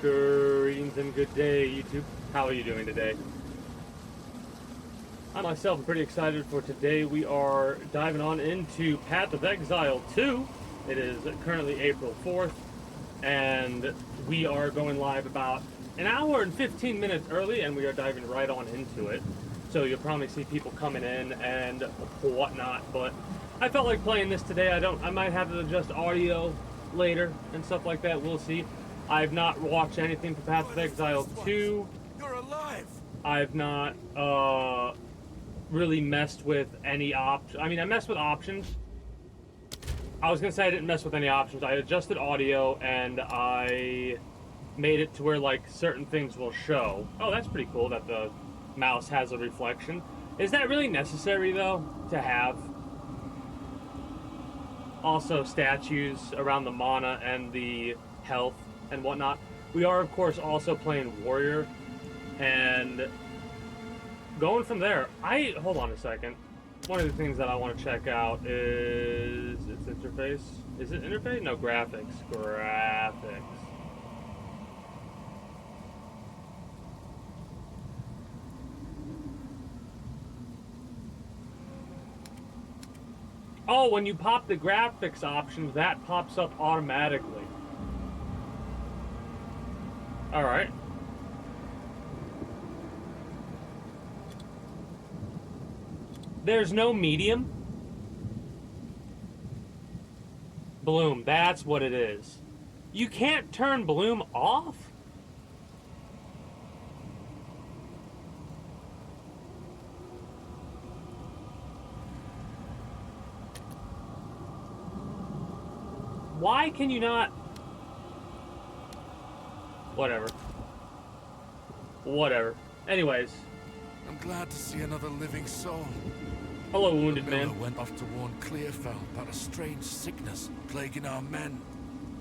Greetings and good day, YouTube. How are you doing today? I myself am pretty excited for today. We are diving on into Path of Exile 2. It is currently April 4th, and we are going live about an hour and 15 minutes early, and we are diving right on into it. So you'll probably see people coming in and whatnot, but I felt like playing this today. I might have to adjust audio later and stuff like that. We'll see. I've not watched anything for Path of Exile 2. You're alive. I've not really messed with any options. I mean, I messed with options. I was gonna say I didn't mess with any options. I adjusted audio and I made it to where like certain things will show. Oh, that's pretty cool that the mouse has a reflection. Is that really necessary though to have? Also statues around the mana and the health and whatnot. We are of course also playing warrior, and going from there, hold on a second. One of the things that I want to check out is its interface. Is it interface? No, graphics. Graphics. Oh, when you pop the graphics options, that pops up automatically. Alright. There's no medium. Bloom, that's what it is. You can't turn bloom off? Why can you not? Whatever. Whatever. Anyways. I'm glad to see another living soul. Hello, wounded man. Miller went off to warn Clearfell about a strange sickness plaguing our men.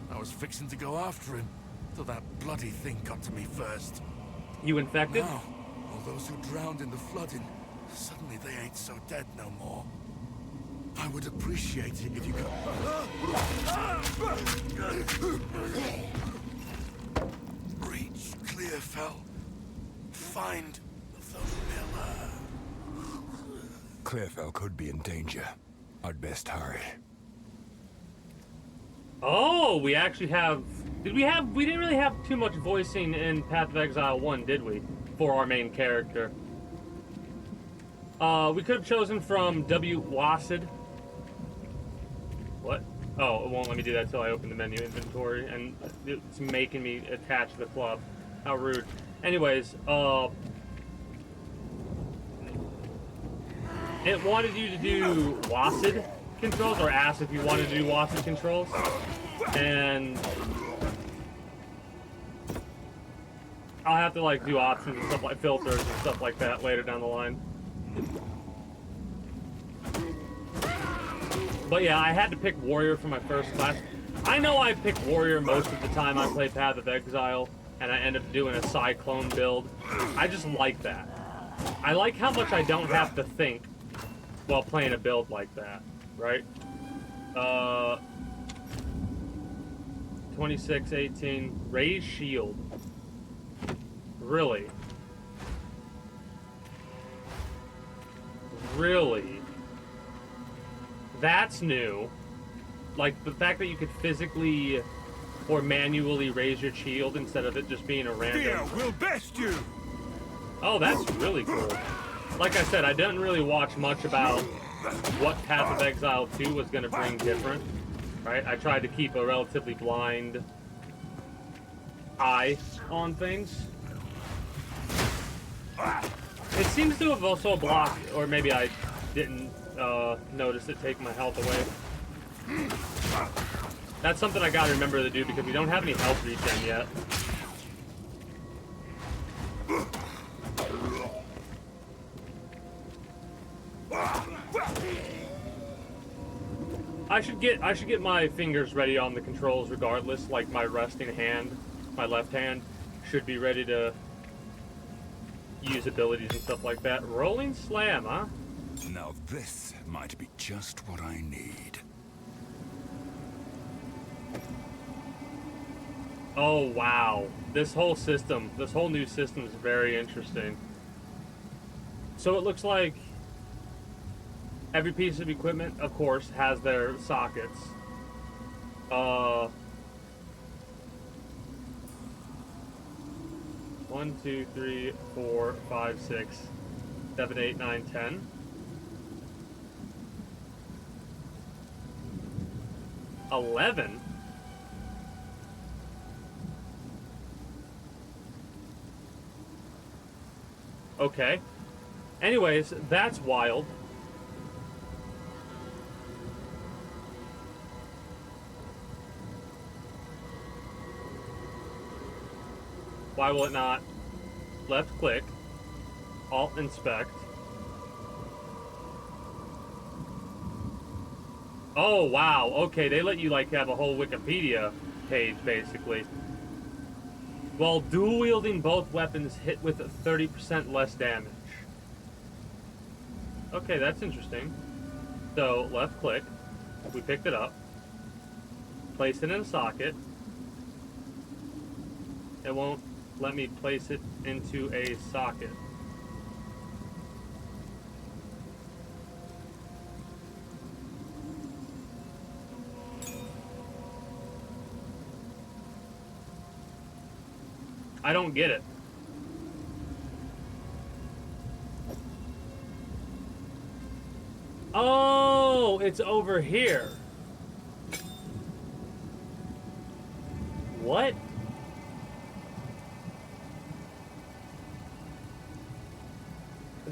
I was fixing to go after him, till that bloody thing got to me first. You infected? Now, all those who drowned in the flooding, suddenly they ain't so dead no more. I would appreciate it if you could... Reach Clearfell. Find the Miller. Clearfell could be in danger. I'd best hurry. Oh, we actually have... We didn't really have too much voicing in Path of Exile 1, did we? For our main character. We could have chosen from W. Wassid. What? Oh, it won't let me do that until I open the menu inventory, and it's making me attach the club. How rude. Anyways, it wanted you to do Wassid controls, or asked if you wanted to do Wassid controls, and I'll have to like do options and stuff like filters and stuff like that later down the line. But yeah, I had to pick warrior for my first class. I know I pick warrior most of the time I play Path of Exile, and I end up doing a cyclone build. I just like that. I like how much I don't have to think while playing a build like that, right? 26-18, raise shield. Really? Really? That's new. Like, the fact that you could physically or manually raise your shield instead of it just being a random... Fear will best you! Oh, that's really cool. Like I said, I didn't really watch much about what Path of Exile 2 was going to bring different, right? I tried to keep a relatively blind eye on things. It seems to have also blocked, or maybe I didn't notice it take my health away. That's something I gotta remember to do because we don't have any health regen yet. I should get my fingers ready on the controls regardless, like my resting hand, my left hand, should be ready to use abilities and stuff like that. Rolling slam, huh? Now this might be just what I need. Oh, wow. This whole system, this whole new system is very interesting. So it looks like every piece of equipment, of course, has their sockets. 1, 2, 3, 4, 5, 6, 7, 8, 9, 10. 11? Okay. Anyways, that's wild. Why will it not? Left click, Alt inspect. Oh, wow. Okay, they let you, like, have a whole Wikipedia page, basically. While dual-wielding both weapons hit with 30% less damage. Okay, that's interesting. So, left click. We picked it up. Place it in a socket. It won't let me place it into a socket. I don't get it. Oh, it's over here. What?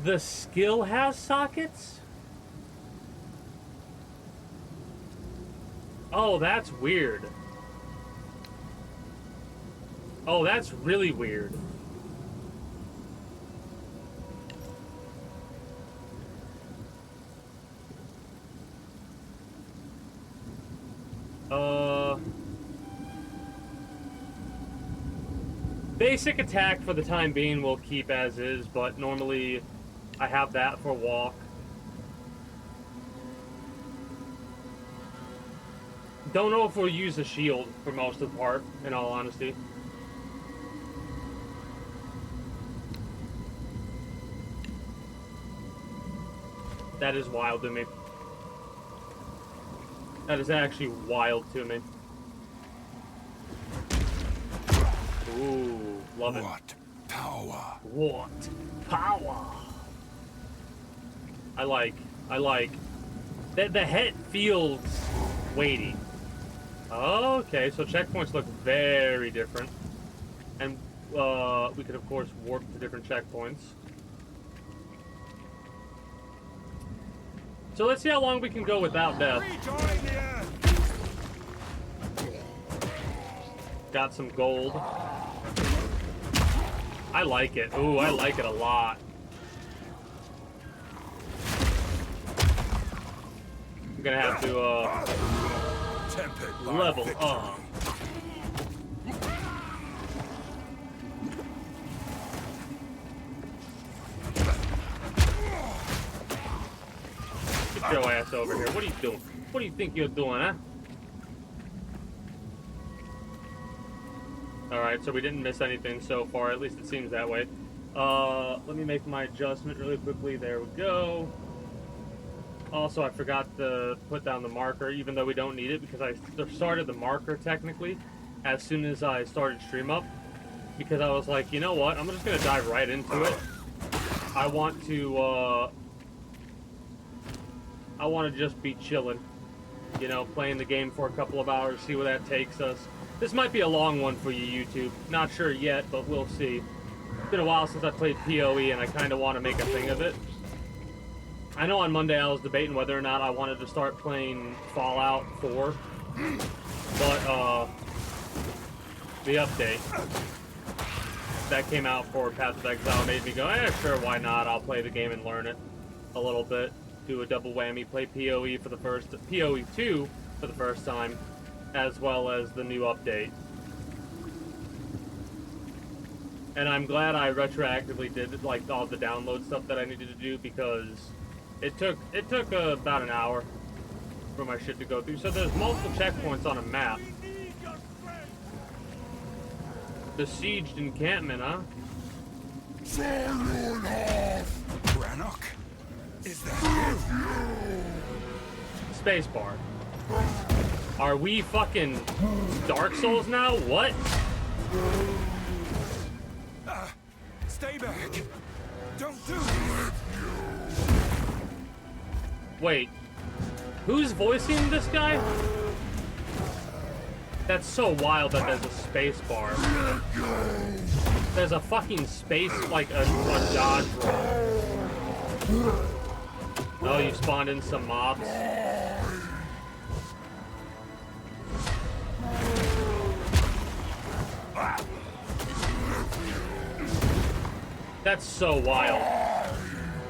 The skill has sockets? Oh, that's weird. Oh, that's really weird. Basic attack for the time being will keep as is, but normally I have that for walk. Don't know if we'll use a shield for most of the part, in all honesty. That is wild to me. That is actually wild to me. Ooh, love it. What power? What power? I like. The head feels weighty. Okay, so checkpoints look very different. And we could, of course, warp to different checkpoints. So let's see how long we can go without death. Got some gold. I like it. Ooh, I like it a lot. I'm gonna have to level up. Get your ass over here. What are you doing? What do you think you're doing, huh? Alright, so we didn't miss anything so far. At least it seems that way. Let me make my adjustment really quickly. There we go. Also, I forgot to put down the marker, even though we don't need it, because I started the marker, technically, as soon as I started stream up. Because I was like, you know what? I'm just going to dive right into it. I want to just be chilling. You know, playing the game for a couple of hours, see where that takes us. This might be a long one for you, YouTube. Not sure yet, but we'll see. It's been a while since I played PoE, and I kind of want to make a thing of it. I know on Monday I was debating whether or not I wanted to start playing Fallout 4, but the update that came out for Path of Exile made me go, sure, why not? I'll play the game and learn it a little bit. Do a double whammy, play PoE2 for the first time, as well as the new update. And I'm glad I retroactively did like all the download stuff that I needed to do, because it took about an hour for my shit to go through. So there's multiple checkpoints on a map. Besieged encampment, huh? Brannock? Is that Spacebar. Are we fucking Dark Souls now? What? Stay back! Don't do this! Wait. Who's voicing this guy? That's so wild that there's a space bar. There's a fucking space, like a dodge roll. Oh, you spawned in some mobs. That's so wild.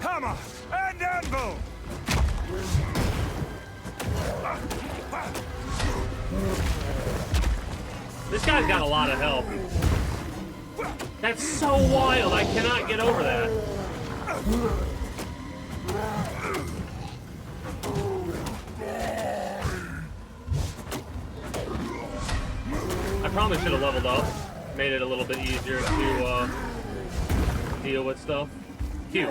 Hammer and anvil! This guy's got a lot of health. That's so wild. I cannot get over that. I probably should have leveled up. Made it a little bit easier to deal with stuff. Cute.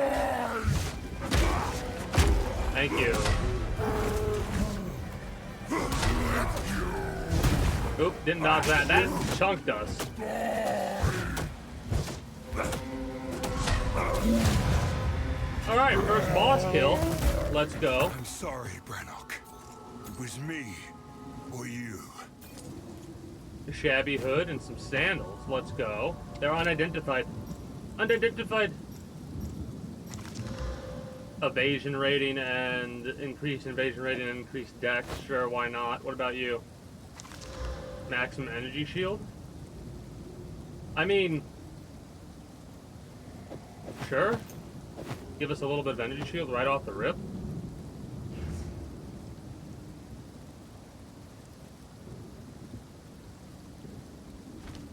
Thank you. Oop, didn't dodge that. That chunked us. Alright, first boss kill. Let's go. I'm sorry, Brannock. It was me or you. A shabby hood and some sandals. Let's go. They're unidentified. Unidentified. Evasion rating and increased evasion rating and increased dex. Sure, why not? What about you? Maximum energy shield? I mean, sure. Give us a little bit of energy shield right off the rip.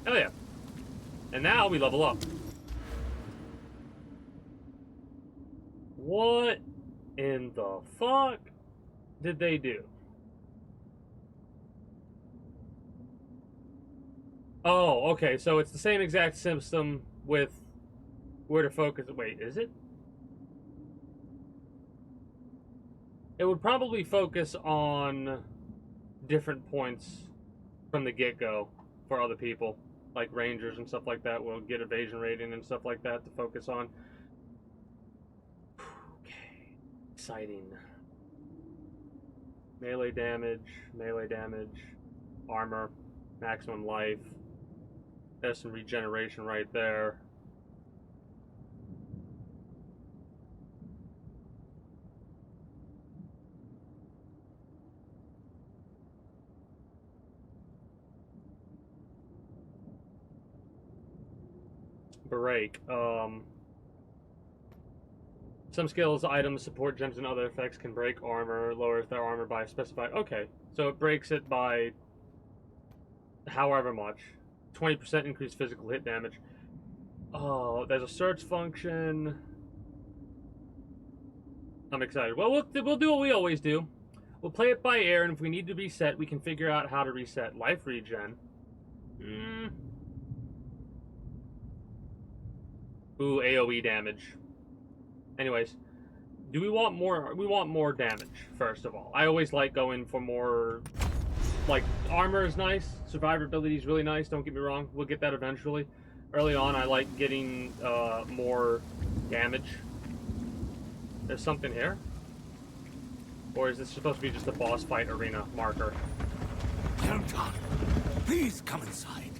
Hell yeah. And now we level up. What in the fuck did they do? Oh, okay, so it's the same exact system with where to focus. Wait, is it? It would probably focus on different points from the get-go for other people. Like rangers and stuff like that will get evasion rating and stuff like that to focus on. Okay, exciting. Melee damage, armor, maximum life. There's some regeneration right there. Break. Some skills, items, support gems, and other effects can break armor, lowers their armor by a specified. Okay, so it breaks it by however much. 20% increased physical hit damage. Oh, there's a search function. I'm excited. Well, we'll do what we always do. We'll play it by ear, and if we need to reset, we can figure out how to reset. Life regen. Ooh, AoE damage. Anyways, do we want more? We want more damage, first of all. I always like going for more. Like, armor is nice. Survivability is really nice. Don't get me wrong. We'll get that eventually. Early on, I like getting more damage. There's something here? Or is this supposed to be just a boss fight arena marker? Anton, please come inside.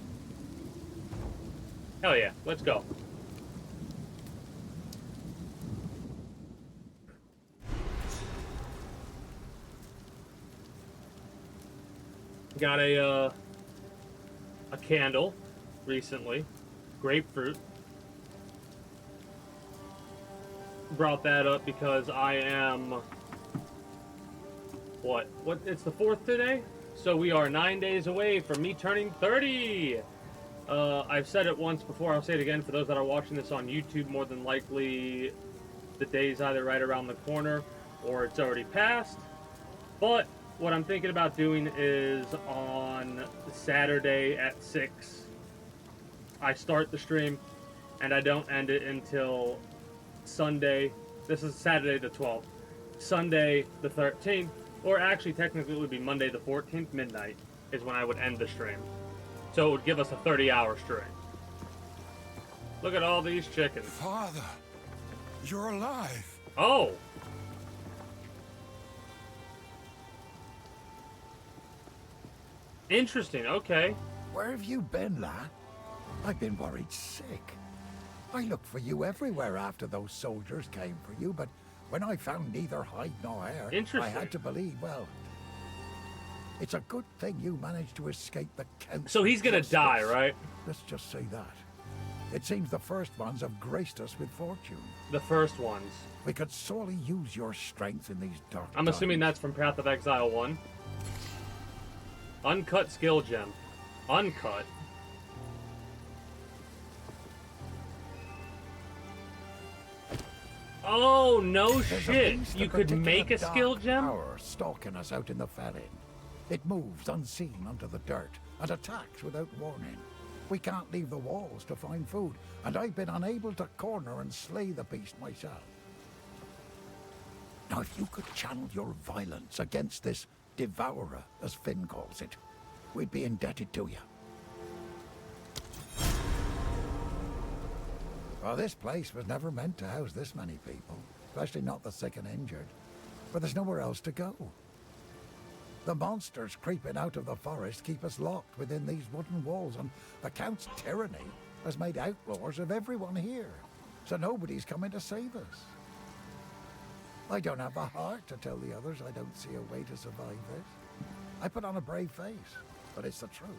Hell yeah. Let's go. Got a candle recently. Grapefruit. Brought that up because I am... What? It's the 4th today? So we are 9 days away from me turning 30! I've said it once before, I'll say it again. For those that are watching this on YouTube, more than likely the day's either right around the corner or it's already passed. But what I'm thinking about doing is on Saturday at 6, I start the stream and I don't end it until Sunday. This is Saturday the 12th. Sunday the 13th, or actually technically it would be Monday the 14th, midnight, is when I would end the stream. So it would give us a 30-hour stream. Look at all these chickens. Father, you're alive. Oh! Interesting, okay. Where have you been, lad? I've been worried sick. I looked for you everywhere after those soldiers came for you, but when I found neither hide nor hair, I had to believe, well, it's a good thing you managed to escape the council. So he's gonna die, right? Let's just say that. It seems the first ones have graced us with fortune. The first ones. We could sorely use your strength in these dark I'm assuming times. that's from Path of Exile 1. Uncut skill gem. Uncut. Oh, no There's shit. beast You of could particular make a skill dark gem? power stalking us out in the felling. It moves unseen under the dirt and attacks without warning. We can't leave the walls to find food, and I've been unable to corner and slay the beast myself. Now, if you could channel your violence against this devourer, as Finn calls it, we'd be indebted to you. Well, this place was never meant to house this many people, especially not the sick and injured. But there's nowhere else to go. The monsters creeping out of the forest keep us locked within these wooden walls, and the Count's tyranny has made outlaws of everyone here, so nobody's coming to save us. I don't have the heart to tell the others I don't see a way to survive this. I put on a brave face, but it's the truth.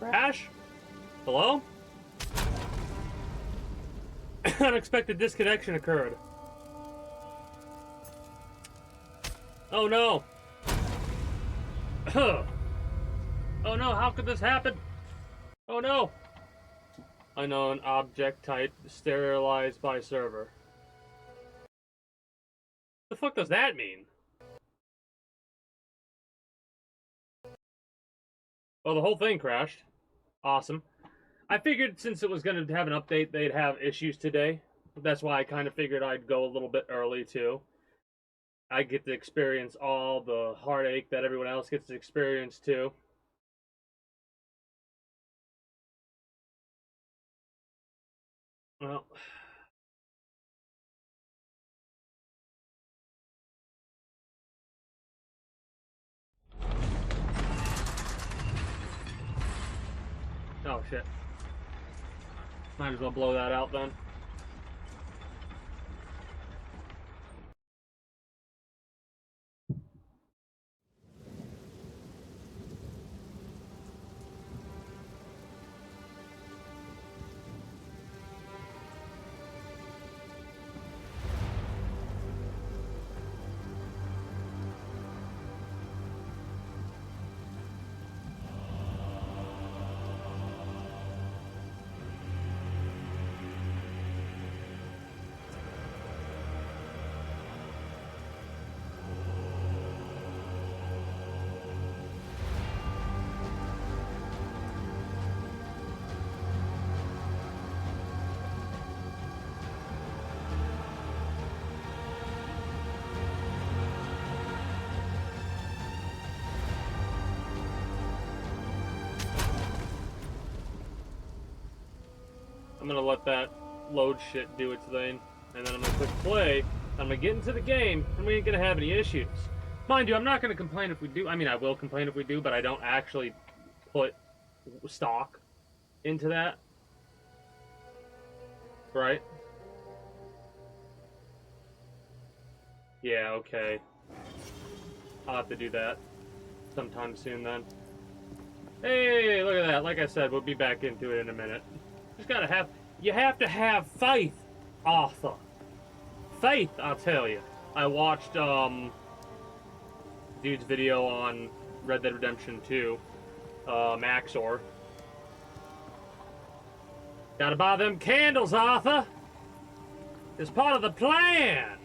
Crash? Hello? Unexpected disconnection occurred. Oh no! Oh no, how could this happen? Oh no! Unknown object type sterilized by server. The fuck does that mean? Well, the whole thing crashed. Awesome. I figured since it was going to have an update, they'd have issues today. That's why I kind of figured I'd go a little bit early, too. I get to experience all the heartache that everyone else gets to experience, too. Well... Oh, shit. Might as well blow that out, then. I'm gonna let that load shit do its thing, and then I'm gonna click play. I'm gonna get into the game, and we ain't gonna have any issues. Mind you, I'm not gonna complain if we do. I mean, I will complain if we do, but I don't actually put stock into that. Right? Yeah, okay. I'll have to do that sometime soon then. Hey, look at that. Like I said, we'll be back into it in a minute. Just gotta have, you have to have faith, Arthur. Faith, I'll tell you. I watched, dude's video on Red Dead Redemption 2, Maxor. Gotta buy them candles, Arthur. It's part of the plan.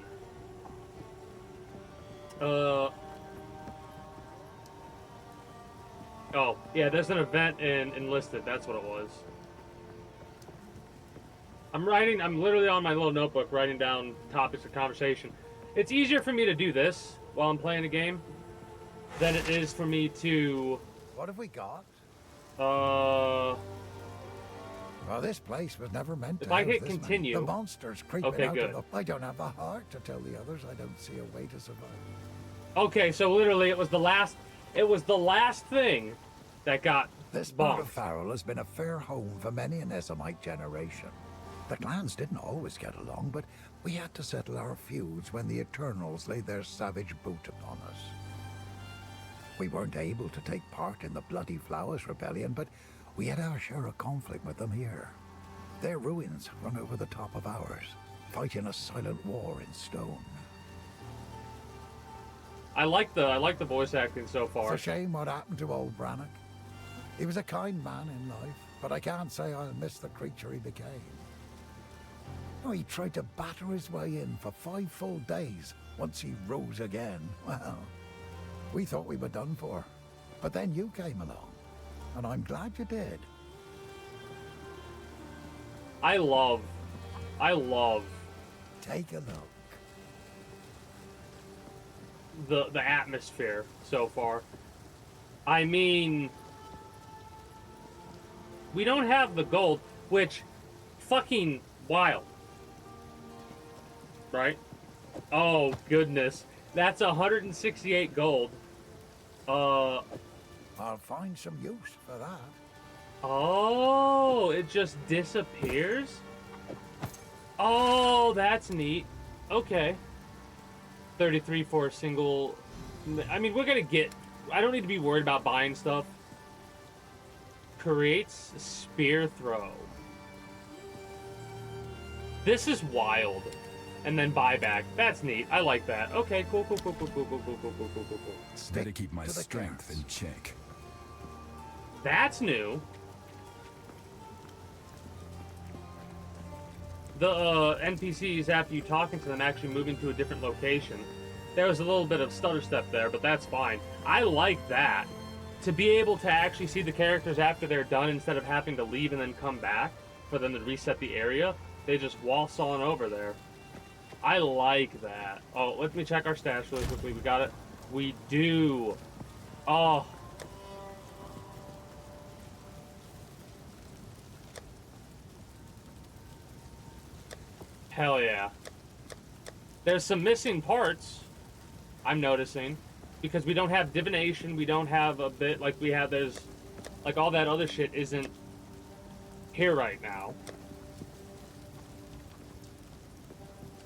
Oh, yeah, there's an event in Enlisted. That's what it was. I'm literally on my little notebook writing down topics of conversation. It's easier for me to do this while I'm playing a game than it is for me to, What have we got? Well, this place was never meant to if I house hit this continue. many. The monsters creeping Okay, out good. of the... I don't have the heart to tell the others I don't see a way to survive. Okay, so literally it was the last thing that got This part of bombed. Farrell has been a fair home for many an Essamite generation. The clans didn't always get along, but we had to settle our feuds when the Eternals laid their savage boot upon us. We weren't able to take part in the Bloody Flowers Rebellion, but we had our share of conflict with them here. Their ruins run over the top of ours, fighting a silent war in stone. I like the voice acting so far. It's a shame what happened to old Brannock. He was a kind man in life, but I can't say I'll miss the creature he became. Oh, he tried to batter his way in for 5 full days once he rose again. Well, we thought we were done for. But then you came along, and I'm glad you did. I love. Take a look. The atmosphere so far. I mean, we don't have the gold, which fucking wild, right? Oh goodness, that's 168 gold. I'll find some use for that. Oh, it just disappears. Oh, that's neat. Okay. 33 for a single. I mean, we're gonna get. I don't need to be worried about buying stuff. Creates spear throw. This is wild. And then buyback. That's neat. I like that. Okay, cool. Better keep my to the strength carrots. in check. That's new. The NPCs, after you talking to them, actually moving to a different location. There was a little bit of stutter step there, but that's fine. I like that. To be able to actually see the characters after they're done instead of having to leave and then come back for them to reset the area, they just waltz on over there. I like that. Oh, let me check our stash really quickly. We got it. We do. Oh. Hell yeah. There's some missing parts, I'm noticing, because we don't have divination, we don't have a bit like we have. There's like all that other shit isn't here right now.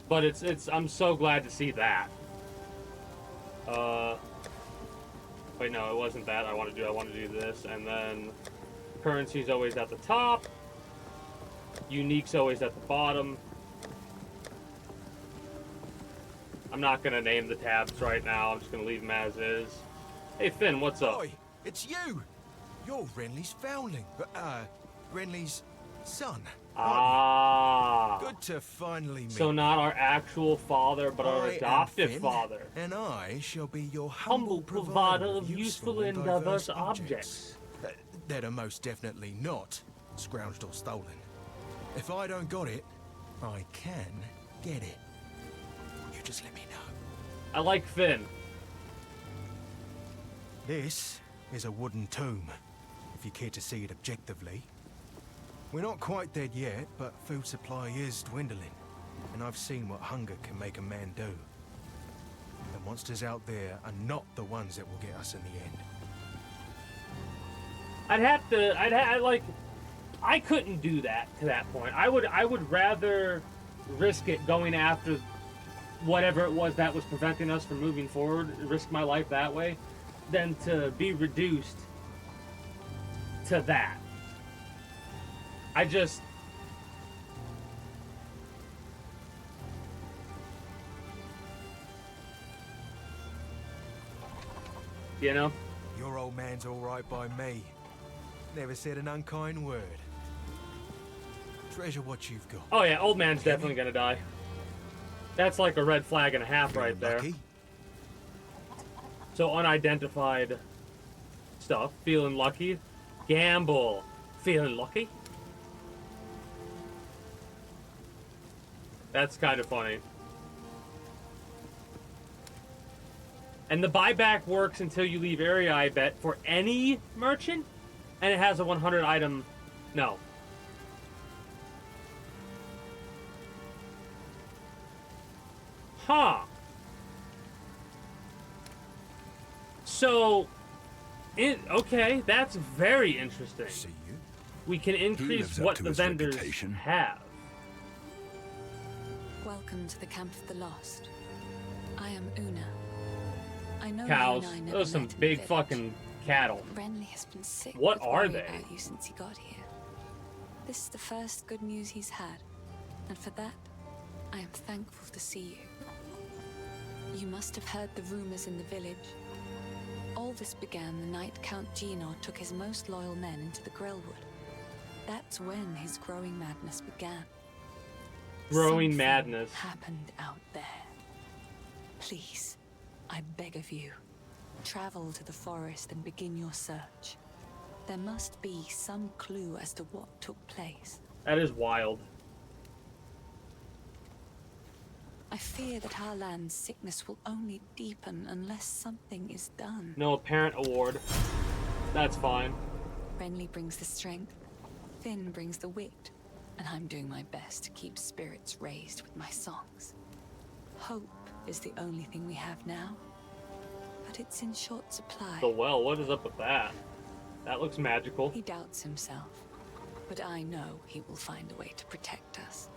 But it's I'm so glad to see that. Wait, no, it wasn't that I want to do this, and then currency's always at the top. Unique's always at the bottom. I'm not gonna name the tabs right now. I'm just gonna leave them as is. Hey Finn, what's up? Oi, it's you! You're Renly's foundling, but Renly's son. Ah. Good to finally meet So not our actual father, but our I am adoptive Finn, father. And I shall be your Humble provider of useful and diverse objects. That are most definitely not scrounged or stolen. If I don't got it, I can get it. You just let me know. I like Finn. This is a wooden tomb, if you care to see it objectively. We're not quite dead yet, but food supply is dwindling, and I've seen what hunger can make a man do. The monsters out there are not the ones that will get us in the end. I couldn't do that to that point. I would rather risk it going after whatever it was that was preventing us from moving forward, risk my life that way, than to be reduced to that. I just... You know? Your old man's all right by me. Never said an unkind word. Treasure what you've got. Oh yeah, old man's definitely gonna die. That's like a red flag and a half right there. Lucky. So unidentified stuff. Feeling lucky. Gamble. Feeling lucky. That's kind of funny. And the buyback works until you leave area, I bet, for any merchant. And it has a 100 item. No. Huh. So, okay, that's very interesting. See you. We can increase lives up what to the his vendors reputation? have. Welcome to the Camp of the Lost. I am Una. I know Cows. you and I never Those are some met in the big village, fucking cattle. but Renly has been sick What with are worry they? about you since he got here. This is the first good news he's had, and for that, I am thankful to see you. You must have heard the rumors in the village. All this began the night Count Gino took his most loyal men into the Grellwood. That's when his growing madness began. Growing Something madness. happened out there. Please, I beg of you, travel to the forest and begin your search. There must be some clue as to what took place. That is wild. I fear that our land's sickness will only deepen unless something is done. No apparent award. That's fine. Renly brings the strength, Finn brings the wit, and I'm doing my best to keep spirits raised with my songs. Hope is the only thing we have now, but it's in short supply. The well, what is up with that? That looks magical. He doubts himself, but I know he will find a way to protect us.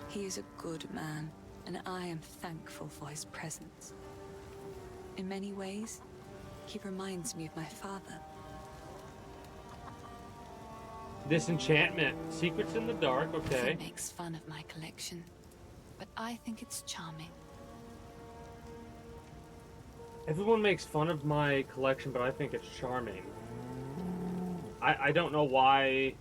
He is a good man, and I am thankful for his presence. In many ways, he reminds me of my father. Disenchantment. Secrets in the dark, okay. He makes fun of my collection, but I think it's charming. Everyone makes fun of my collection, but I think it's charming. I don't know why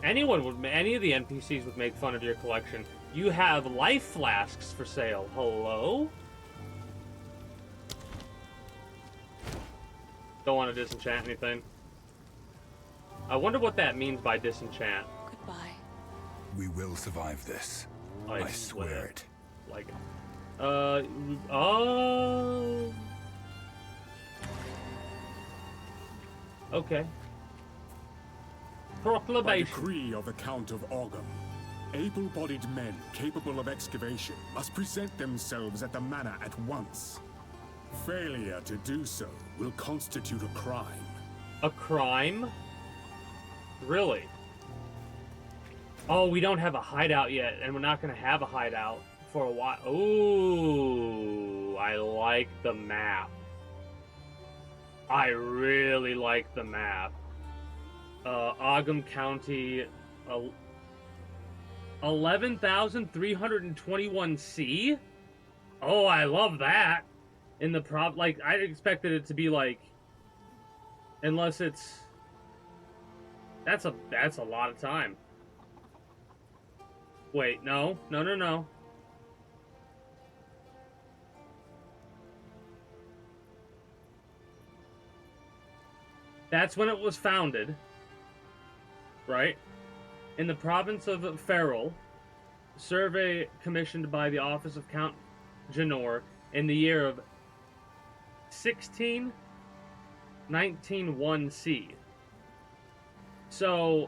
anyone would, any of the NPCs would make fun of your collection. You have life flasks for sale. Hello? Don't want to disenchant anything. I wonder what that means by disenchant. Goodbye. We will survive this. I swear it. Like it. Oh. Okay. By Proclamation. decree of the Count of Ogum, able-bodied men capable of excavation must present themselves at the manor at once. Failure to do so will constitute a crime. A crime? Really? Oh, we don't have a hideout yet, and we're not going to have a hideout for a while. Ooh, I like the map. I really like the map. Ogum County, 11,321 C? Oh, I love that. In the like, I expected it to be like, unless it's, that's a lot of time. Wait, no. That's when it was founded, right? In the province of Ferrol, survey commissioned by the office of Count Janor in the year of 16191 C. So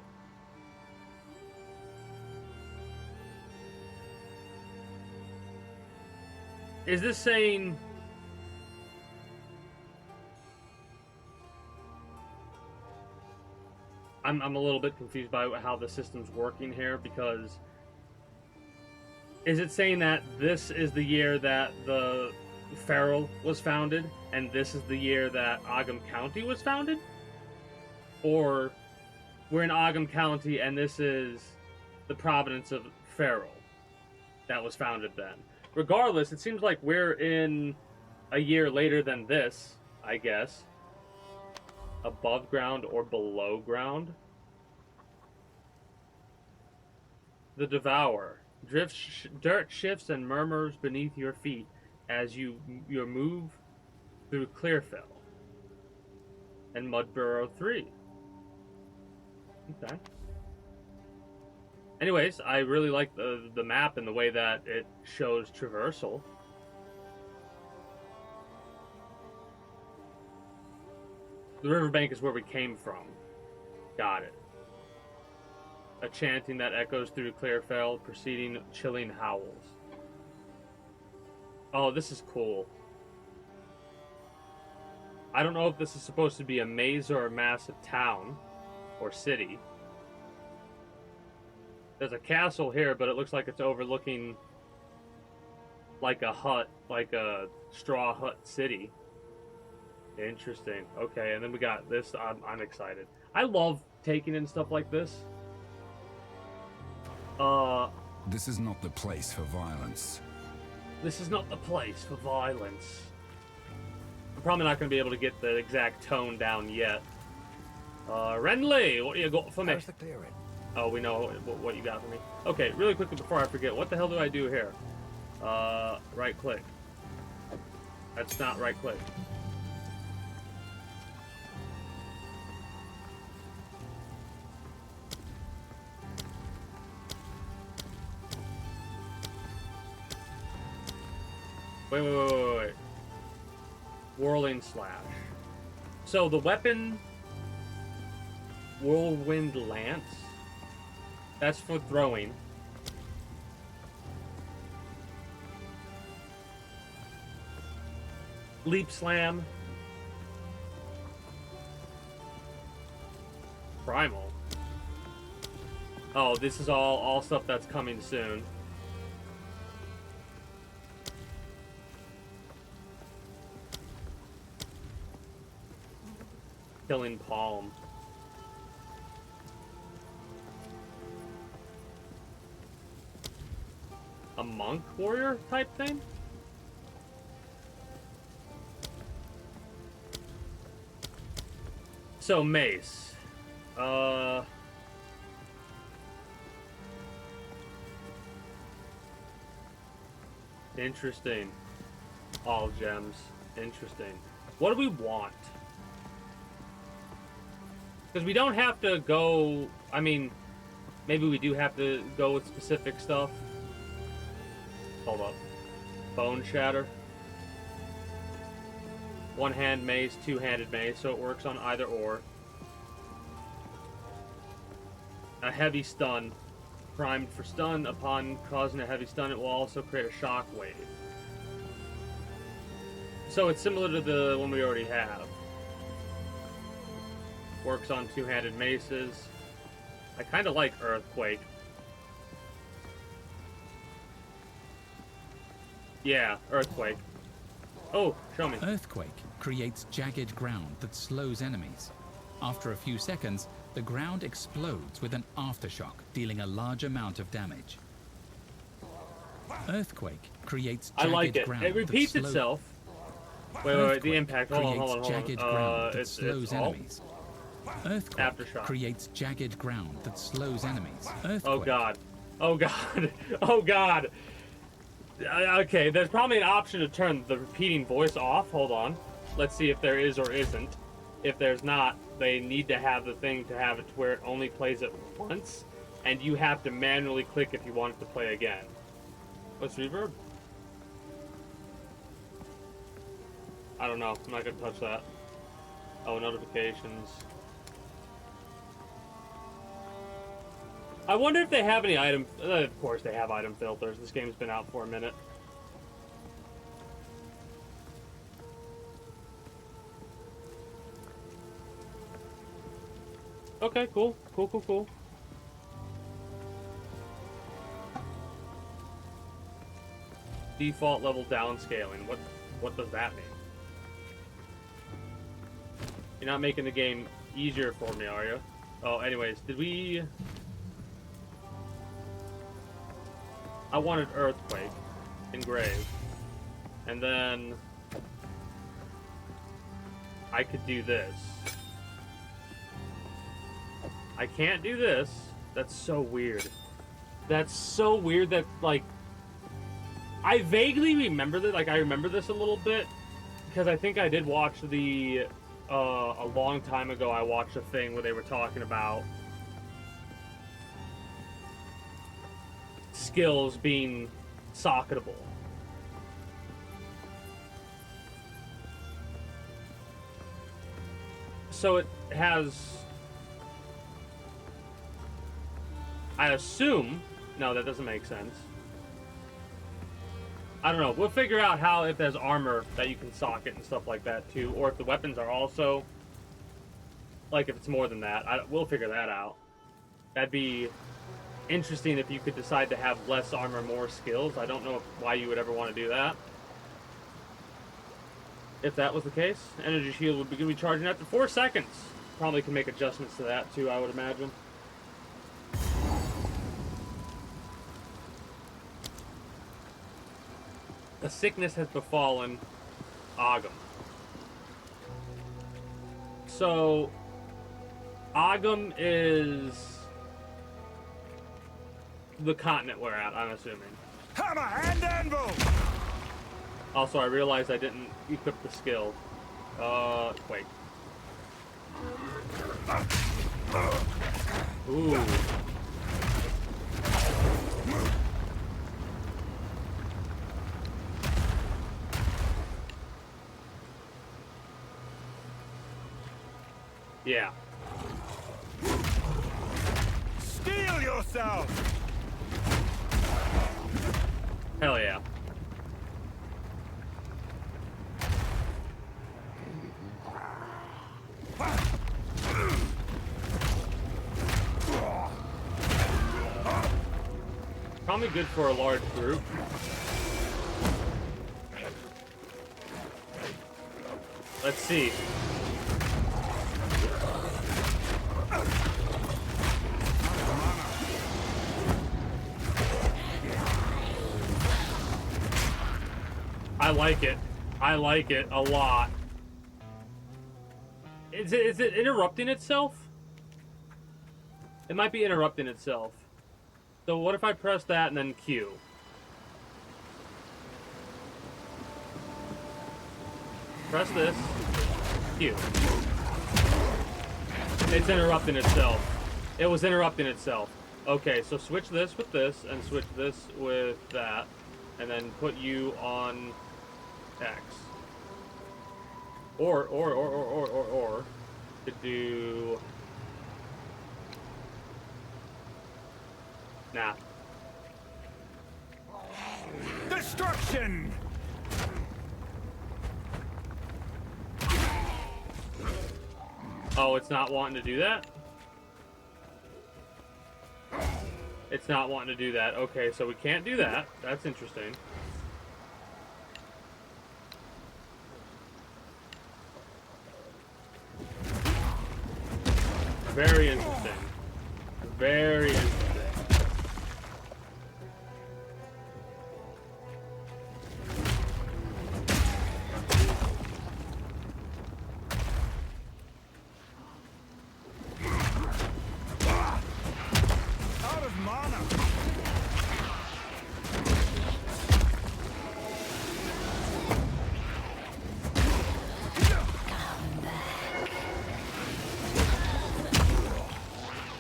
is this saying I'm a little bit confused by how the system's working here, because is it saying that this is the year that the Ferrol was founded, and this is the year that Ogum County was founded? Or we're in Ogum County and this is the province of Ferrol that was founded then? Regardless, it seems like we're in a year later than this, I guess. Above ground or below ground? The Devourer. Dirt shifts and murmurs beneath your feet as you move through Clearfell and Mudburrow 3. Okay. Anyways, I really like the map and the way that it shows traversal. The riverbank is where we came from. Got it. A chanting that echoes through Clearfell, preceding chilling howls. Oh, this is cool. I don't know if this is supposed to be a maze or a massive town or city. There's a castle here, but it looks like it's overlooking like a hut, like a straw hut city. Interesting. Okay, and then we got this. I'm excited. I love taking in stuff like this. This is not the place for violence. This is not the place for violence. I'm probably not going to be able to get the exact tone down yet. Renly, what do you got for me? How's the clearing? Oh, we know what you got for me. Okay, really quickly before I forget, what the hell do I do here? Right click. That's not right click. Wait. Whirling slash. So the weapon, whirlwind lance, that's for throwing. Leap slam. Primal. Oh, this is all stuff that's coming soon. Killing Palm. A monk warrior type thing? So mace. Interesting. All gems. Interesting. What do we want? Because we don't have to go... I mean, maybe we do have to go with specific stuff. Hold up. Bone Shatter. One-hand mace, two-handed mace, so it works on either or. A heavy stun. Primed for stun. Upon causing a heavy stun, it will also create a shock wave. So it's similar to the one we already have. Works on two-handed maces. I kind of like Earthquake. Yeah, Earthquake. Oh, show me. Earthquake creates jagged ground that slows enemies. After a few seconds, the ground explodes with an aftershock, dealing a large amount of damage. Earthquake creates jagged I like it. ground It repeats that slows... itself. Wait, the impact. Hold on. Jagged ground that slows alt? enemies. Earthquake Aftershock. creates jagged ground that slows enemies. Earthquake. Oh god. Oh god. Oh god. Okay, there's probably an option to turn the repeating voice off. Hold on. Let's see if there is or isn't. If there's not, they need to have the thing to have it to where it only plays it once, and you have to manually click if you want it to play again. What's reverb? I don't know. I'm not gonna touch that. Oh, notifications. I wonder if they have any item... of course they have item filters. This game's been out for a minute. Okay, cool. Cool. Default level downscaling. What does that mean? You're not making the game easier for me, are you? Oh, anyways, did we... I wanted Earthquake, Engrave, and then I could do this. I can't do this. That's so weird. That's so weird that, like, I vaguely remember that. Like, I remember this a little bit because I think I did watch the a long time ago. I watched a thing where they were talking about skills being socketable. So it has, I assume, no, that doesn't make sense. I don't know. We'll figure out how, if there's armor that you can socket and stuff like that too, or if the weapons are also, like, if it's more than that. We'll figure that out. That'd be interesting if you could decide to have less armor, more skills. I don't know why you would ever want to do that. If that was the case, energy shield would be charging after 4 seconds. Probably can make adjustments to that too, I would imagine. A sickness has befallen Ogham. So, Ogham is the continent we're at, I'm assuming. Hammer and anvil! Also, I realized I didn't equip the skill. Wait. Ooh. Yeah. Steel yourself! Hell yeah. Probably good for a large group. Let's see. I like it. I like it a lot. Is it interrupting itself? It might be interrupting itself. So what if I press that and then Q? Press this. Q. It's interrupting itself. It was interrupting itself. Okay, so switch this with this and switch this with that. And then put you on X. Or to do... Nah. Destruction! Oh, it's not wanting to do that? It's not wanting to do that. Okay, so we can't do that. That's interesting. Very interesting. Very interesting. Out of mana!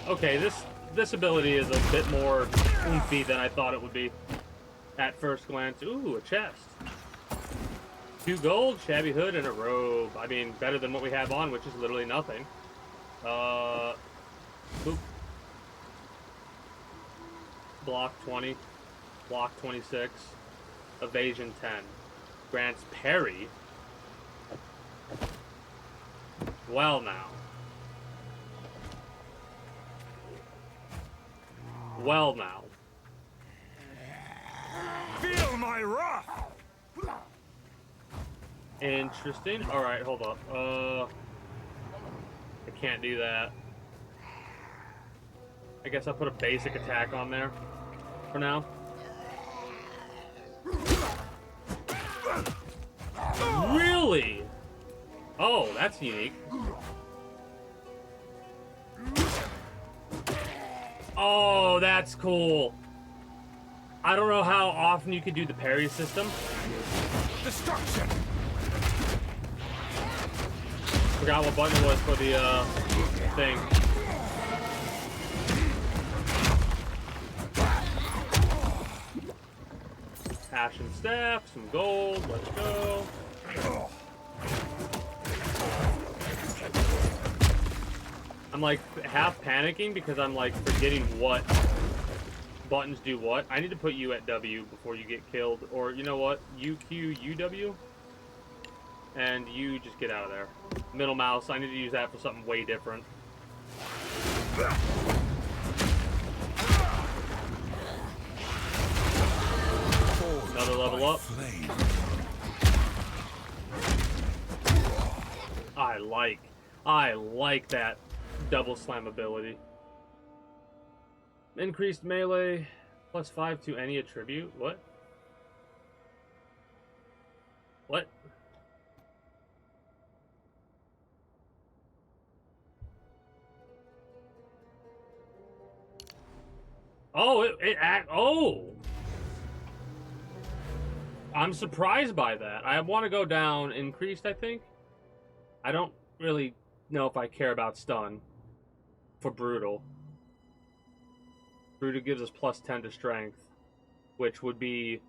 Okay, this ability is a bit more oomphy than I thought it would be at first glance. Ooh, a chest. 2 gold, shabby hood, and a robe. I mean, better than what we have on, which is literally nothing. Oop. Block 20. Block 26. Evasion 10. Grants parry. Well now. Well now. Feel my wrath! Interesting. Alright, hold up. I can't do that. I guess I'll put a basic attack on there for now. Really? Oh, that's unique. Oh, that's cool. I don't know how often you could do the parry system. Destruction! Forgot what button it was for the thing. Ashen staff, some gold, let's go. I'm like half panicking because I'm like forgetting what buttons do what. I need to put you at W before you get killed, or you know what? UQ, UW, and you just get out of there. Middle mouse, I need to use that for something way different. Another level up. I like that double slam ability. Increased melee +5 to any attribute. What? What? Oh, oh! I'm surprised by that. I want to go down increased, I think. I don't really know if I care about stun for brutal. Brutal gives us +10 to strength, which would be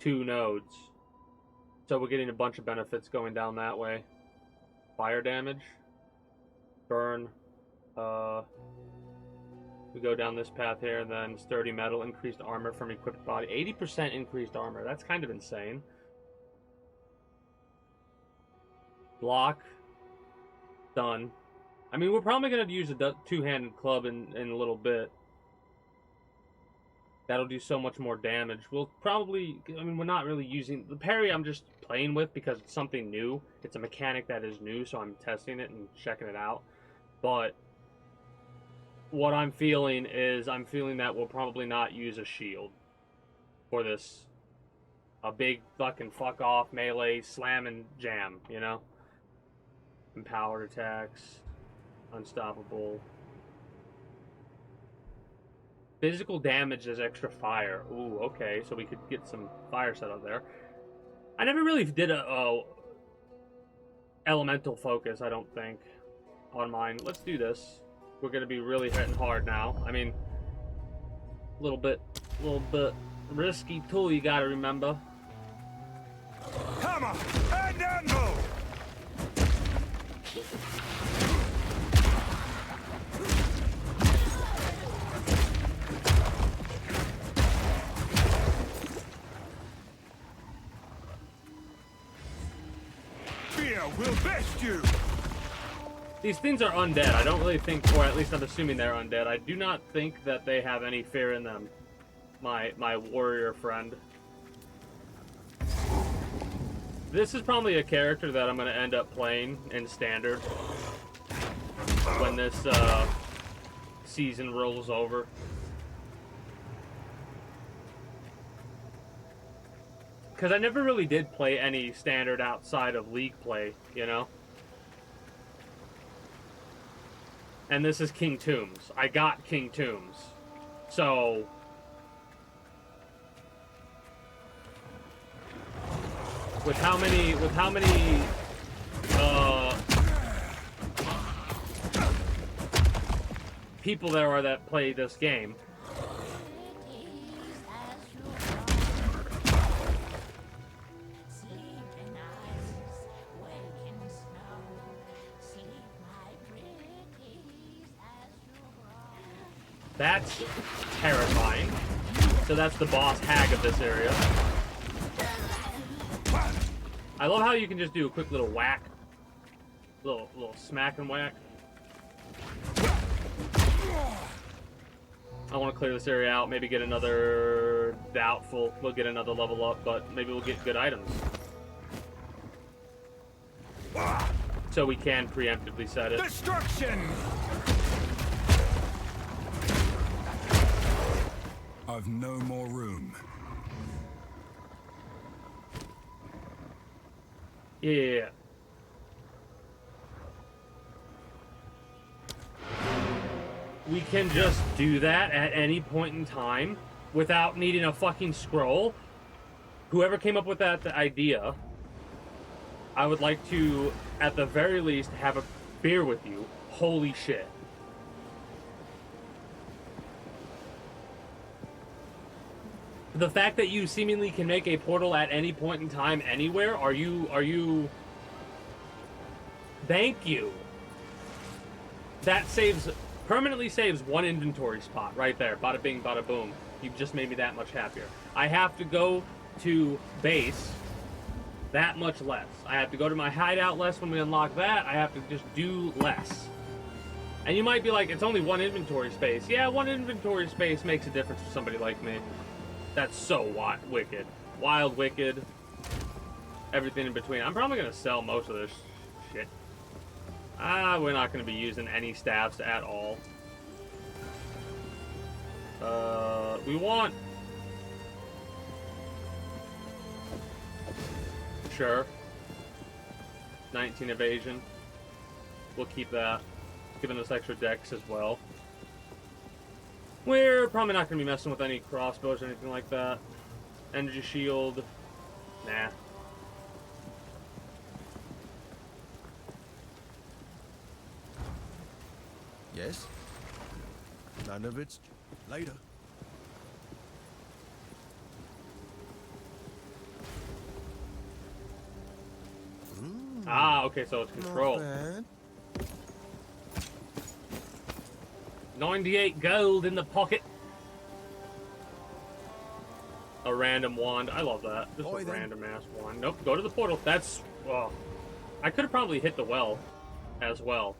2 nodes. So we're getting a bunch of benefits going down that way. Fire damage, burn, we go down this path here, and then sturdy metal, increased armor from equipped body. 80% increased armor. That's kind of insane. Block. Done. I mean, we're probably going to use a two-handed club in a little bit. That'll do so much more damage. We'll probably... I mean, we're not really using... The parry I'm just playing with because it's something new. It's a mechanic that is new, so I'm testing it and checking it out. But... what I'm feeling is, I'm feeling that we'll probably not use a shield for this. A big fucking fuck off melee slam and jam, you know? Empowered attacks. Unstoppable. Physical damage is extra fire. Ooh, okay, so we could get some fire set up there. I never really did a elemental focus, I don't think, on mine. Let's do this. We're gonna be really hitting hard now. I mean, a little bit risky too, you gotta remember. Hammer and anvil! Fear will best you! These things are undead. I don't really think, or at least I'm assuming they're undead. I do not think that they have any fear in them. My warrior friend. This is probably a character that I'm going to end up playing in standard when this season rolls over. Because I never really did play any standard outside of League play, you know? And this is King Tombs. I got King Tombs. So... With how many people there are that play this game. That's terrifying. So that's the boss hag of this area. I love how you can just do a quick little whack. Little smack and whack. I want to clear this area out, maybe get another doubtful. We'll get another level up, but maybe we'll get good items. So we can preemptively set it. Destruction! I've no more room. Yeah. We can just do that at any point in time. without needing a fucking scroll. Whoever came up with that idea, I would like to, at the very least, have a beer with you. Holy shit. The fact that you seemingly can make a portal at any point in time, anywhere, are you... Thank you. That permanently saves one inventory spot right there. Bada bing, bada boom. You've just made me that much happier. I have to go to base that much less. I have to go to my hideout less when we unlock that. I have to just do less. And you might be like, it's only one inventory space. Yeah, one inventory space makes a difference for somebody like me. That's so wicked. Wild, wicked. Everything in between. I'm probably going to sell most of this shit. We're not going to be using any staffs at all. We want... Sure. 19 evasion. We'll keep that. Giving us extra dex as well. We're probably not going to be messing with any crossbows or anything like that. Energy shield. Nah. Yes? None of it's later. Ah, okay, so it's control. 98 gold in the pocket. A random wand. I love that. Just a random ass wand. Nope, go to the portal. That's... well, I could have probably hit the well as well.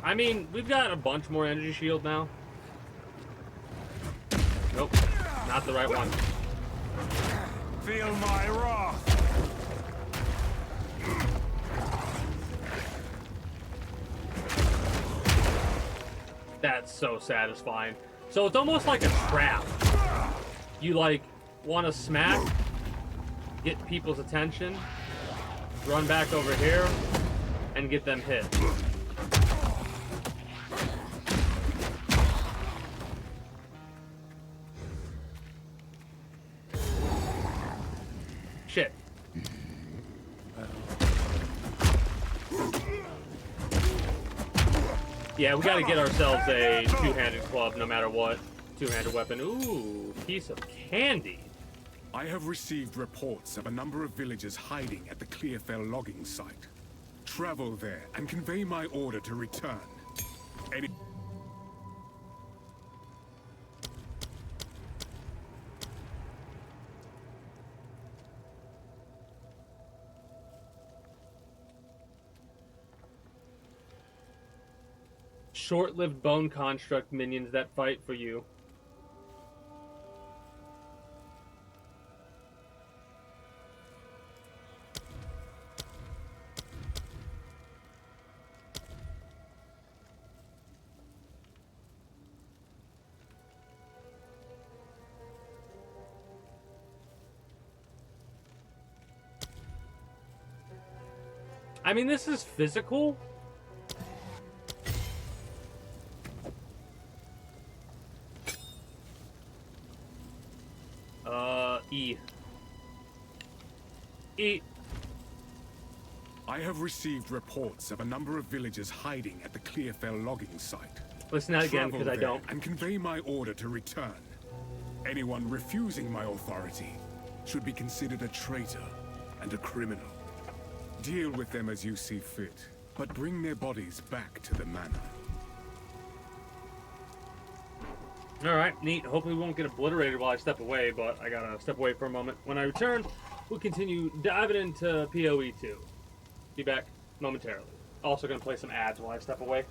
I mean, we've got a bunch more energy shield now. Nope, not the right one. Feel my wrath. That's so satisfying. So it's almost like a trap. You like want to smack, get people's attention, run back over here, and get them hit. Shit. Yeah, we gotta get ourselves a two-handed club no matter what. Two-handed weapon. Ooh, piece of candy. I have received reports of a number of villagers hiding at the Clearfell logging site. Travel there and convey my order to return. Any... Short-lived bone construct minions that fight for you. I mean, this is physical. E. I have received reports of a number of villagers hiding at the Clearfell logging site. Listen out again, because I don't. And convey my order to return. Anyone refusing my authority should be considered a traitor and a criminal. Deal with them as you see fit, but bring their bodies back to the manor. Alright, neat. Hopefully we won't get obliterated while I step away, but I gotta step away for a moment. When I return, we'll continue diving into PoE2. Be back momentarily. Also gonna play some ads while I step away.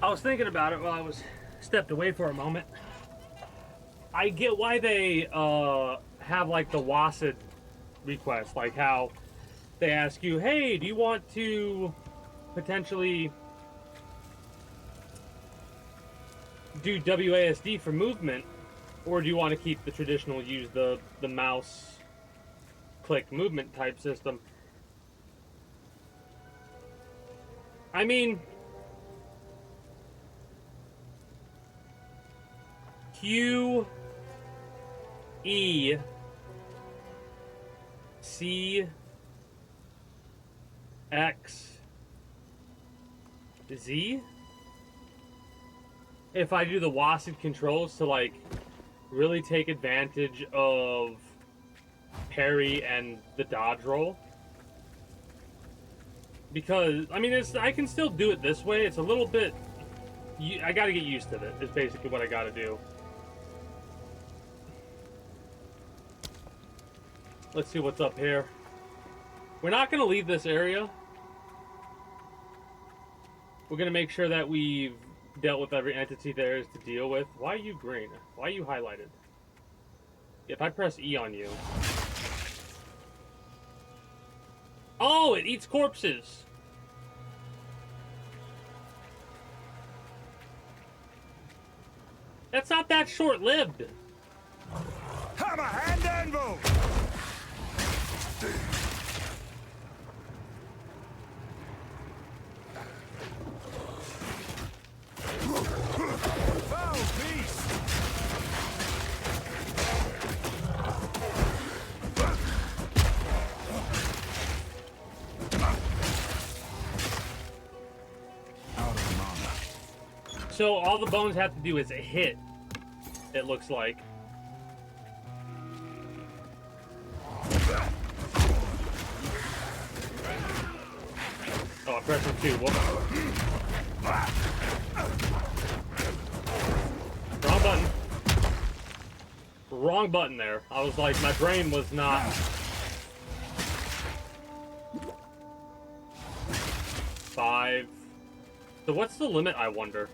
I was thinking about it while I was stepped away for a moment. I get why they have like the WASD request, like how they ask you, hey, do you want to potentially do WASD for movement, or do you want to keep the traditional, use the mouse click movement type system? I mean, Q E C X Z. If I do the WASD controls to like really take advantage of parry and the dodge roll, because I mean I can still do it this way. It's a little bit, I gotta get used to it, is basically what I gotta do. Let's see what's up here. We're not gonna leave this area. We're gonna make sure that we've dealt with every entity there is to deal with. Why are you green? Why are you highlighted? If I press E on you. Oh, it eats corpses. That's not that short-lived. Hammer hand anvil! Foul beast! Out of mana. So all the bones have to do is a hit, it looks like. Oh, I'm pressing 2. Whoop. Wrong button. Wrong button there. I was like, my brain was not. 5. So what's the limit, I wonder?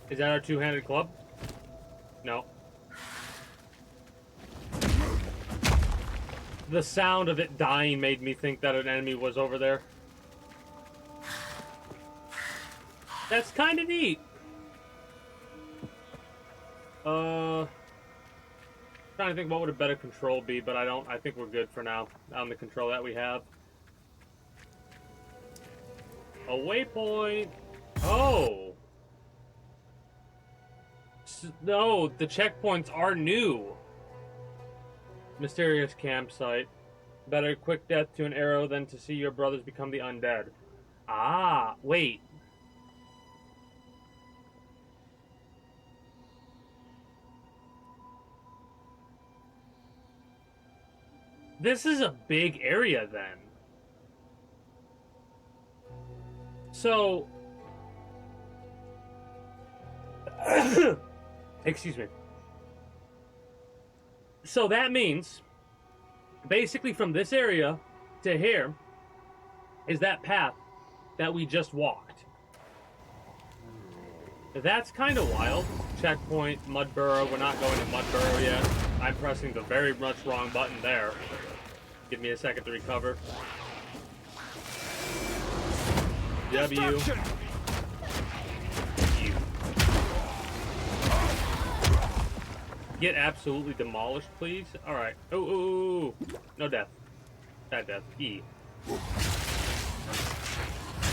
Is that our two-handed club? No. The sound of it dying made me think that an enemy was over there. That's kind of neat. Trying to think what would a better control be, but I think we're good for now on the control that we have. A waypoint. Oh. No, the checkpoints are new. Mysterious campsite. Better quick death to an arrow than to see your brothers become the undead. Ah, wait. This is a big area then. So... Excuse me. So that means, basically from this area to here, is that path that we just walked. That's kind of wild. Checkpoint, mud burrow. We're not going to mud burrow yet. I'm pressing the very much wrong button there. Give me a second to recover. W. Get absolutely demolished, please. Alright. Oh, no death. Bad death. E.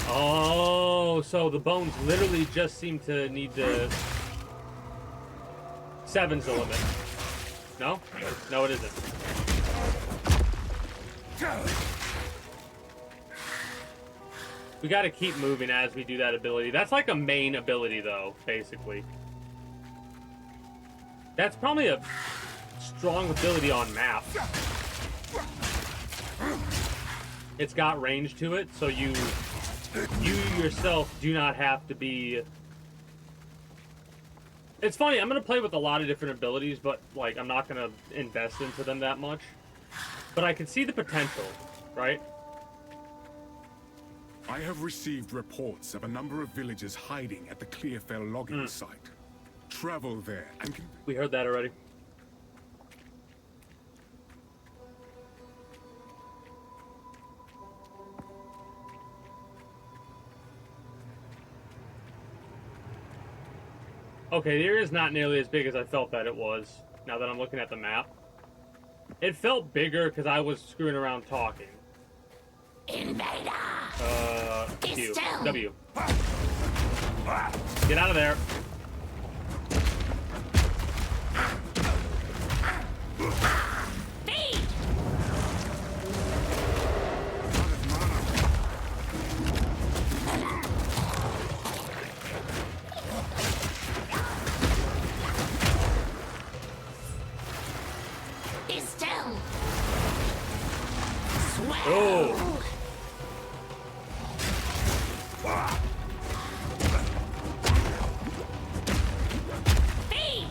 Oh, so the bones literally just seem to need to... 7's the limit. No? No, it isn't. We gotta keep moving as we do that ability. That's like a main ability, though, basically. That's probably a strong ability on map. It's got range to it, so you you yourself do not have to be... It's funny, I'm going to play with a lot of different abilities, but, like, I'm not going to invest into them that much. But I can see the potential, right? I have received reports of a number of villagers hiding at the Clearfell logging site. Travel there and... We heard that already. Okay, the area is not nearly as big as I felt that it was, now that I'm looking at the map. It felt bigger because I was screwing around talking. Invader! Q. W. Get out of there. Feed! Be still! Swell! Oh! Feed!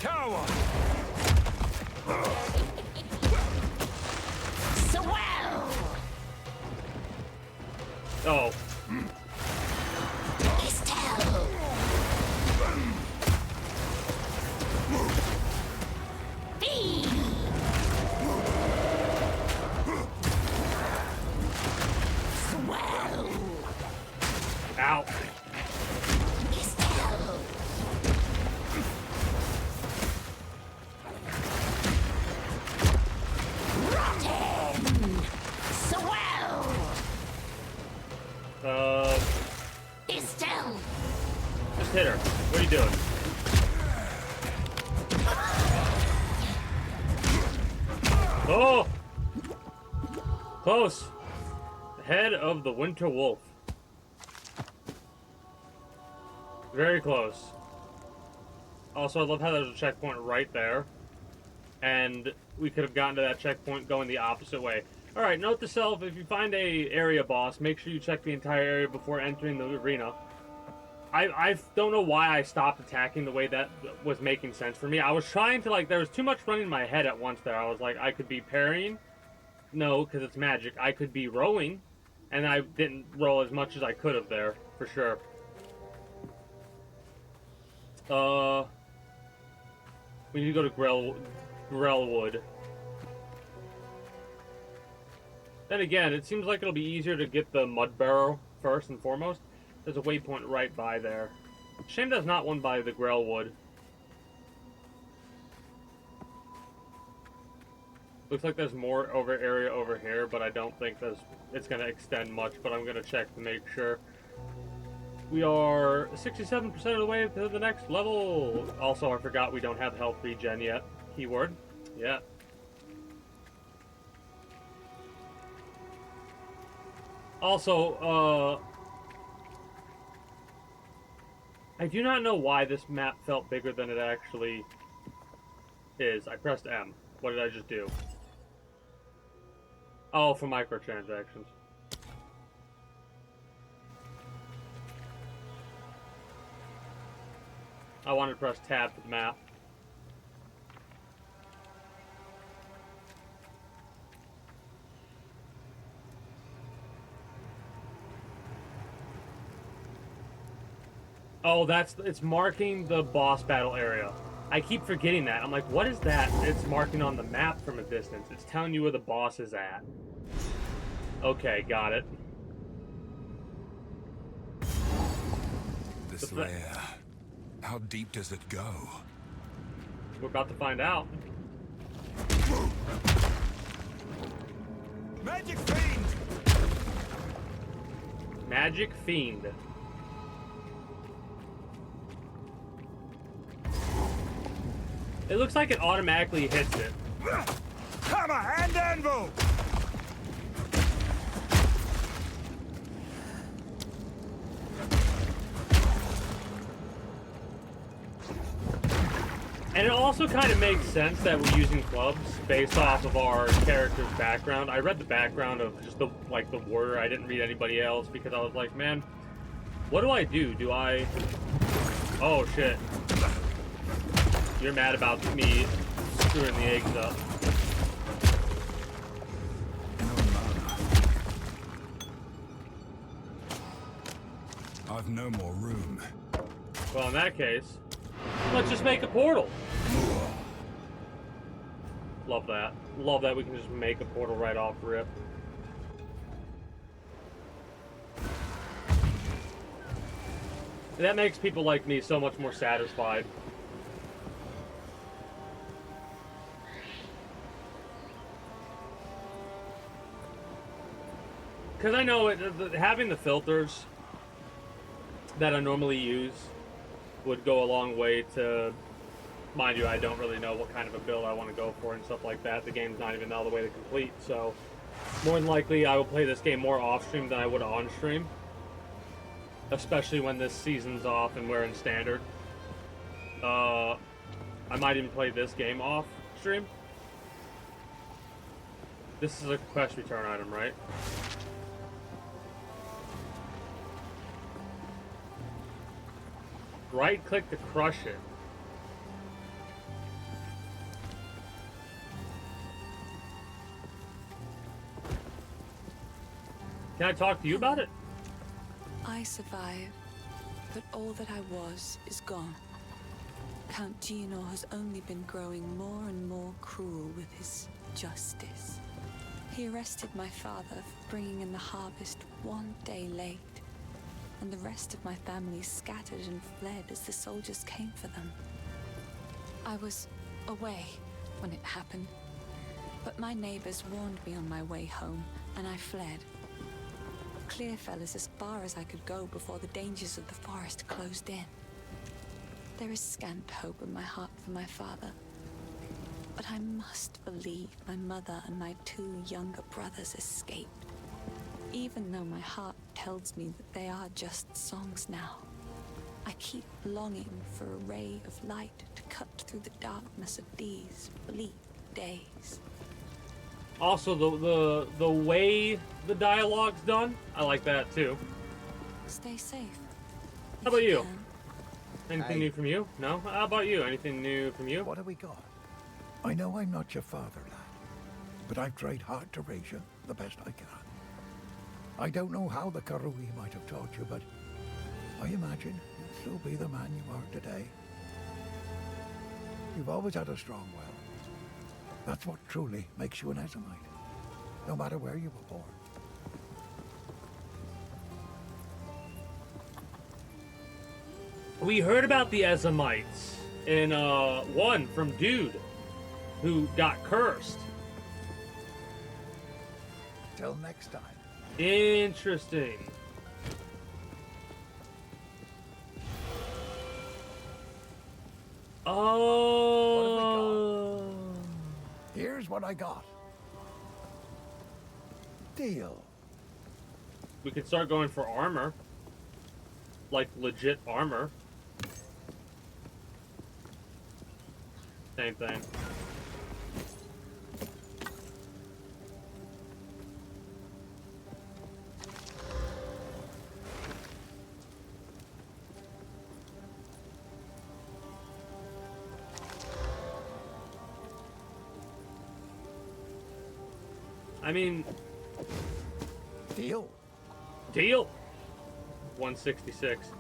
Cower! Swell! Oh. Be still! Feed! Swell! Ow. Be still! Rotten! Swell! Be still! Just hit her. What are you doing? Oh! Close. The head of the Winter Wolf. Very close. Also, I love how there's a checkpoint right there. And we could have gotten to that checkpoint going the opposite way. Alright, note to self, if you find a area boss, make sure you check the entire area before entering the arena. I don't know why I stopped attacking the way that was making sense for me. I was trying to, like, there was too much running in my head at once there. I was like, I could be parrying. No, because it's magic. I could be rolling. And I didn't roll as much as I could have there, for sure. We need to go to Grellwood. Then again, it seems like it'll be easier to get the mud barrow first and foremost. There's a waypoint right by there. Shame there's not one by the Grellwood. Looks like there's more area over here, but I don't think it's going to extend much, but I'm going to check to make sure. We are 67% of the way to the next level. Also, I forgot we don't have health regen yet. Keyword. Yeah. Also, I do not know why this map felt bigger than it actually is. I pressed M. What did I just do? Oh, for microtransactions. I wanted to press tab for the map. Oh, it's marking the boss battle area. I keep forgetting that. I'm like, what is that? It's marking on the map from a distance. It's telling you where the boss is at. Okay, got it. This lair. How deep does it go? We're about to find out. Magic Fiend! Magic Fiend. It looks like it automatically hits it. Hammer and anvil! And it also kind of makes sense that we're using clubs based off of our character's background. I read the background of just the warrior. I didn't read anybody else because I was like, man, what do I do? Do I... Oh, shit. You're mad about me screwing the eggs up. I've no more room. Well, in that case, let's just make a portal. Love that. Love that we can just make a portal right off rip. That makes people like me so much more satisfied. Because I know having the filters that I normally use would go a long way to, mind you, I don't really know what kind of a build I want to go for and stuff like that. The game's not even all the way to complete, so more than likely I will play this game more off-stream than I would on-stream. Especially when this season's off and we're in standard. I might even play this game off-stream. This is a quest return item, right? Right-click to crush it. Can I talk to you about it? I survived, but all that I was is gone. Count Gino has only been growing more and more cruel with his justice. He arrested my father for bringing in the harvest one day late, and the rest of my family scattered and fled as the soldiers came for them. I was away when it happened, but my neighbors warned me on my way home, and I fled. Clearfell is as far as I could go before the dangers of the forest closed in. There is scant hope in my heart for my father, but I must believe my mother and my 2 younger brothers escaped. Even though my heart tells me that they are just songs now, I keep longing for a ray of light to cut through the darkness of these bleak days. Also, the way the dialogue's done, I like that too. Stay safe. How about you? Can. Anything new from you? No? How about you? Anything new from you? What have we got? I know I'm not your father, lad, but I've tried hard to raise you the best I can. I don't know how the Karui might have taught you, but I imagine you'll still be the man you are today. You've always had a strong will. That's what truly makes you an Ezamite, no matter where you were born. We heard about the Ezamites in one from Dude, who got cursed. Till next time. Interesting. Oh. Here's what I got. Deal. We could start going for armor. Like legit armor. Same thing. I mean, deal. Deal. 166.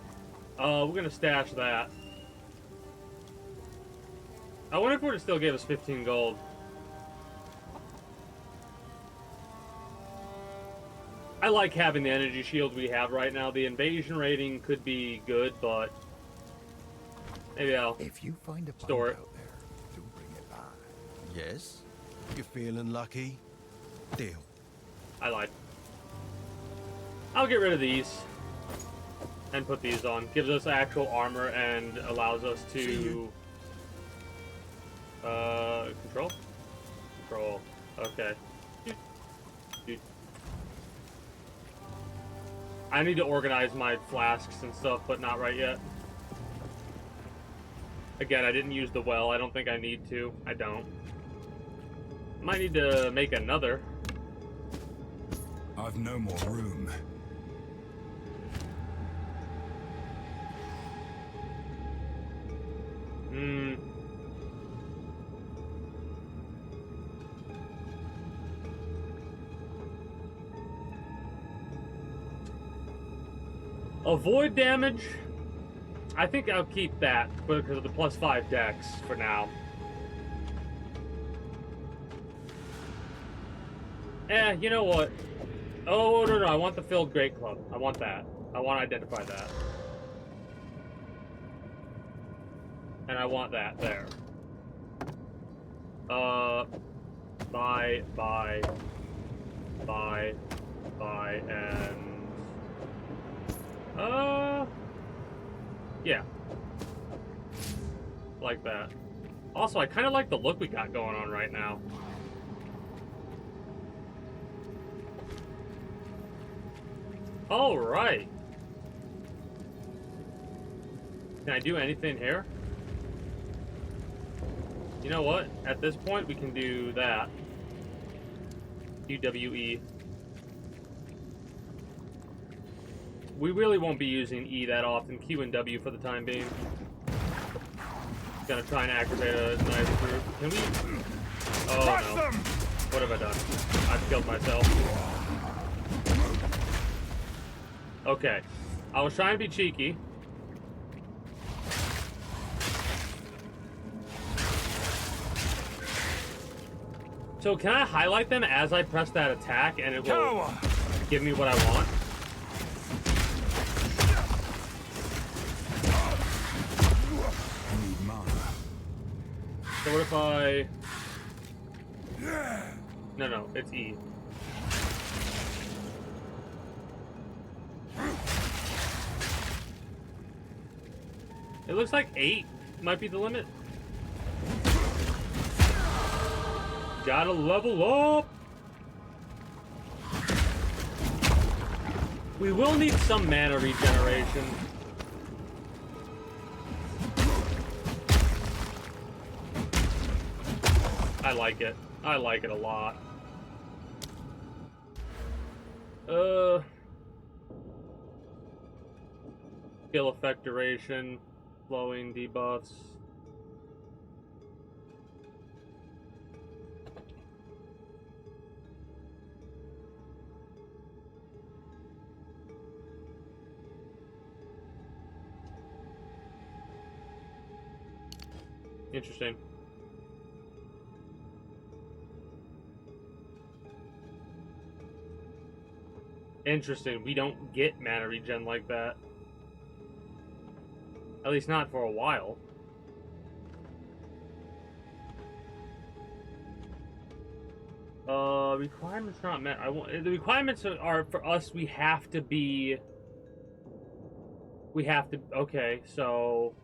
We're gonna stash that. I wonder if it would have still gave us 15 gold. I like having the energy shield we have right now. The invasion rating could be good, but maybe I'll if you find a store it. Out there, do bring it back. Yes? You're feeling lucky? Deal. I lied. I'll get rid of these and put these on. Gives us actual armor and allows us to control. Okay. I need to organize my flasks and stuff, but not right yet. Again, I didn't use the well. I don't think I need to. I don't. Might need to make another. I've no more room. Avoid damage. I think I'll keep that because of the +5 dex for now. You know what? Oh, no, I want the filled Great Club. I want that. I want to identify that. And I want that there. Buy, and... yeah. Like that. Also, I kind of like the look we got going on right now. All right. Can I do anything here? You know what? At this point, we can do that. UWE. We really won't be using E that often. Q and W for the time being. Gonna try and activate a nice group. Can we? Oh no. What have I done? I've killed myself. Okay. I was trying to be cheeky. So can I highlight them as I press that attack and it will give me what I want? So what if I... No, it's E. It looks like 8 might be the limit. Gotta level up! We will need some mana regeneration. I like it. I like it a lot. Skill effect duration, flowing debuffs. Interesting. Interesting. We don't get mana regen like that. At least not for a while. Requirements not met. The requirements are for us. We have to be. Okay, so.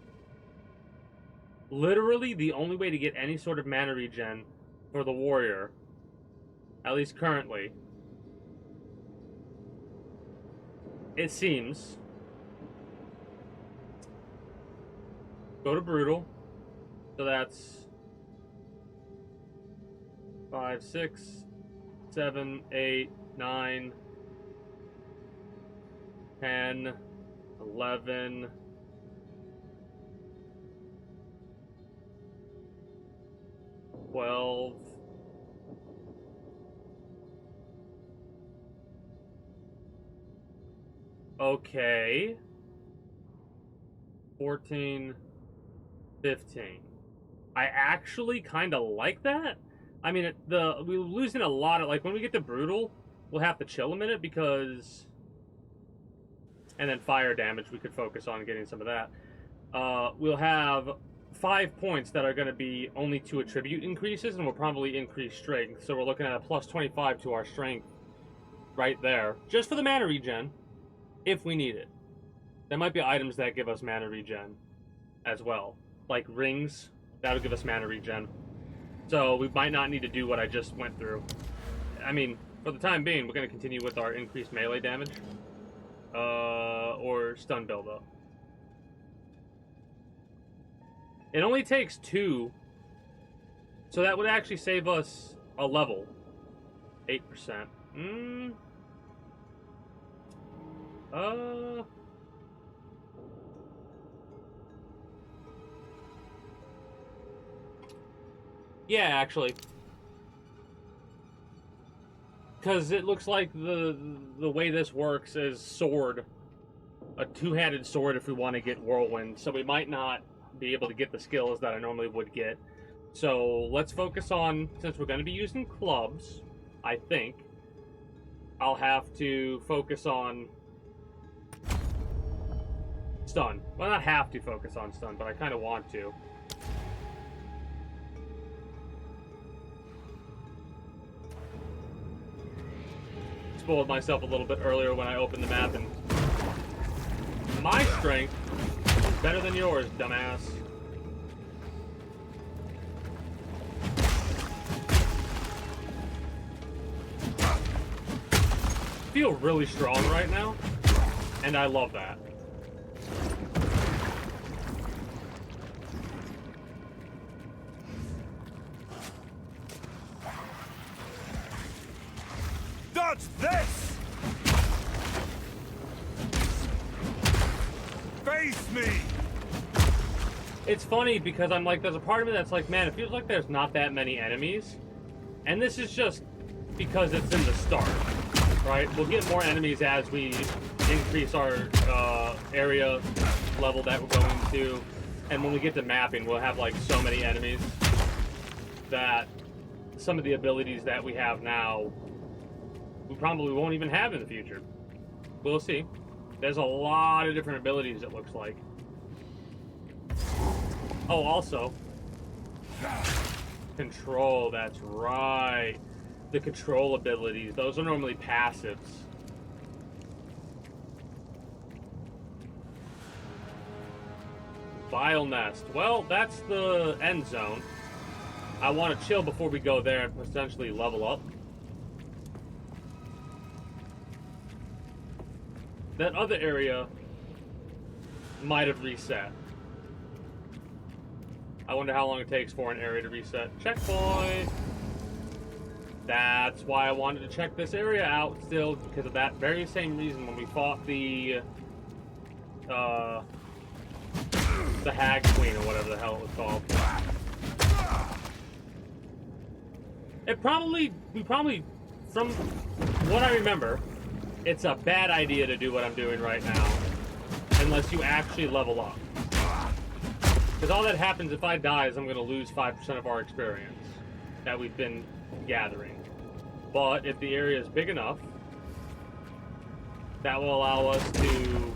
Literally, the only way to get any sort of mana regen for the warrior, at least currently, it seems, go to brutal. So that's 5, 6, 7, 8, 9, 10, 11. 12. Okay. 14, 15. I actually kind of like that. I mean, we're losing a lot of, like, when we get to brutal, we'll have to chill a minute because, and then fire damage, we could focus on getting some of that. We'll have 5 points that are going to be only 2 attribute increases, and we'll probably increase strength. So we're looking at a plus 25 to our strength right there, just for the mana regen, if we need it. There might be items that give us mana regen as well, like rings. That'll give us mana regen. So we might not need to do what I just went through. I mean, for the time being, we're going to continue with our increased melee damage, or stun buildup. It only takes 2. So that would actually save us a level. 8%. Yeah, actually. Because it looks like the way this works is sword. A two-handed sword if we want to get Whirlwind. So we might not be able to get the skills that I normally would get. So let's focus on, since we're going to be using clubs, I think, I'll have to focus on stun. Well, not have to focus on stun, but I kind of want to. Spoiled myself a little bit earlier when I opened the map, and my strength is better than yours, dumbass. I feel really strong right now, and I love that. Dodge this! Face me! It's funny because I'm like, there's a part of me that's like, man, it feels like there's not that many enemies. And this is just because it's in the start, right? We'll get more enemies as we increase our area level that we're going to. And when we get to mapping, we'll have like so many enemies that some of the abilities that we have now, we probably won't even have in the future. We'll see. There's a lot of different abilities, it looks like. Oh, also, control, that's right. The control abilities, those are normally passives. Vile Nest. Well, that's the end zone. I want to chill before we go there and potentially level up. That other area might have reset. I wonder how long it takes for an area to reset. Checkpoint! That's why I wanted to check this area out still, because of that very same reason when we fought the Hag Queen, or whatever the hell it was called. We probably, from what I remember, it's a bad idea to do what I'm doing right now, unless you actually level up. Because all that happens if I die is I'm going to lose 5% of our experience that we've been gathering. But if the area is big enough, that will allow us to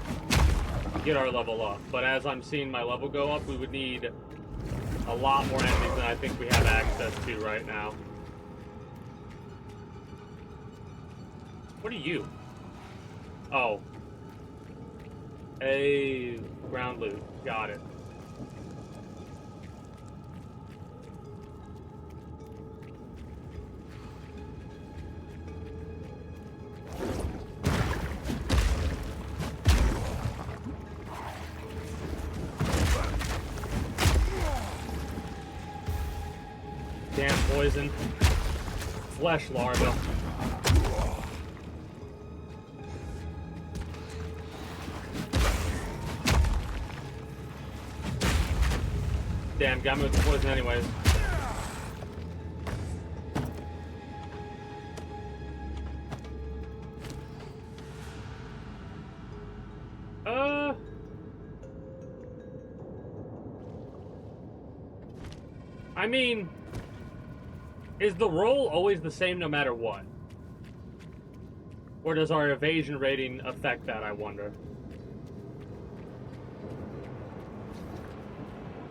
get our level up. But as I'm seeing my level go up, we would need a lot more enemies than I think we have access to right now. What are you? Oh. A ground loot. Got it. Damn poison. Flesh larva. Damn, got me with the poison anyways. I mean, is the roll always the same no matter what? Or does our evasion rating affect that, I wonder?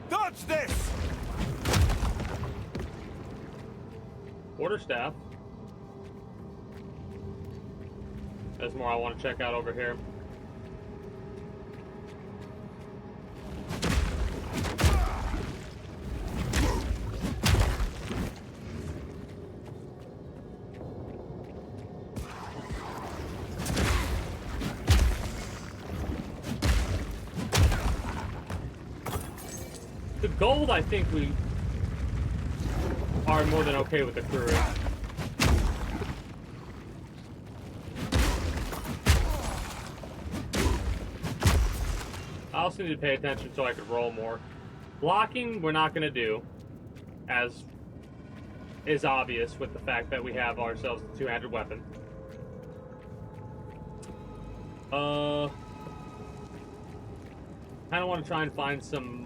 Dodge this! Quarterstaff. There's more I want to check out over here. the gold, I think we are more than okay with the crew. I also need to pay attention so I could roll more. Blocking, we're not going to do, as is obvious with the fact that we have ourselves a two-handed weapon. I don't want to try and find some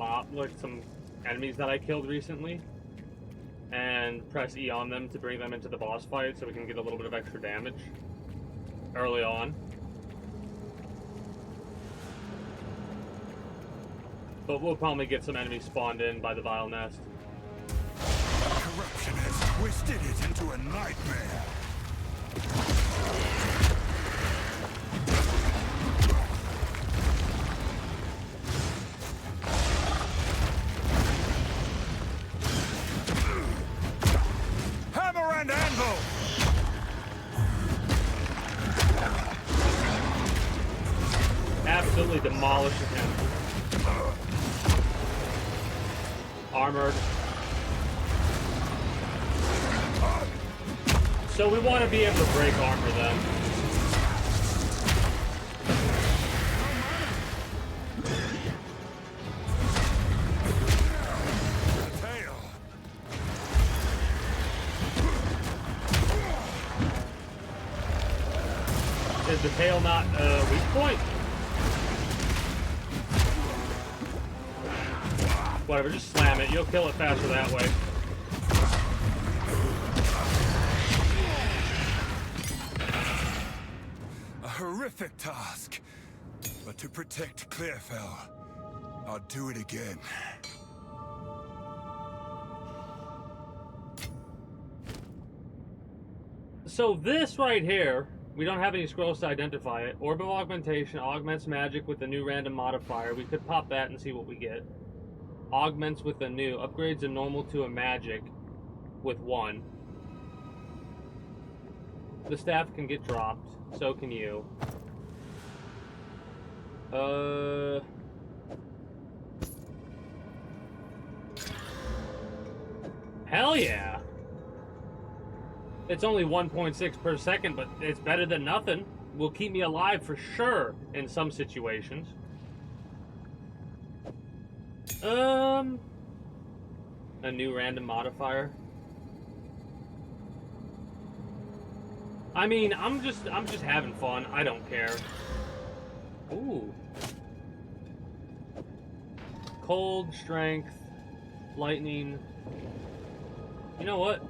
some enemies that I killed recently and press E on them to bring them into the boss fight so we can get a little bit of extra damage early on. But we'll probably get some enemies spawned in by the Vile Nest. Corruption has twisted it into a nightmare. Hammer and anvil! Absolutely demolishing him. Armored. So we want to be able to break armor then. Tail! Is the tail not weak point? Whatever, just slam it. You'll kill it faster that way. A horrific task. But to protect Clearfell, I'll do it again. So this right here, we don't have any scrolls to identify it. Orb of Augmentation augments magic with a new random modifier. We could pop that and see what we get. Augments with a new. Upgrades a normal to a magic with 1. The staff can get dropped. So can you. Hell yeah! It's only 1.6 per second, but it's better than nothing. Will keep me alive for sure in some situations. A new random modifier. I mean, I'm just having fun. I don't care. Ooh. Cold, strength, lightning. You know what?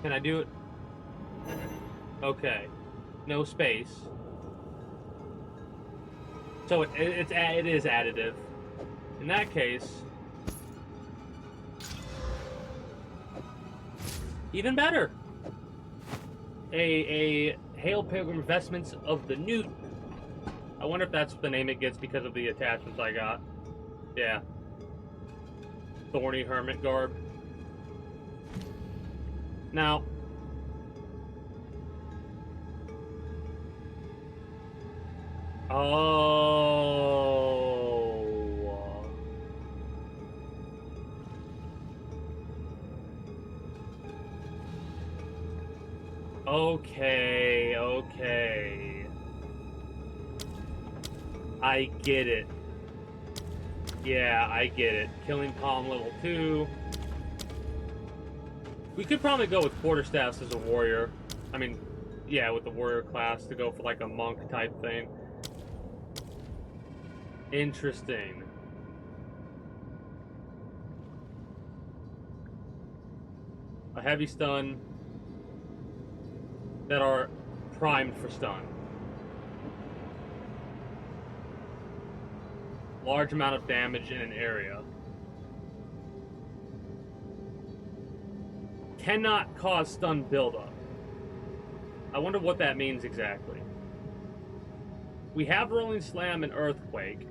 Can I do it? Okay. No space. So it is additive. In that case, even better. A Hail Pilgrim Vestments of the Newt. I wonder if that's the name it gets because of the attachments I got. Yeah. Thorny Hermit Garb. Now, okay. I get it. Yeah, I get it. Killing Palm level 2. We could probably go with quarterstaffs as a warrior. I mean, yeah, with the warrior class to go for like a monk type thing. Interesting. A heavy stun that are primed for stun. Large amount of damage in an area. Cannot cause stun buildup. I wonder what that means exactly. We have Rolling Slam and Earthquake.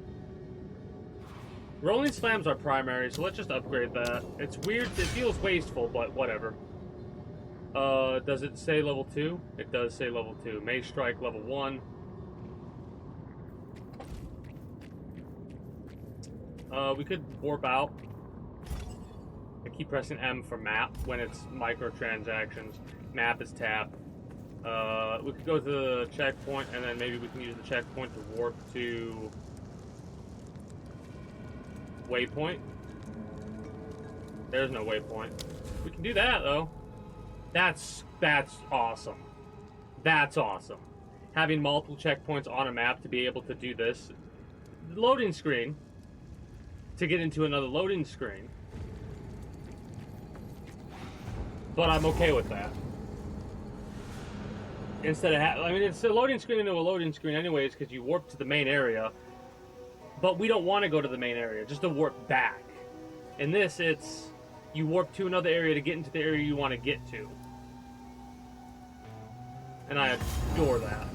Rolling Slam's our primary, so let's just upgrade that. It's weird, it feels wasteful, but whatever. Does it say level 2? It does say level 2. Mace Strike level 1. We could warp out. I keep pressing M for map when it's microtransactions. Map is tap. We could go to the checkpoint, and then maybe we can use the checkpoint to warp to waypoint. There's no waypoint. We can do that though. That's awesome. That's awesome. Having multiple checkpoints on a map to be able to do this. Loading screen. To get into another loading screen. But I'm okay with that. Instead of I mean, it's a loading screen into a loading screen anyways, because you warp to the main area. But we don't want to go to the main area, just to warp back. In this, it's you warp to another area to get into the area you want to get to. And I adore that.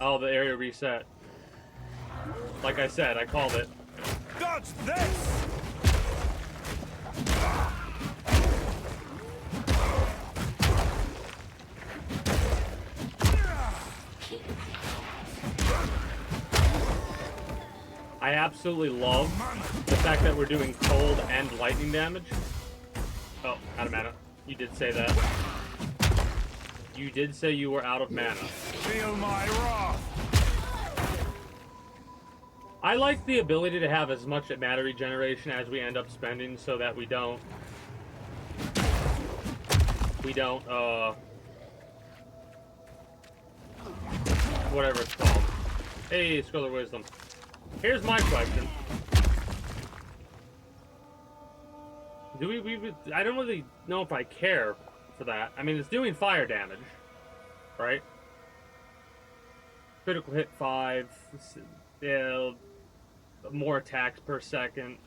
Oh, the area reset. Like I said, I called it. Dodge this! I absolutely love the fact that we're doing cold and lightning damage. Oh, out of mana. You did say that. You did say you were out of mana. Feel my wrath! I like the ability to have as much mana regeneration as we end up spending so that we don't, whatever it's called. Hey, Scroll of Wisdom. Here's my question. Do we I don't really know if I care for that. I mean, it's doing fire damage, right? Critical hit 5, yeah, more attacks per second,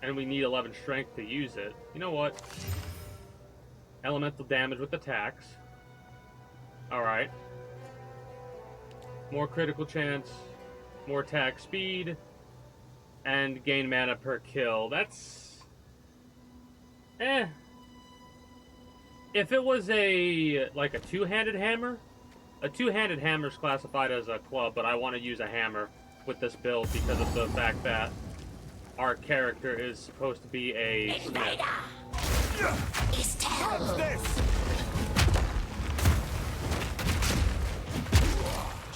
and we need 11 strength to use it. You know what? Elemental damage with attacks. Alright. More critical chance, more attack speed, and gain mana per kill. That's... If it was like a two-handed hammer, a two-handed hammer is classified as a club, but I want to use a hammer with this build because of the fact that our character is supposed to be a smith. Estelle!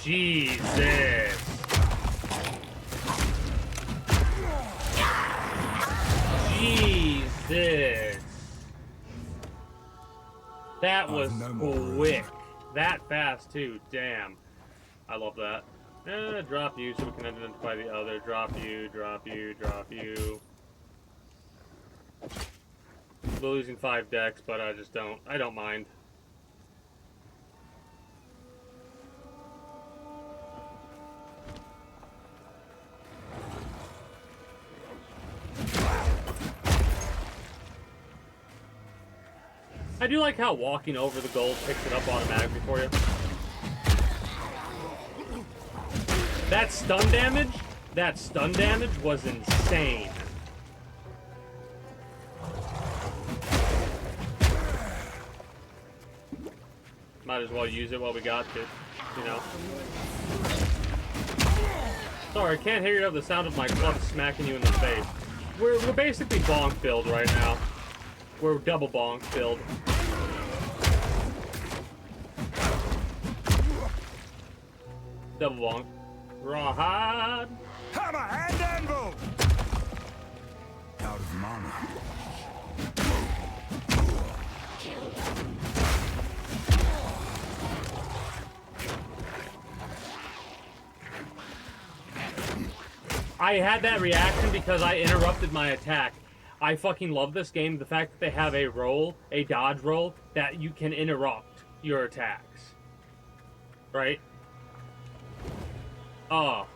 Jesus! Jesus! That was quick. That fast too. Damn. I love that. Drop you so we can identify the other. Drop you, drop you, drop you. We're losing 5 decks, but I don't mind. I do like how walking over the gold picks it up automatically for you. That stun damage was insane. Might as well use it while we got to, you know. Sorry, I can't hear the sound of my club smacking you in the face. We're basically bonk build right now. We're double bonk build. Double bonk. Rawhide. Hammer and anvil! Out of mana. I had that reaction because I interrupted my attack. I fucking love this game. The fact that they have a dodge roll, that you can interrupt your attacks. Right? Oh.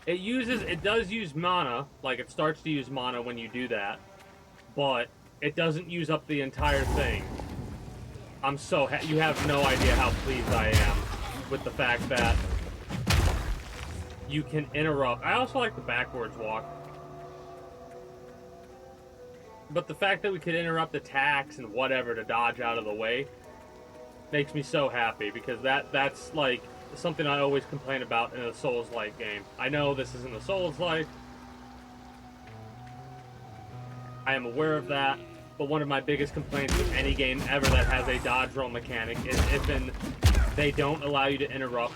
It does use mana, like it starts to use mana when you do that, but it doesn't use up the entire thing. I'm so you have no idea how pleased I am with the fact that you can interrupt. I also like the backwards walk. But the fact that we could interrupt attacks and whatever to dodge out of the way makes me so happy, because that's like something I always complain about in a Souls-like game. I know this isn't a Souls-like. I am aware of that, but one of my biggest complaints with any game ever that has a dodge roll mechanic is if they don't allow you to interrupt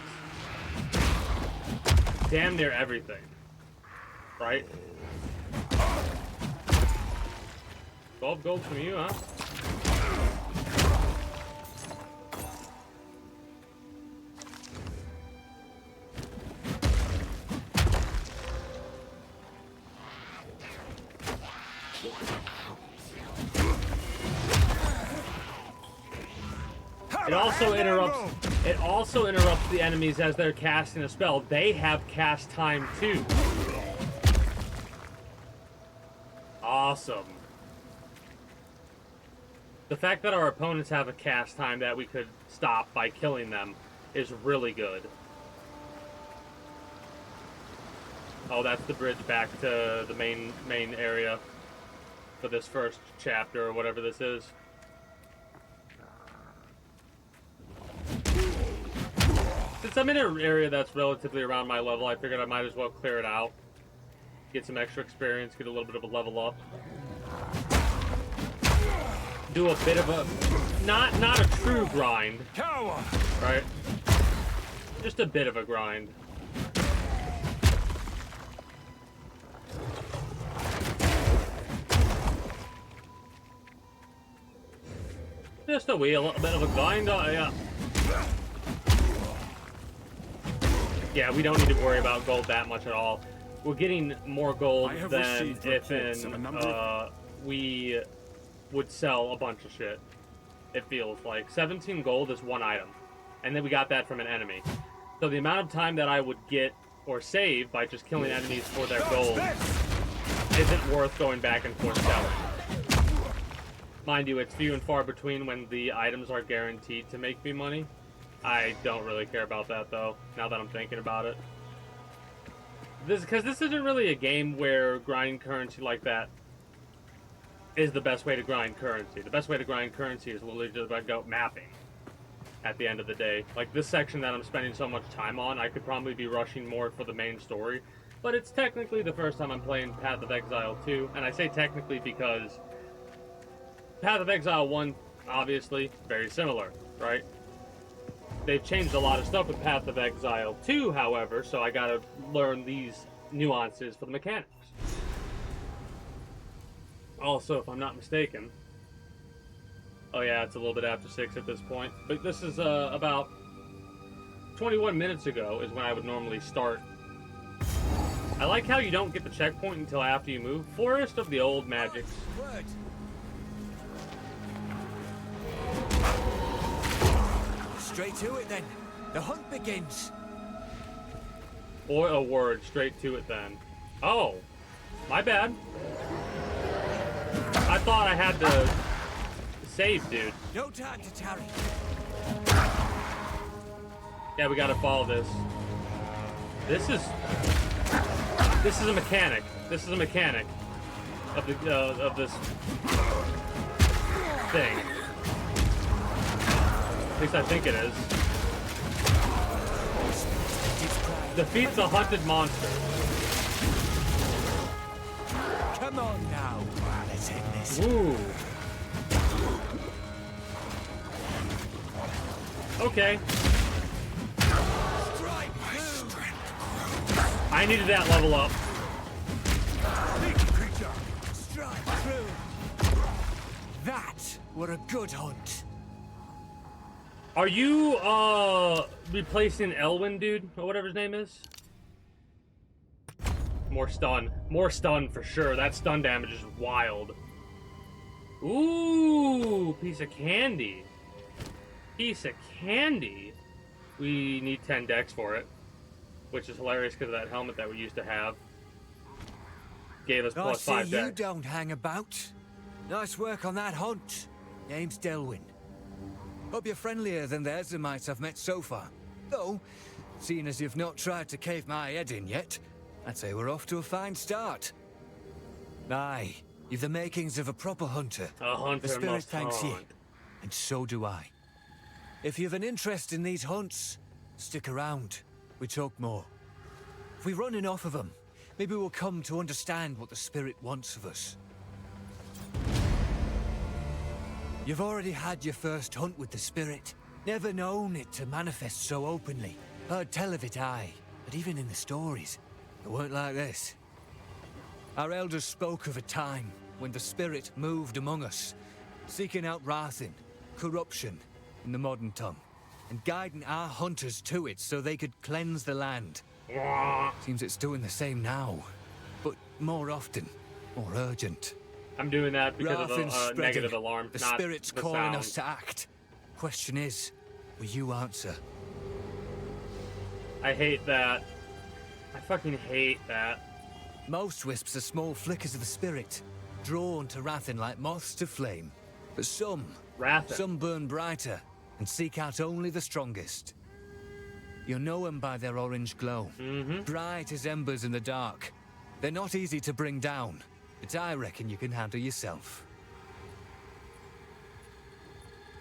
damn near everything. Right? 12 gold from you, huh? It also interrupts the enemies as they're casting a spell. They have cast time too. Awesome. The fact that our opponents have a cast time that we could stop by killing them is really good. Oh, that's the bridge back to the main area for this first chapter or whatever this is. Since I'm in an area that's relatively around my level, I figured I might as well clear it out. Get some extra experience, get a little bit of a level up. Do a bit of a... Not a true grind. Right? Just a bit of a grind. Just a little bit of a grind, yeah. Yeah, we don't need to worry about gold that much at all. We're getting more gold than if we would sell a bunch of shit. It feels like 17 gold is one item, and then we got that from an enemy. So the amount of time that I would get or save by just killing enemies for their gold isn't worth going back and forth selling. Mind you, it's few and far between when the items are guaranteed to make me money. I don't really care about that, though, now that I'm thinking about it. Because this isn't really a game where grinding currency like that is the best way to grind currency. The best way to grind currency is literally just about mapping at the end of the day. Like, this section that I'm spending so much time on, I could probably be rushing more for the main story. But it's technically the first time I'm playing Path of Exile 2, and I say technically because Path of Exile 1, obviously, very similar, right? They've changed a lot of stuff with Path of Exile 2, however, so I gotta learn these nuances for the mechanics. Also, if I'm not mistaken... Oh yeah, it's a little bit after 6 at this point. But this is about 21 minutes ago is when I would normally start. I like how you don't get the checkpoint until after you move. Forest of the Old Magics. Straight to it then. The hunt begins. Or a word, straight to it then. Oh, my bad. I thought I had to save, dude. No time to tarry. Yeah, we gotta follow this. This is a mechanic. This is a mechanic of this thing. At least I think it is. Defeat the hunted monster. Come on now. Let's end this. Ooh. Okay. I needed that level up. Strike through. That were a good hunt. Are you replacing Elwyn, dude, or whatever his name is? More stun for sure. That stun damage is wild. Ooh, piece of candy. Piece of candy. We need 10 dex for it, which is hilarious because of that helmet that we used to have. Gave us plus 5 dex. You don't hang about. Nice work on that hunt. Name's Delwyn. Hope you're friendlier than the Ezamites I've met so far. Though, seeing as you've not tried to cave my head in yet, I'd say we're off to a fine start. Aye, you've the makings of a proper hunter. A hunter the spirit must thanks you, hunt. and so do I. If you've an interest in these hunts, Stick around. We talk more. If we run enough of them, maybe we'll come to understand what the spirit wants of us. You've already had your first hunt with the spirit. Never known it to manifest so openly. Heard tell of it, aye. But even in the stories, it weren't like this. Our elders spoke of a time when the spirit moved among us, seeking out Rathin, corruption in the modern tongue, and guiding our hunters to it so they could cleanse the land. Seems it's doing the same now, but more often, more urgent. I'm doing that because Rathin's of the spreading. negative alarm, The not spirit's the calling sound. us to act. Question is, will you answer? I hate that. I fucking hate that. Most wisps are small flickers of the spirit, drawn to Rathin like moths to flame. But some burn brighter and seek out only the strongest. You'll know them by their orange glow, bright as embers in the dark. They're not easy to bring down, but I reckon you can handle yourself.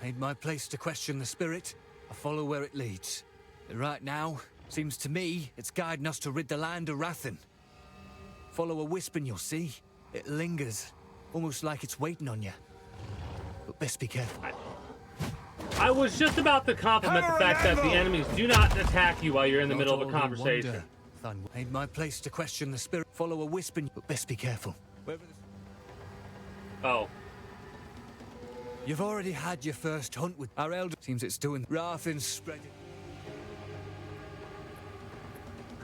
Ain't my place to question the spirit. I follow where it leads. But right now, seems to me it's guiding us to rid the land of Rathin. Follow a wisp and you'll see. It lingers, almost like it's waiting on you. But best be careful. I was just about to compliment the fact that the enemies do not attack you while you're in the middle of a conversation. Ain't my place to question the spirit. Follow a wisp and but best be careful. Oh. You've already had your first hunt with our elder. Seems it's doing. Rathin's spreading.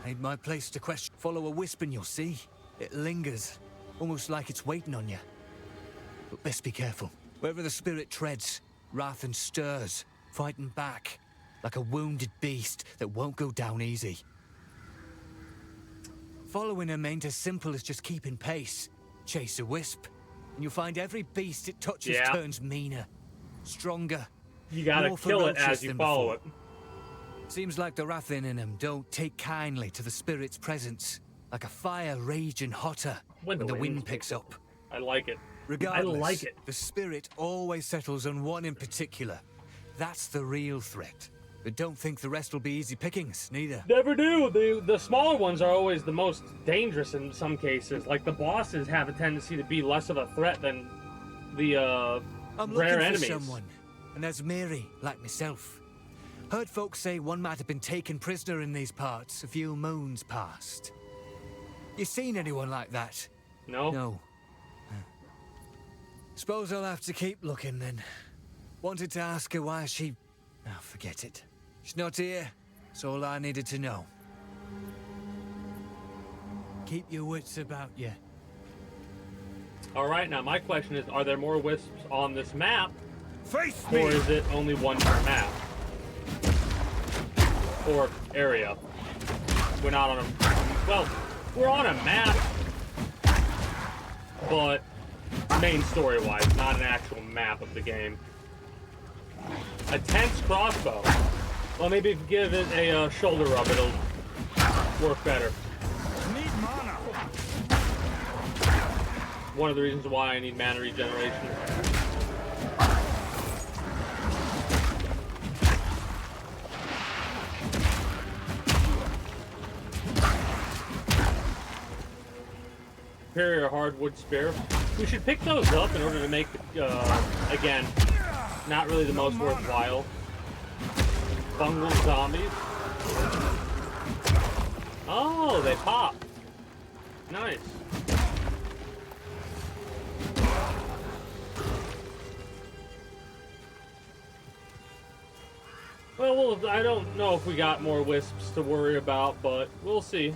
Ain't my place to question. Follow a wisp and you'll see. It lingers, almost like it's waiting on you. But best be careful. Wherever the spirit treads, Rathin stirs, fighting back, like a wounded beast that won't go down easy. Following him ain't as simple as just keeping pace. Chase a wisp, and you'll find every beast it touches turns meaner, stronger. You gotta more kill it ferocious as you than follow before. Seems like the Rathin in him don't take kindly to the spirit's presence, like a fire raging hotter when the wind picks up. I like it. Regardless, I like it. the spirit always settles on one in particular. That's the real threat. But don't think the rest will be easy pickings, neither. Never do. The smaller ones are always the most dangerous in some cases. Like the bosses have a tendency to be less of a threat than the I'm rare looking enemies. for someone, and there's Mary, like myself. Heard folks say one might have been taken prisoner in these parts a few moons past. You seen anyone like that? No. No. Suppose I'll have to keep looking then. Wanted to ask her why she... Oh, forget it. She's not here. That's all I needed to know. Keep your wits about you. All right, now my question is, are there more wisps on this map? Face or is it only one per map? Or area? We're not on a... Well, we're on a map, but main story-wise, not an actual map of the game. A tense crossbow. Well, maybe if you give it a shoulder rub, it'll work better. Need mana. One of the reasons why I need mana regeneration. Superior hardwood spear. We should pick those up in order to make, again, not really the most worthwhile. Fungal zombies. Oh, they pop. Nice. Well, I don't know if we got more wisps to worry about, but we'll see.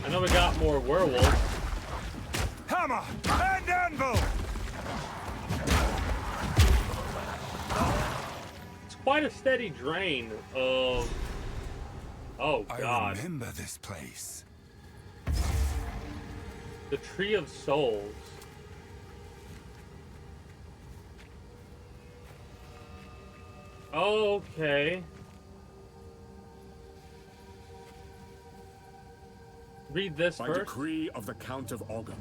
I know we got more werewolves. Hammer and anvil. It's quite a steady drain of... Oh, God. I remember this place. The Tree of Souls. Okay. Read this By first. decree of the Count of Ogham,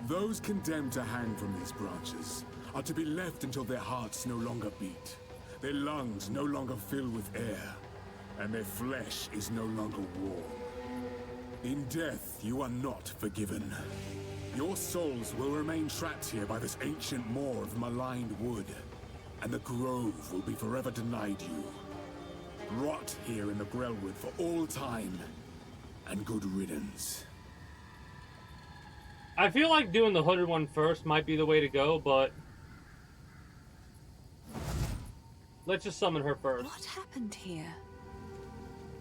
those condemned to hang from these branches are to be left until their hearts no longer beat, Their lungs no longer fill with air, and their flesh is no longer warm. In death, you are not forgiven. Your souls will remain trapped here by this ancient moor of maligned wood, and the grove will be forever denied you. Rot here in the Grellwood for all time, and good riddance. I feel like doing the hooded one first might be the way to go, but let's just summon her first. What happened here?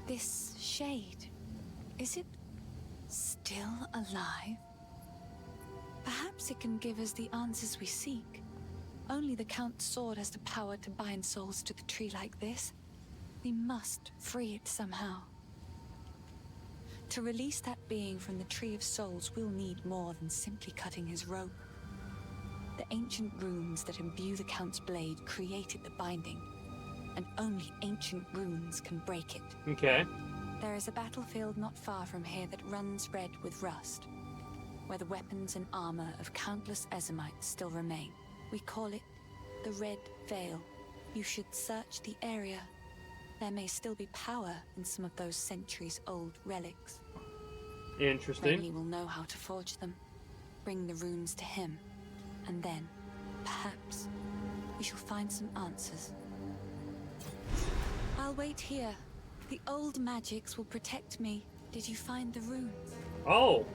This shade, is it still alive? Perhaps it can give us the answers we seek. Only the Count's sword has the power to bind souls to the tree like this. We must free it somehow. To release that being from the Tree of Souls, we'll need more than simply cutting his rope. The ancient runes that imbue the Count's blade created the binding, and only ancient runes can break it. Okay. There is a battlefield not far from here that runs red with rust, where the weapons and armor of countless Ezamites still remain. We call it the Red Veil. You should search the area. There may still be power in some of those centuries-old relics. Interesting. Then he will know how to forge them, bring the runes to him, and then, perhaps, we shall find some answers. I'll wait here. The old magics will protect me. Did you find the runes? Oh.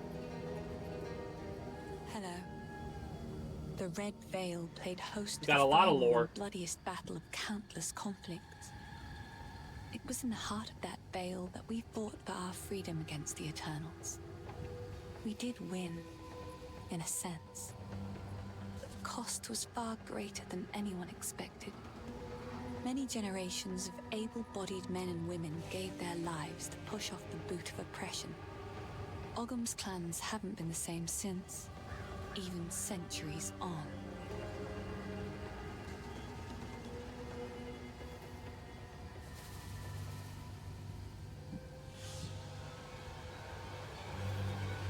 Hello. The Red Veil played host to Got the a lot of final lore. and bloodiest battle of countless conflicts. It was in the heart of that veil that we fought for our freedom against the Eternals. We did win, in a sense. The cost was far greater than anyone expected. Many generations of able-bodied men and women gave their lives to push off the boot of oppression. Ogham's clans haven't been the same since, even centuries on.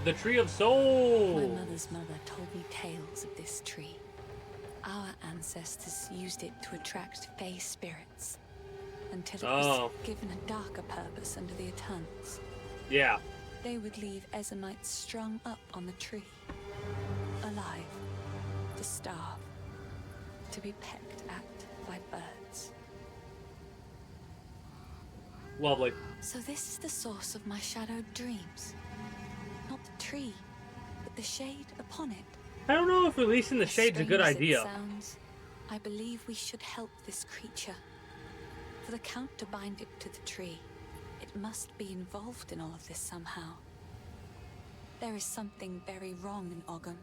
The Tree of Souls! My mother's mother told me tales of this tree. Our ancestors used it to attract Fey spirits, until it was given a darker purpose under the Eternals. Yeah. They would leave Ezamites strung up on the tree, alive, to starve, to be pecked at by birds. Lovely. So this is the source of my shadowed dreams. Not the tree, but the shade upon it. I don't know if releasing the shade's a good Strange as it idea. sounds, I believe we should help this creature. For the Count to bind it to the tree, it must be involved in all of this somehow. There is something very wrong in Ogham,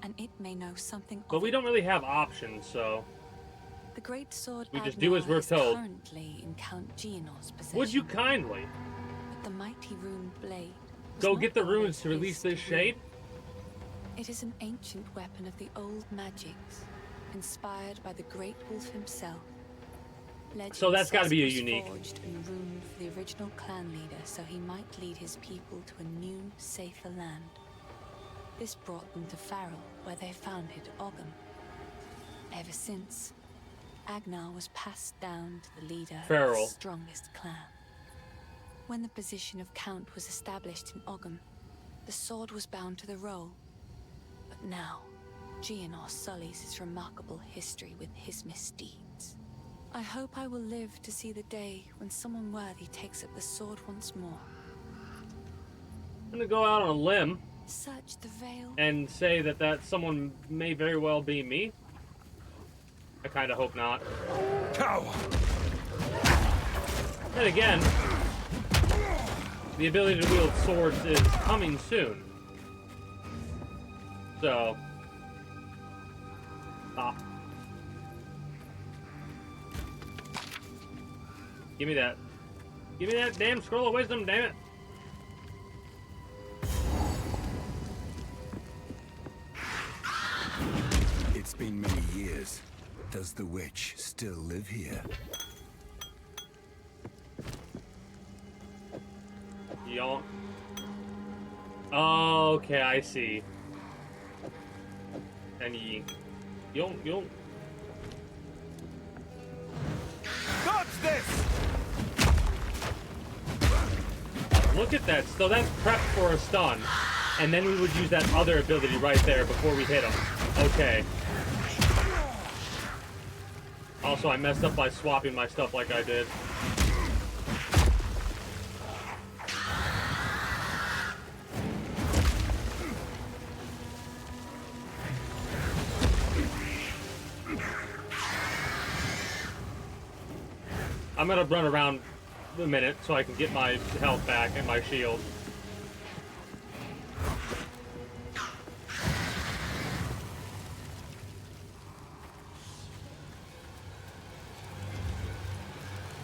and it may know something. But we don't really have options, so The great sword we just do as we're told. currently in Count Geonor's possession. Would you kindly But the mighty rune blade was go not get the runes always to release his this to shade? wield. It is an ancient weapon of the old magics, inspired by the Great Wolf himself. Legend So that's gotta says be a it was unique. forged and ruined for the original clan leader so he might lead his people to a new, safer land. This brought them to Farrell, where they founded Ogham. Ever since, Agnar was passed down to the leader Farrell. of the strongest clan. When the position of Count was established in Ogham, the sword was bound to the roll. But now, Geonor sullies his remarkable history with his misdeeds. I hope I will live to see the day when someone worthy takes up the sword once more. I'm gonna go out on a limb Search the veil. and say that someone may very well be me. I kind of hope not. Cow! Then again, the ability to wield swords is coming soon. So, give me that. Give me that damn scroll of wisdom, damn it. It's been many years. Does the witch still live here? Yonk. Oh, okay, I see. And yink. Yonk, yonk. Look at that. So that's prepped for a stun. And then we would use that other ability right there before we hit him. Okay. Also, I messed up by swapping my stuff like I did. I'm gonna run around a minute so I can get my health back and my shield.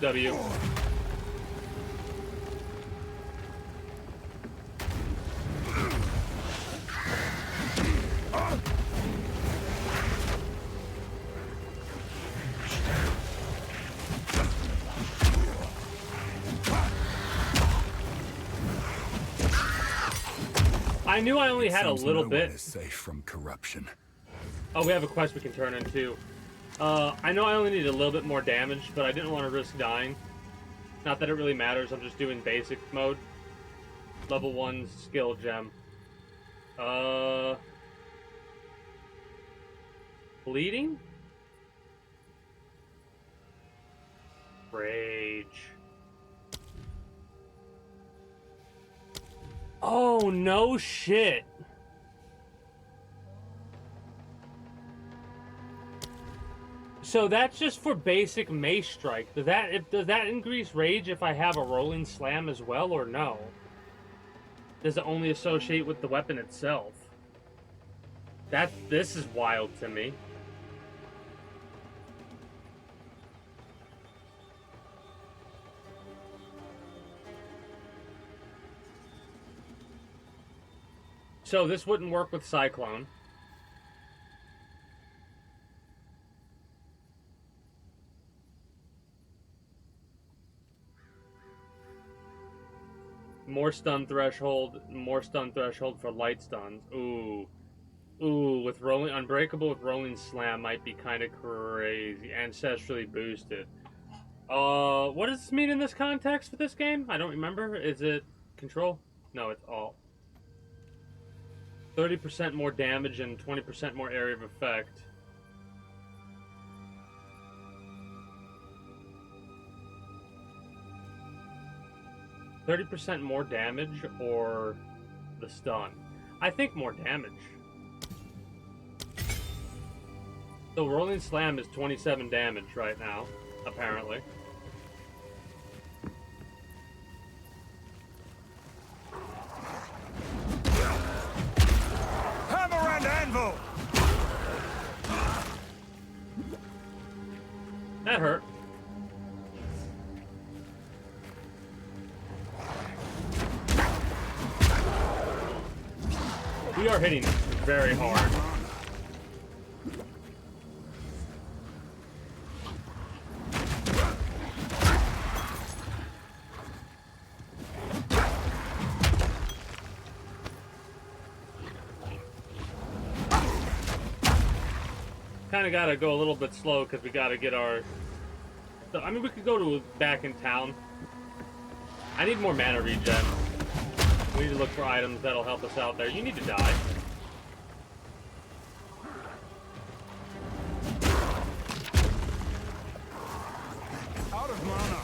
W. I knew I only had a little bit. Safe from corruption. Oh, we have a quest we can turn into. I know I only need a little bit more damage, but I didn't want to risk dying. Not that it really matters, I'm just doing basic mode. Level 1 skill gem. Bleeding? Rage. Oh, no shit. So that's just for basic mace strike. Does that increase rage if I have a rolling slam as well, or no? Does it only associate with the weapon itself? This is wild to me. So this wouldn't work with Cyclone. More stun threshold for light stuns. Ooh. Ooh, with rolling unbreakable with rolling slam might be kind of crazy. Ancestrally boosted. What does this mean in this context for this game? I don't remember. Is it control? No, it's alt. 30% more damage and 20% more area of effect. %30 more damage or the stun? I think more damage. So Rolling Slam is 27 damage right now, apparently. Hammer and anvil! That hurt. We are hitting very hard. Kind of got to go a little bit slow because we got to get our... I mean, we could go to back in town. I need more mana regen. We need to look for items that'll help us out there. You need to die. Out of mana.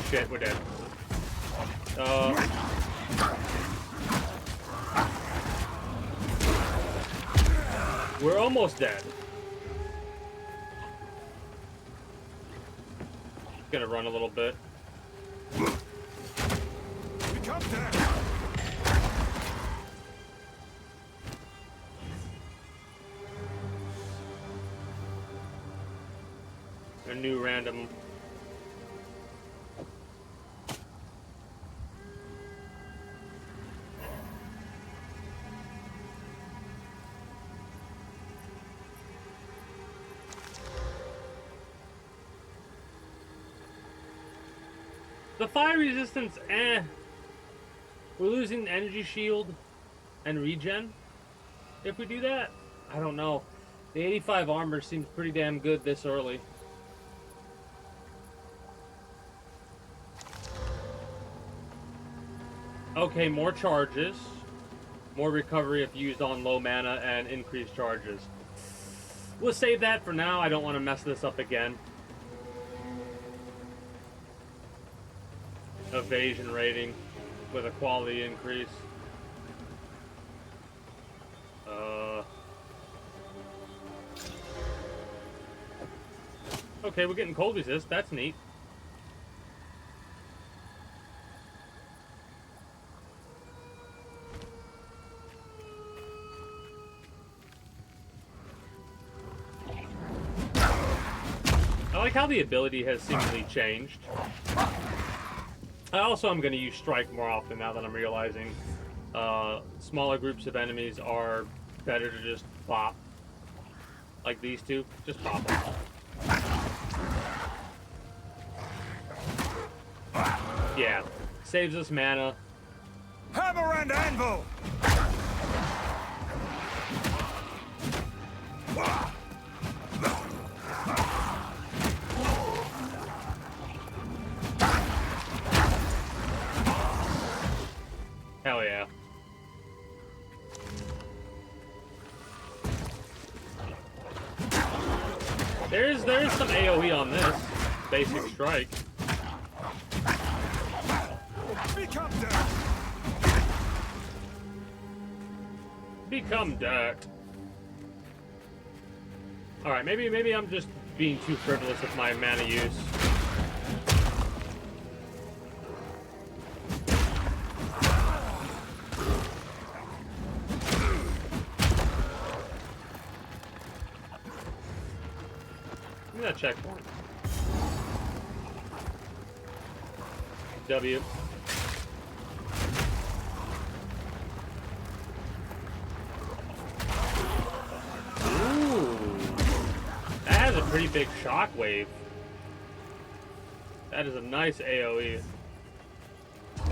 Shit, we're dead. We're almost dead. Gonna run a little bit. Become dead. A new random. The fire resistance, eh. We're losing energy shield and regen if we do that. I don't know. The 85 armor seems pretty damn good this early. Okay, more charges. More recovery if used on low mana and increased charges. We'll save that for now. I don't want to mess this up again. Evasion rating with a quality increase. Okay, we're getting cold resist. That's neat. I like how the ability has seemingly changed. I also am going to use strike more often now that I'm realizing smaller groups of enemies are better to just pop. Like these two, just pop them. Yeah, saves us mana. Hammer and anvil! Hell yeah. There's some AoE on this. Basic strike. Become dirt! Become dirt. Alright, maybe I'm just being too frivolous with my mana use. Give me that checkpoint. W. Ooh. That has a pretty big shockwave. That is a nice AoE.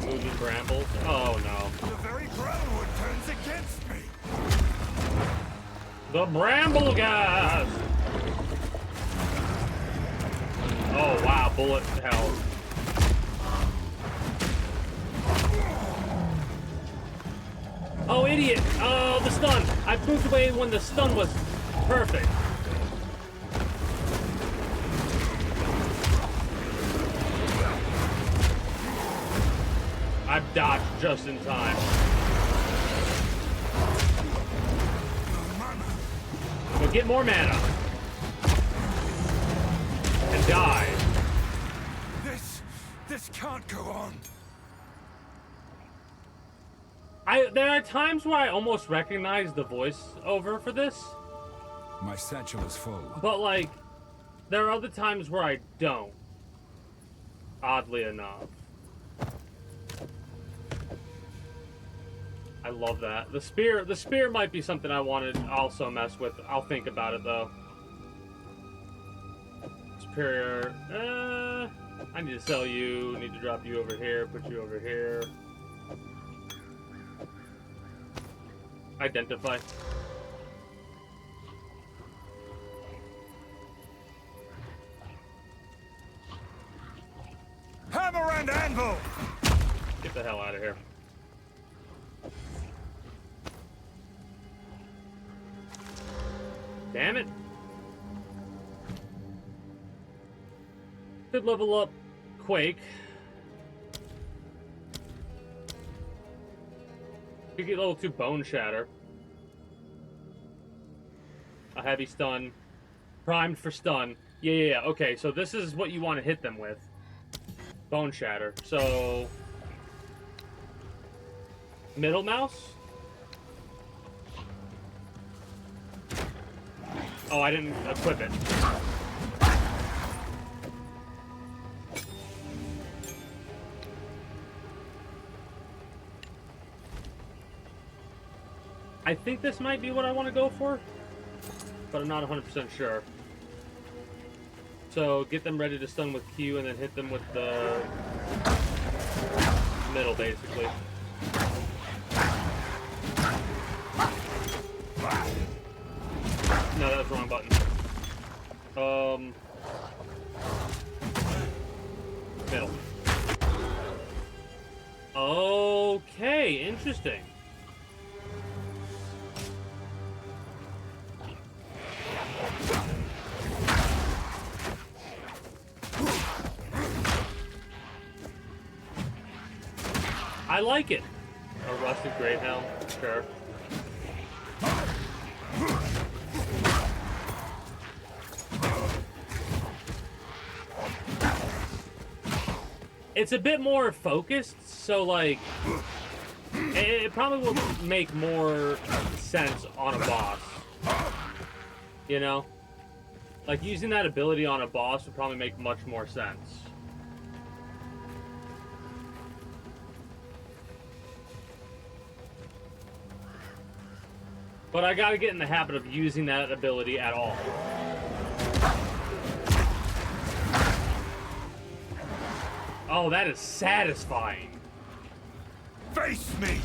Moving brambles. Oh no. The very groundwood turns against me! The bramble guys! Oh wow, bullet hell. Oh idiot! Oh, the stun! I moved away when the stun was perfect. I've dodged just in time. But get more mana. And die. This can't go on. There are times where I almost recognize the voice over for this. My satchel is full. But like, there are other times where I don't. Oddly enough. I love that. The spear might be something I want to also mess with. I'll think about it though. Superior. I need to sell you. Need to drop you over here. Put you over here. Identify. Hammer and anvil! Get the hell out of here. Damn it. Could level up Quake. Could get level 2 Bone Shatter. A heavy stun. Primed for stun. Yeah. Okay, so this is what you want to hit them with. Bone Shatter. So... middle mouse? Oh, I didn't equip it. I think this might be what I want to go for, but I'm not 100% sure. So get them ready to stun with Q and then hit them with the middle, basically. No, that was the wrong button. Middle. Oh, Okay, interesting. I like it. A rusted great helm, sure. It's a bit more focused, so like it probably will make more sense on a boss. You know? Like using that ability on a boss would probably make much more sense. But I gotta get in the habit of using that ability at all. Oh, that is satisfying. Face me!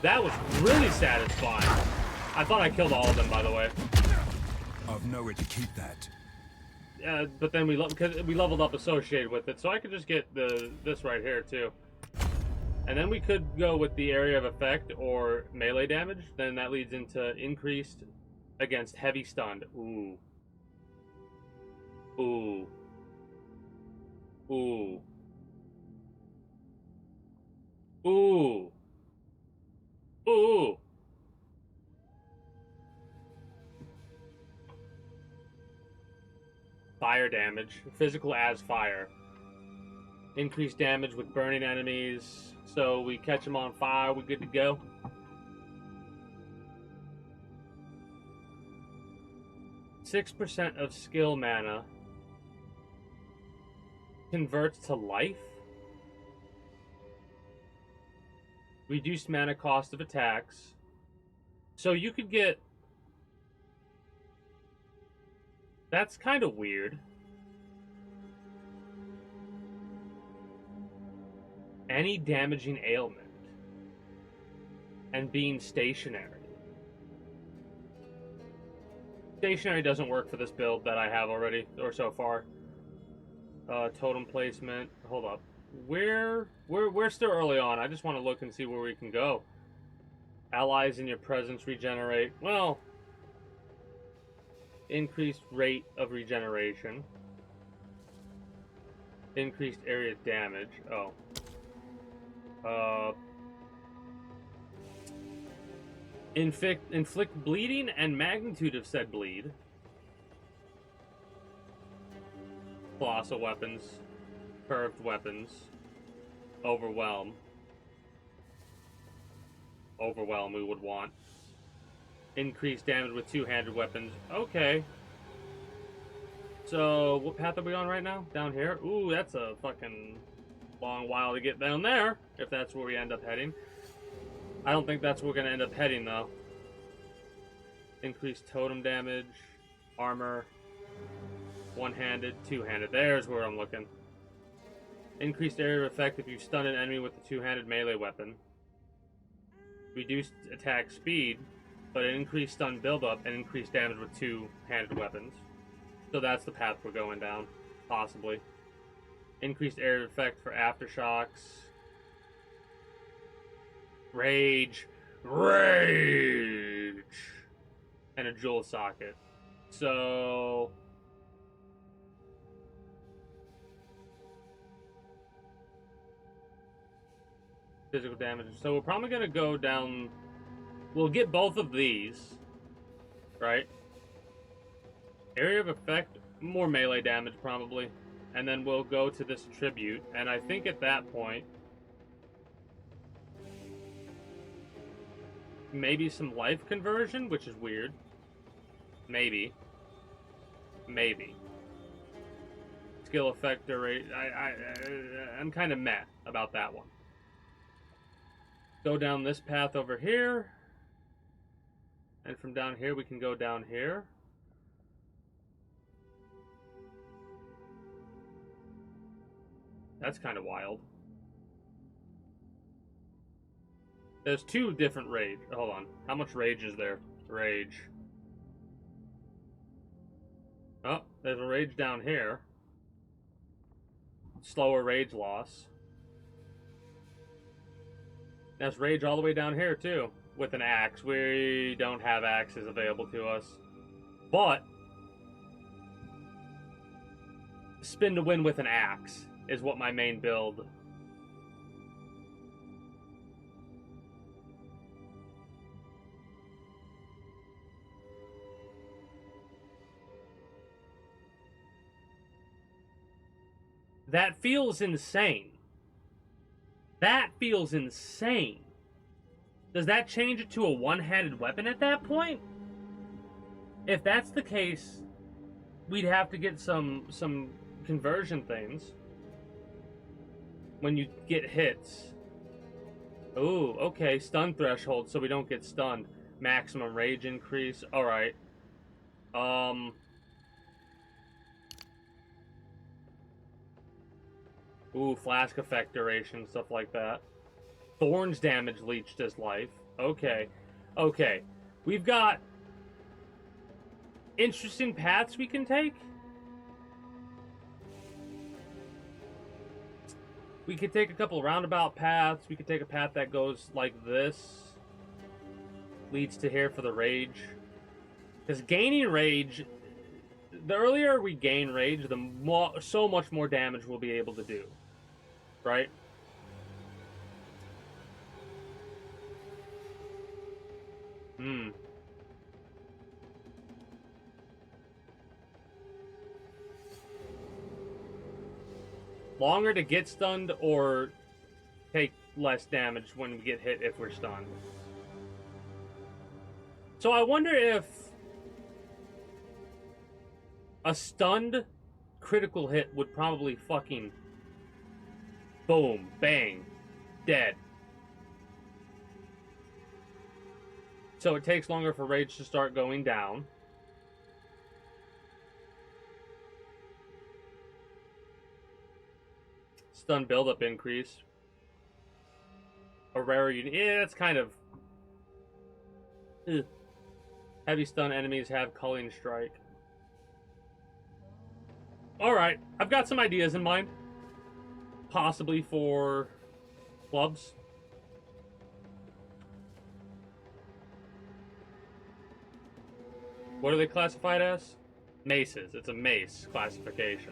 That was really satisfying. I thought I killed all of them, by the way. I've nowhere to keep that. But then because we leveled up associated with it, so I could just get this right here too. And then we could go with the area of effect or melee damage. Then that leads into increased against heavy stunned. Ooh. Ooh. Ooh. Ooh. Ooh. Fire damage. Physical as fire. Increased damage with burning enemies. So we catch them on fire, we're good to go. %6 of skill mana converts to life. Reduced mana cost of attacks. So you could get... That's kind of weird. Any damaging ailment. And being stationary. Stationary doesn't work for this build that I have already, or so far. Totem placement. Hold up. We're still early on. I just want to look and see where we can go. Allies in your presence regenerate. Well, increased rate of regeneration. Increased area damage. Oh. Inflict bleeding and magnitude of said bleed. Colossal weapons. Curved weapons. Overwhelm. Overwhelm we would want. Increased damage with two-handed weapons. Okay. So, what path are we on right now? Down here? Ooh, that's a fucking long while to get down there, if that's where we end up heading. I don't think that's where we're going to end up heading, though. Increased totem damage. Armor. One-handed, two-handed. There's where I'm looking. Increased area of effect if you stun an enemy with a two-handed melee weapon. Reduced attack speed, but an increased stun buildup and increased damage with two-handed weapons. So that's the path we're going down, possibly. Increased area of effect for aftershocks. Rage. Rage! And a jewel socket. So... physical damage. So we're probably going to go down... We'll get both of these. Right? Area of effect, more melee damage probably. And then we'll go to this tribute. And I think at that point... maybe some life conversion, which is weird. Maybe. Maybe. Skill effect rate. I'm kind of meh about that one. Go down this path over here. And from down here, we can go down here. That's kind of wild. There's two different rage. Hold on. How much rage is there? Rage. Oh, there's a rage down here. slower rage loss. That's rage all the way down here too. With an axe. We don't have axes available to us. But spin to win with an axe is what my main build. That feels insane. That feels insane. Does that change it to a one-handed weapon at that point? If that's the case, we'd have to get some conversion things when you get hits. Ooh, okay, stun threshold so we don't get stunned. Maximum rage increase. Alright. Ooh, flask effect duration, stuff like that. Thorns damage leeched his life. Okay. Okay. We've got interesting paths we can take. We could take a couple roundabout paths. We could take a path that goes like this. Leads to here for the rage. Because gaining rage, the earlier we gain rage, so much more damage we'll be able to do. Right? Longer to get stunned or take less damage when we get hit if we're stunned. So I wonder if a stunned critical hit would probably fucking boom, bang, dead. So it takes longer for rage to start going down. Stun buildup increase. A rare unit. Yeah, that's kind of... Ugh. Heavy stun enemies have culling strike. Alright, I've got some ideas in mind. Possibly for clubs. What are they classified as? Maces. It's a mace classification.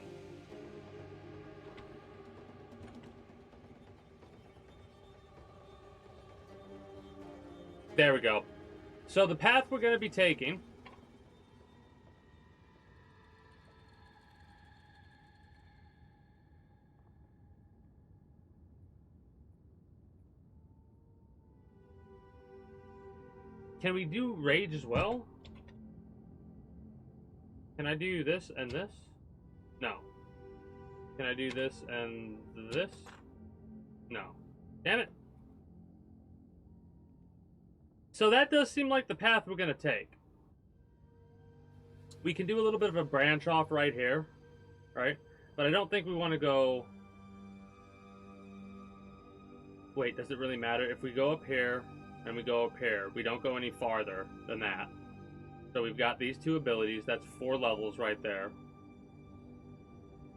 There we go. So the path we're going to be taking can we do rage as well? Can I do this and this? No. Can I do this and this? No. Damn it. So that does seem like the path we're going to take. We can do a little bit of a branch off right here, right? But I don't think we want to go... Wait, does it really matter? If we go up here and we go up here, we don't go any farther than that. So we've got these two abilities. That's 4 levels right there.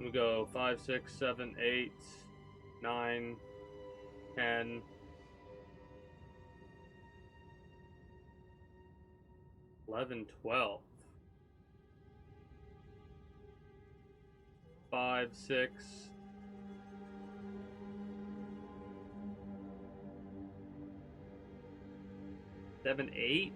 We go 5, 6, 7, 8, 9, 10... 11, 12. 5, 6. 7, 8.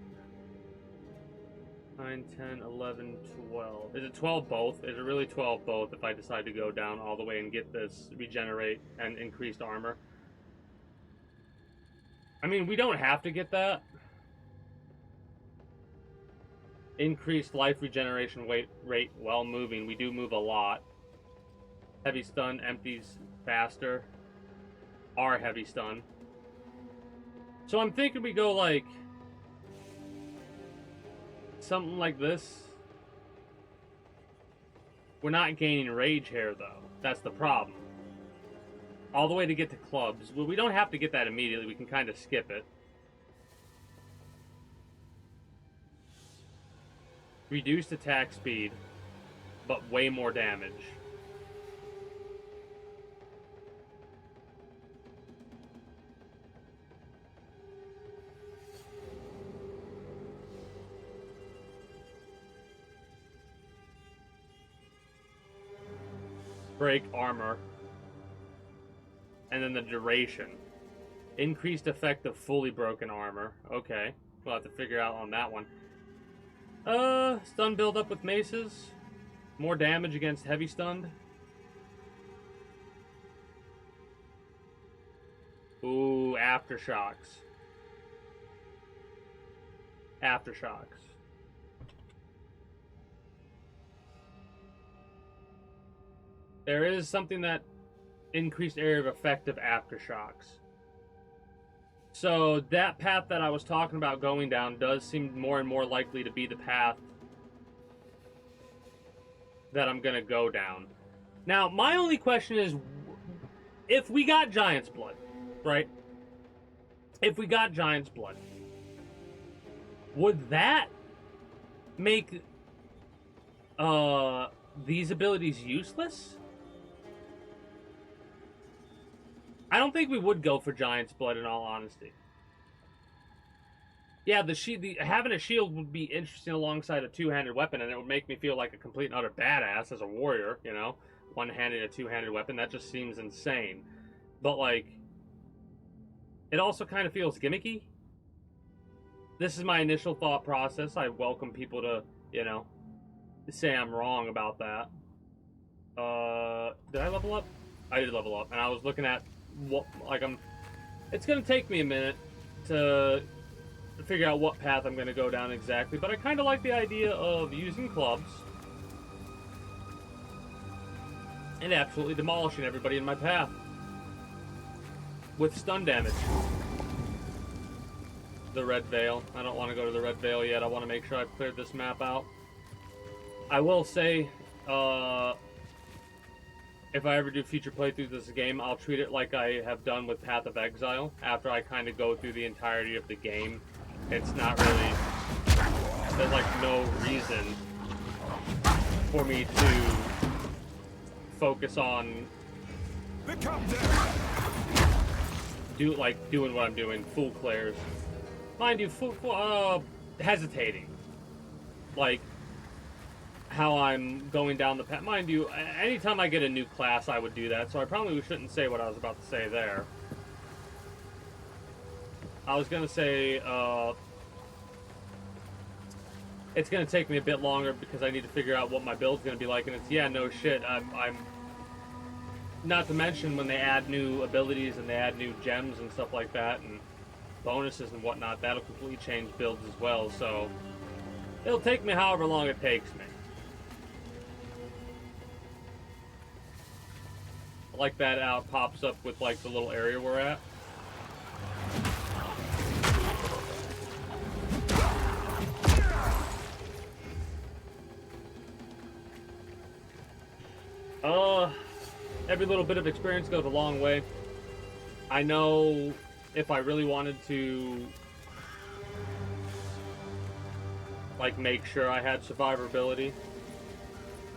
9, 10, 11, 12. Is it 12 both? Is it really 12 both if I decide to go down all the way and get this regenerate and increased armor? I mean, we don't have to get that. Increased life regeneration rate while moving. We do move a lot. Heavy stun empties faster. Our heavy stun. So I'm thinking we go like something like this. We're not gaining rage here though. That's the problem. All the way to get to clubs. Well, we don't have to get that immediately. We can kind of skip it. Reduced attack speed, but way more damage. break armor. And then the duration. Increased effect of fully broken armor. Okay. We'll have to figure out on that one. Stun build up with maces. More damage against heavy stunned. Ooh, aftershocks. Aftershocks. There is something that increased area of effect of aftershocks. So that path that I was talking about going down does seem more and more likely to be the path that I'm gonna go down. Now, my only question is, if we got Giant's Blood, right? If we got Giant's Blood, would that make these abilities useless? I don't think we would go for Giant's Blood, in all honesty. Yeah, having a shield would be interesting alongside a two-handed weapon, and it would make me feel like a complete and utter badass as a warrior, you know? One-handed, a two-handed weapon, that just seems insane. But, like, it also kind of feels gimmicky. This is my initial thought process. I welcome people to, you know, say I'm wrong about that. Did I level up? I did level up, and I was looking at what, like, it's gonna take me a minute to figure out what path I'm gonna go down exactly, but I kind of like the idea of using clubs and absolutely demolishing everybody in my path with stun damage. The Red Veil. I don't want to go to the Red Veil yet. I want to make sure I've cleared this map out. I will say, if I ever do future playthroughs of this game, I'll treat it like I have done with Path of Exile. After I kind of go through the entirety of the game, it's not really, there's like no reason for me to focus on doing what I'm doing, full clears. Mind you, hesitating. Like, how I'm going down the path. Mind you, anytime I get a new class, I would do that, so I probably shouldn't say what I was about to say there. I was going to say, it's going to take me a bit longer because I need to figure out what my build's going to be like, and it's, yeah, no shit, I'm not to mention when they add new abilities and they add new gems and stuff like that, and bonuses and whatnot, that'll completely change builds as well, so it'll take me however long it takes me. Like that out pops up with like the little area we're at. Every little bit of experience goes a long way. I know if I really wanted to like make sure I had survivability,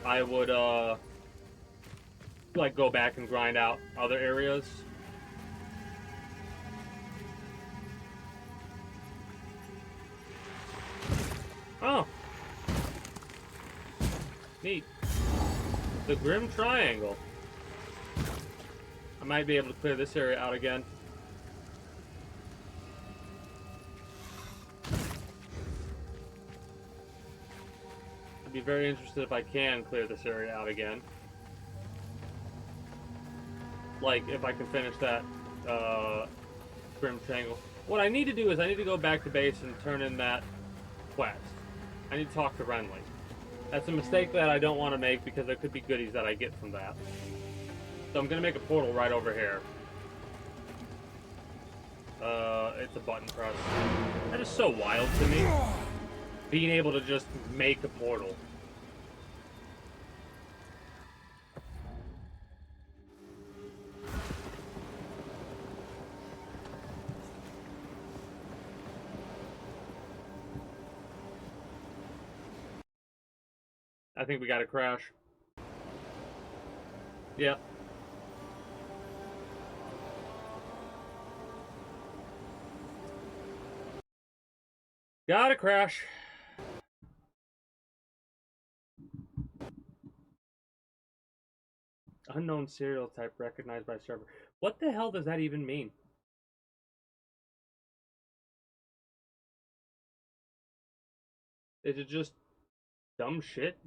I would like go back and grind out other areas. Oh, neat. The Grim Triangle. I might be able to clear this area out again. I'd be very interested if I can clear this area out again. Like, if I can finish that Grim Triangle. What I need to do is I need to go back to base and turn in that quest. I need to talk to Renly. That's a mistake that I don't want to make because there could be goodies that I get from that. So I'm going to make a portal right over here. It's a button press. That is so wild to me. Being able to just make a portal. I think we got a crash. Yep. Got a crash. Unknown serial type recognized by server. What the hell does that even mean? Is it just dumb shit?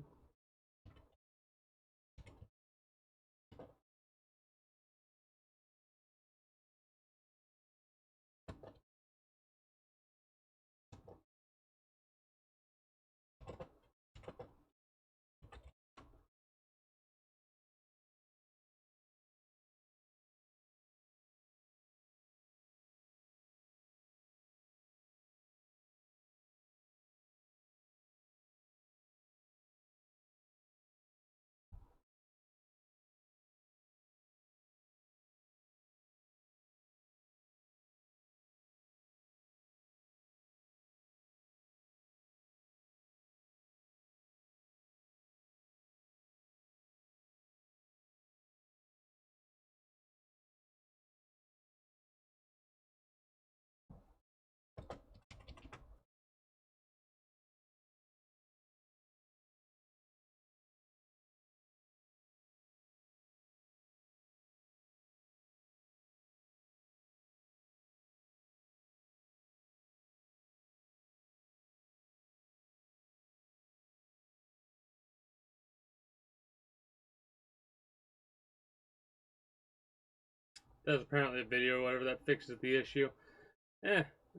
There's apparently a video or whatever that fixes the issue.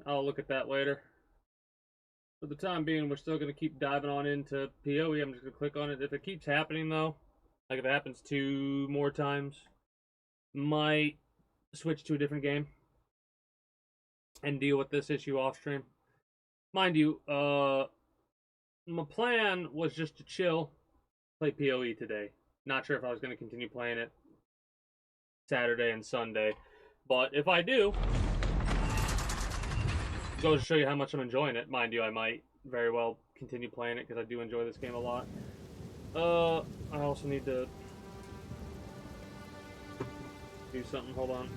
I'll look at that later. For the time being, we're still going to keep diving on into PoE. I'm just going to click on it. If it keeps happening, though, like if it happens 2 more times, might switch to a different game and deal with this issue off stream. Mind you, my plan was just to chill, play PoE today. Not sure if I was going to continue playing it Saturday and Sunday, but if I do, goes to show you how much I'm enjoying it. Mind you, I might very well continue playing it because I do enjoy this game a lot. I also need to do something. Hold on.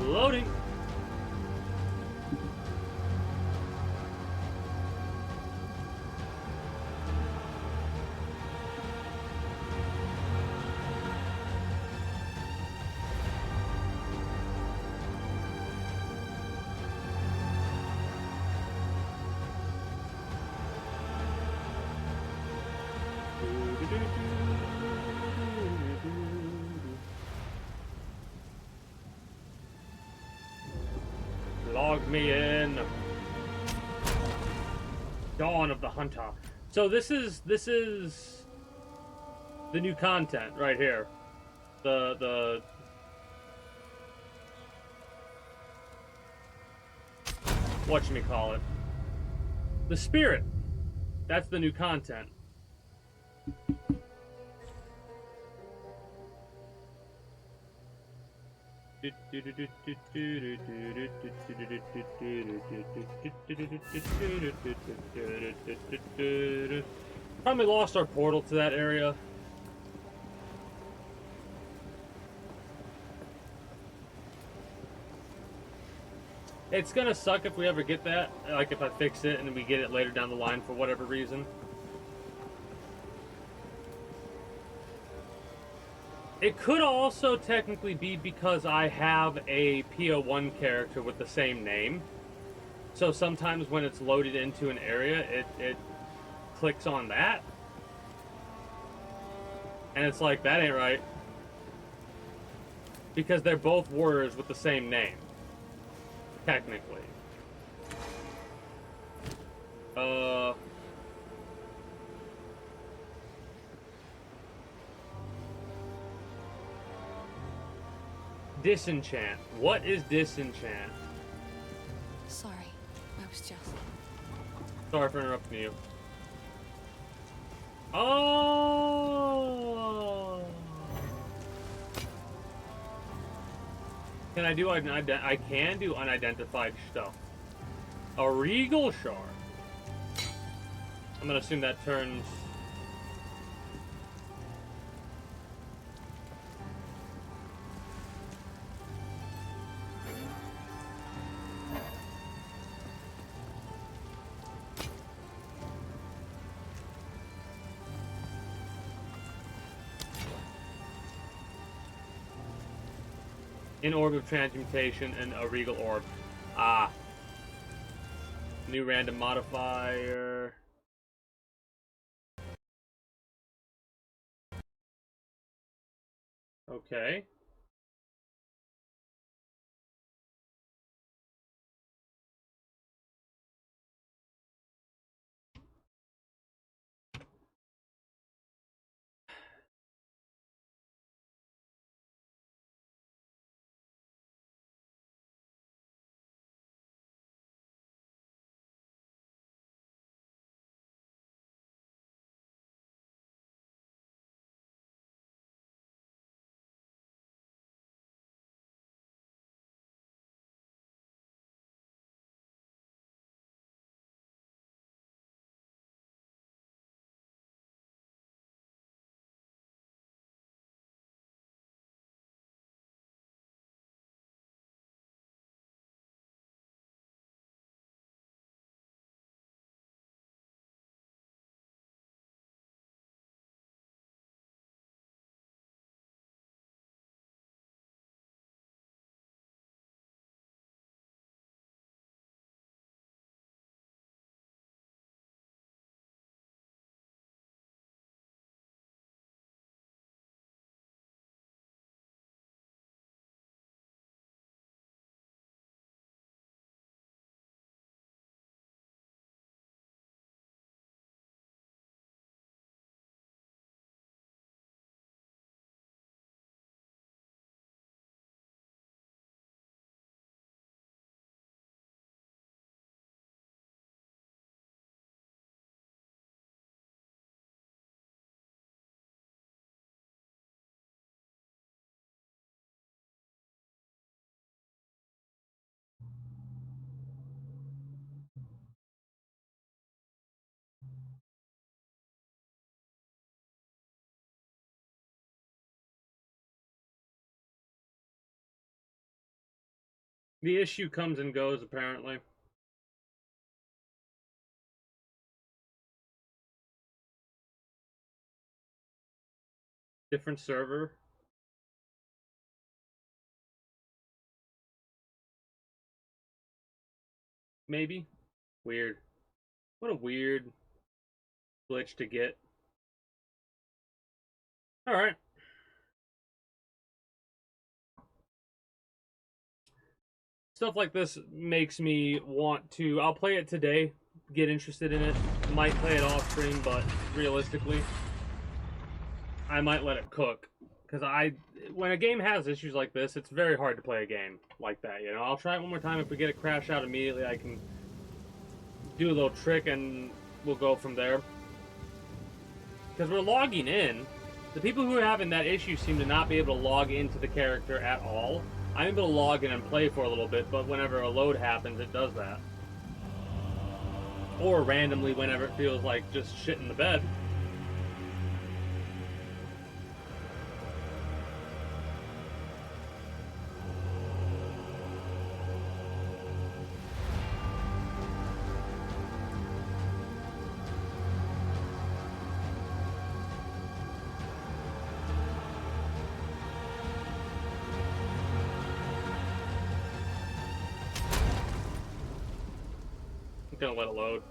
Loading. Log me in. Dawn of the Hunter. So this is the new content right here. The whatchamacallit. The spirit. That's the new content. Probably lost our portal to that area. It's gonna suck if we ever get that, like if I fix it and we get it later down the line for whatever reason. It could also technically be because I have a PO1 character with the same name. So sometimes when it's loaded into an area, it clicks on that. And it's like, that ain't right. Because they're both warriors with the same name. Technically. Disenchant. What is disenchant? Sorry, I was just... Sorry for interrupting you. Oh! Can I do I can do unidentified stuff. A regal shard. I'm gonna assume that turns. An orb of transmutation and a regal orb. Ah. New random modifier. Okay. The issue comes and goes, apparently. Different server. Maybe. Weird. What a weird glitch to get. Alright. Stuff like this makes me want to... I'll play it today, get interested in it. Might play it off stream, but realistically, I might let it cook. Because when a game has issues like this, it's very hard to play a game like that, you know? I'll try it one more time. If we get a crash out immediately, I can do a little trick and we'll go from there. Because we're logging in. The people who are having that issue seem to not be able to log into the character at all. I'm able to log in and play for a little bit, but whenever a load happens, it does that. Or randomly whenever it feels like just shit in the bed. I'm gonna let it load.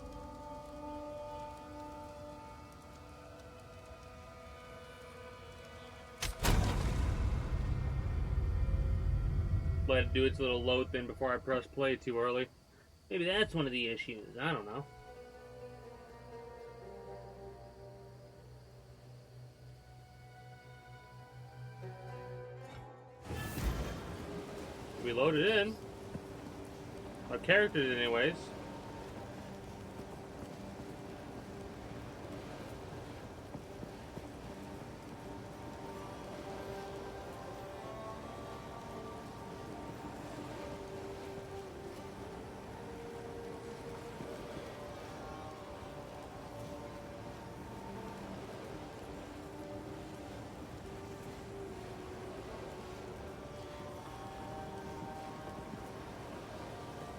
Let it do its little load thing before I press play too early. Maybe that's one of the issues. I don't know. We loaded in. Our character did anyways.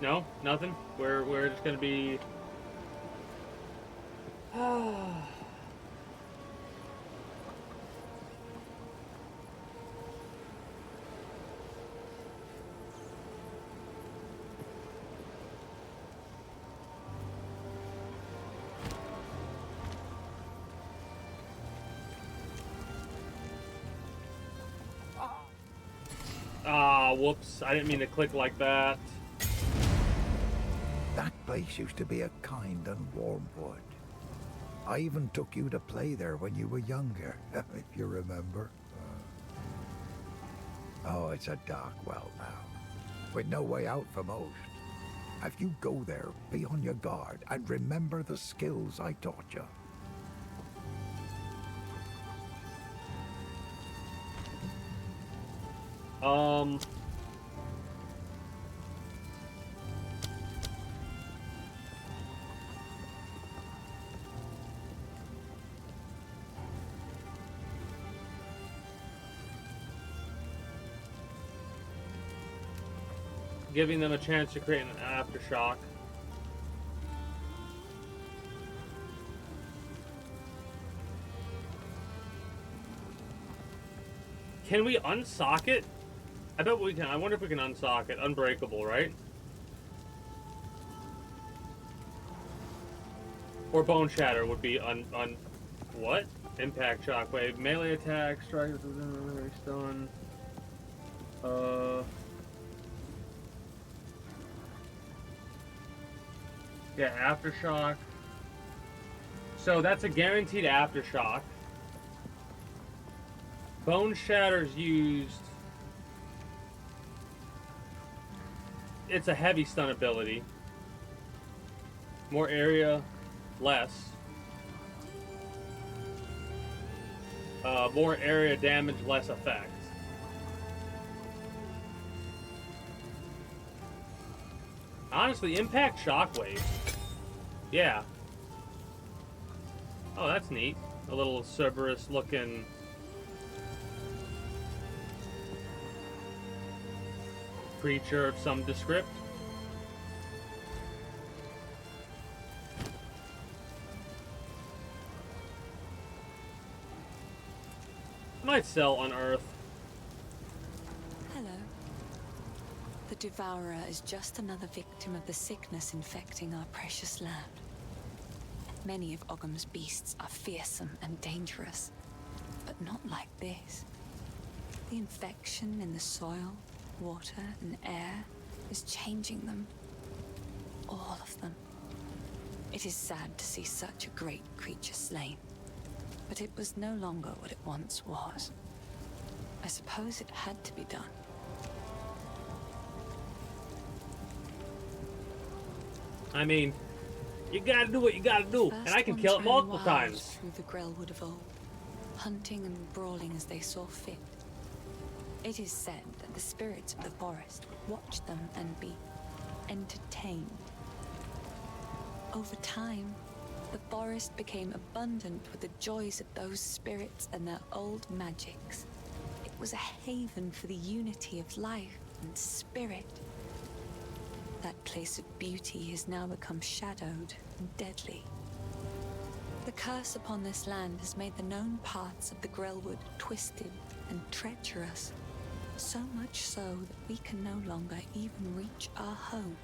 No, nothing. We're just gonna be. Ah, whoops. I didn't mean to click like that. That place used to be a kind and warm wood. I even took you to play there when you were younger, if you remember. Oh, it's a dark well now, with no way out for most. If you go there, be on your guard, and remember the skills I taught you. Giving them a chance to create an aftershock. Can we unsock it? I bet we can. I wonder if we can unsock it. Unbreakable, right? Or Bone Shatter would be what? Impact Shockwave. Melee attack, strike within stun. Yeah, Aftershock. So that's a guaranteed Aftershock. Bone Shatter's used. It's a heavy stun ability. More area, less. More area damage, less effect. Honestly, Impact Shockwave. Yeah. Oh, that's neat. A little Cerberus looking. Creature of some descript. Might sell on Earth. Hello. The Devourer is just another victim of the sickness infecting our precious land. Many of Ogham's beasts are fearsome and dangerous, but not like this. The infection in the soil, water, and air is changing them. All of them. It is sad to see such a great creature slain, but it was no longer what it once was. I suppose it had to be done. I mean, you gotta do what you gotta do, and I can kill it multiple times. Through the Grellwood of old, hunting and brawling as they saw fit. It is said that the spirits of the forest would watch them and be entertained. Over time, the forest became abundant with the joys of those spirits and their old magics. It was a haven for the unity of life and spirit. That place of beauty has now become shadowed and deadly. The curse upon this land has made the known paths of the Grellwood twisted and treacherous. So much so that we can no longer even reach our home.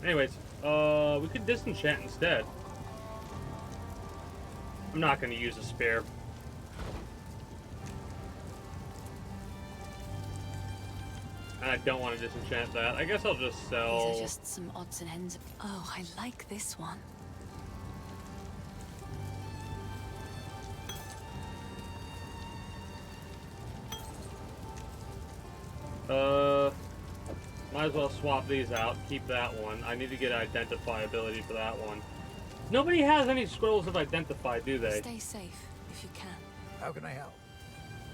Anyways, we could disenchant instead. I'm not gonna use a spear. And I don't want to disenchant that. I guess I'll just sell. These are just some odds and ends of. Oh, I like this one. Might as well swap these out. Keep that one. I need to get identify ability for that one. Nobody has any scrolls of identify, do they? Stay safe if you can. How can I help?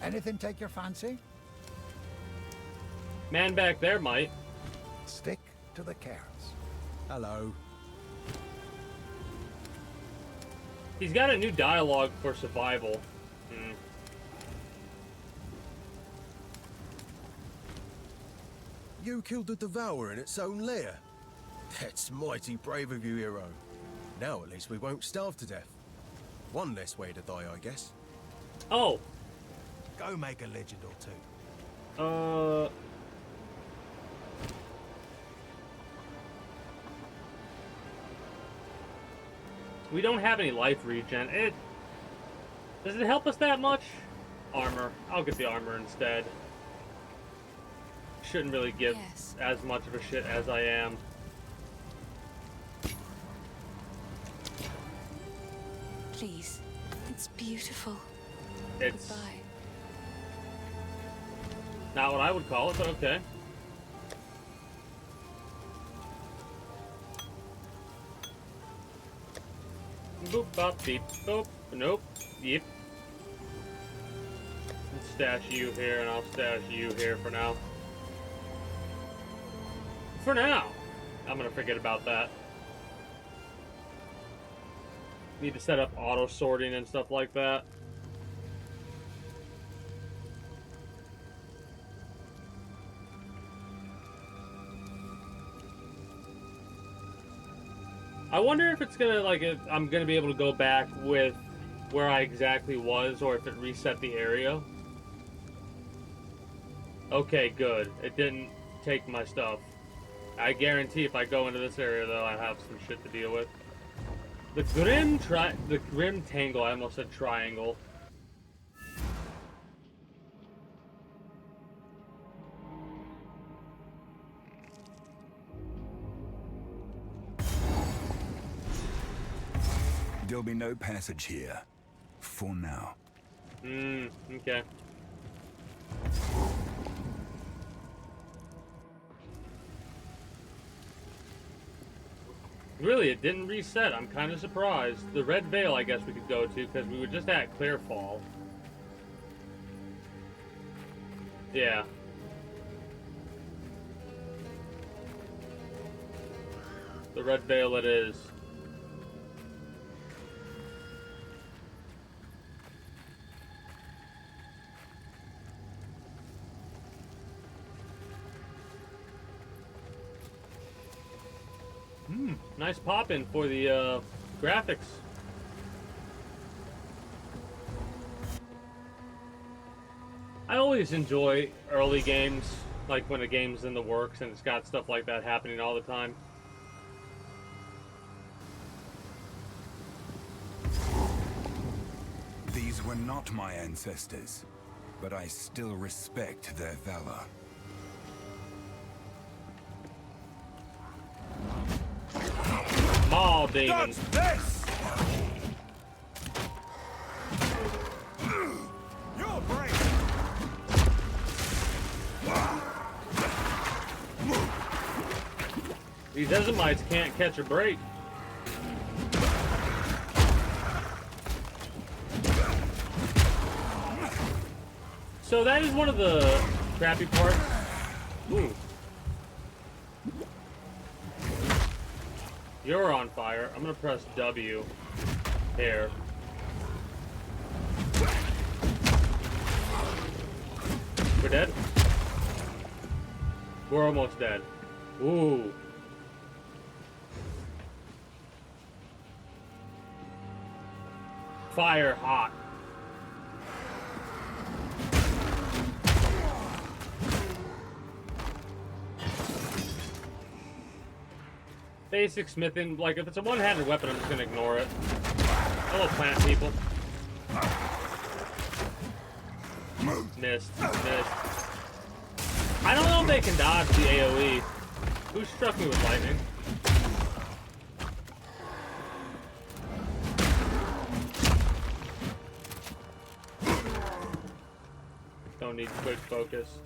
Anything take your fancy? Man back there might. Stick to the carrots. Hello. He's got a new dialogue for survival. You killed the Devourer in its own lair. That's mighty brave of you, hero. Now at least we won't starve to death. One less way to die, I guess. Oh. Go make a legend or two. We don't have any life regen. Does it help us that much? Armor. I'll get the armor instead. Shouldn't really give as much of a shit as I am. Please. It's beautiful. It's Goodbye. not what I would call it, but okay. Boop, bop, beep, boop. Nope. Yep. Let's stash you here, and I'll stash you here for now. For now. I'm gonna forget about that. Need to set up auto sorting and stuff like that. I wonder if it's gonna, like, if I'm gonna be able to go back with where I exactly was, or if it reset the area. Okay, good. It didn't take my stuff. I guarantee if I go into this area, though, I have some shit to deal with. The Grim Tangle, I almost said triangle. There'll be no passage here. For now. Okay. Really, it didn't reset. I'm kind of surprised. The Red Veil, I guess we could go to, because we were just at Clearfall. Yeah. The Red Veil it is. Nice pop-in for the graphics. I always enjoy early games, like when a game's in the works and it's got stuff like that happening all the time. These were not my ancestors, but I still respect their valor. Maul demon. This! You're brave! These Ezamites can't catch a break. So that is one of the crappy parts. Ooh. You're on fire. I'm gonna press W here. We're dead? We're almost dead. Ooh. Fire hot. Basic smithing, like if it's a one-handed weapon, I'm just gonna ignore it. Hello, plant people. Missed. I don't know if they can dodge the AoE. Who struck me with lightning? Don't need quick focus.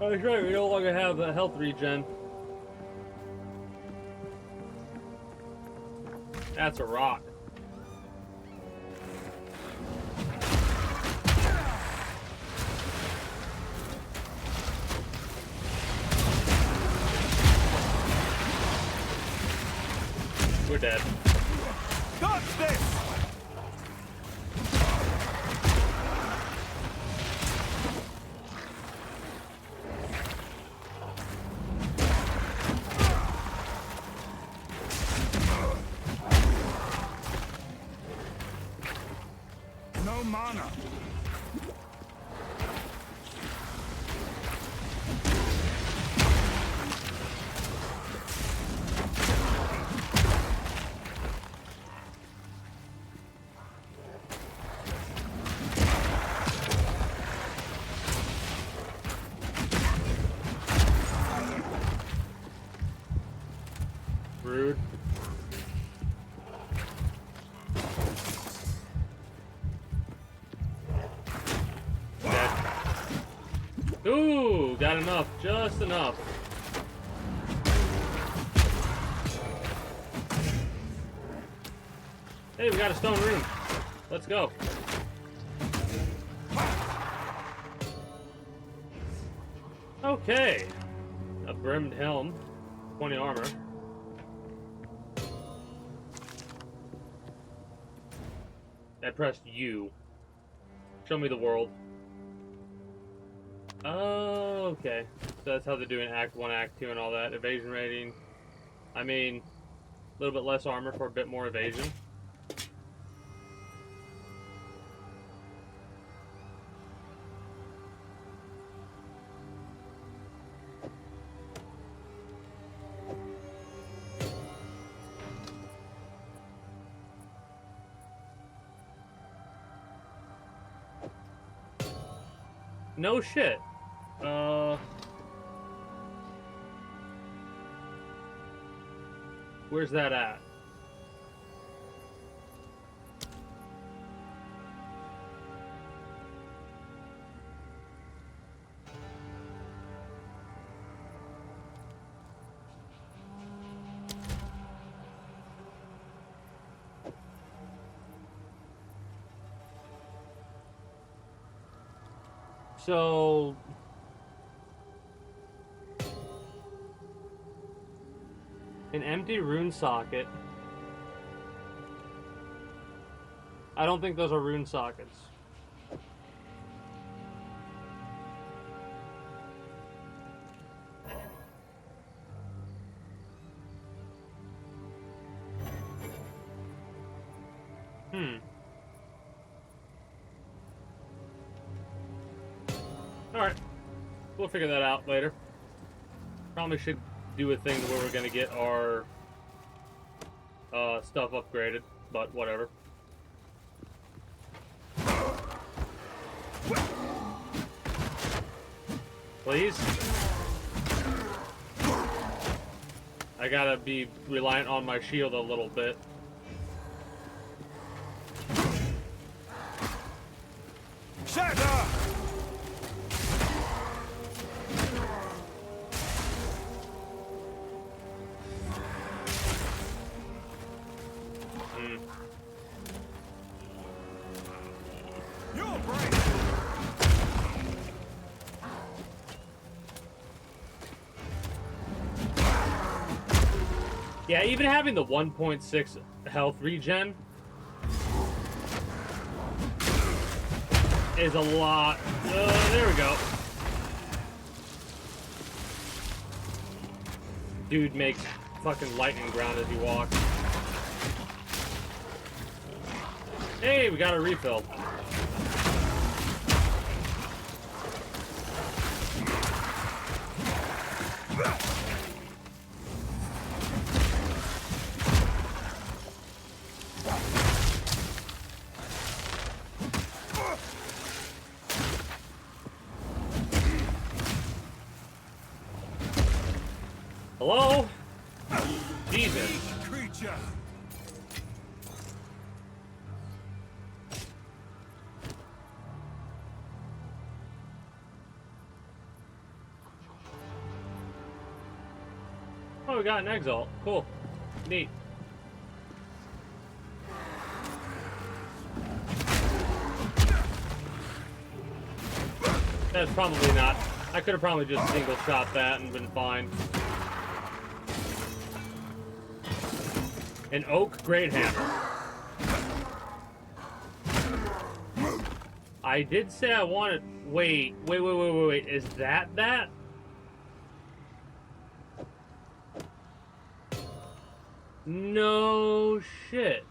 Oh, that's right, we no longer have a health regen. That's a rock. We're dead. Dodge this! No mana. Rude. Dead. Ooh, got enough. Just enough. Hey, we got a stone room. Let's go. Okay. A brimmed helm. 20 armor. I pressed U. Show me the world. Oh, okay. So that's how they're doing Act 1, Act 2, and all that. Evasion rating. I mean, a little bit less armor for a bit more evasion. No shit. Where's that at? So an empty rune socket. I don't think those are rune sockets. Alright. We'll figure that out later. Probably should do a thing where we're gonna get our stuff upgraded, but whatever. Please? I gotta be reliant on my shield a little bit. Shatter! You're brave! Yeah, even having the 1.6 health regen is a lot. There we go. Dude makes fucking lightning ground as he walks. Hey, we got a refill. Hello? Jesus. Creature! Oh, we got an Exile. Cool. Neat. That's probably not. I could have probably just single shot that and been fine. An oak great hammer. I did say I wanted... Wait. Is that that? No shit.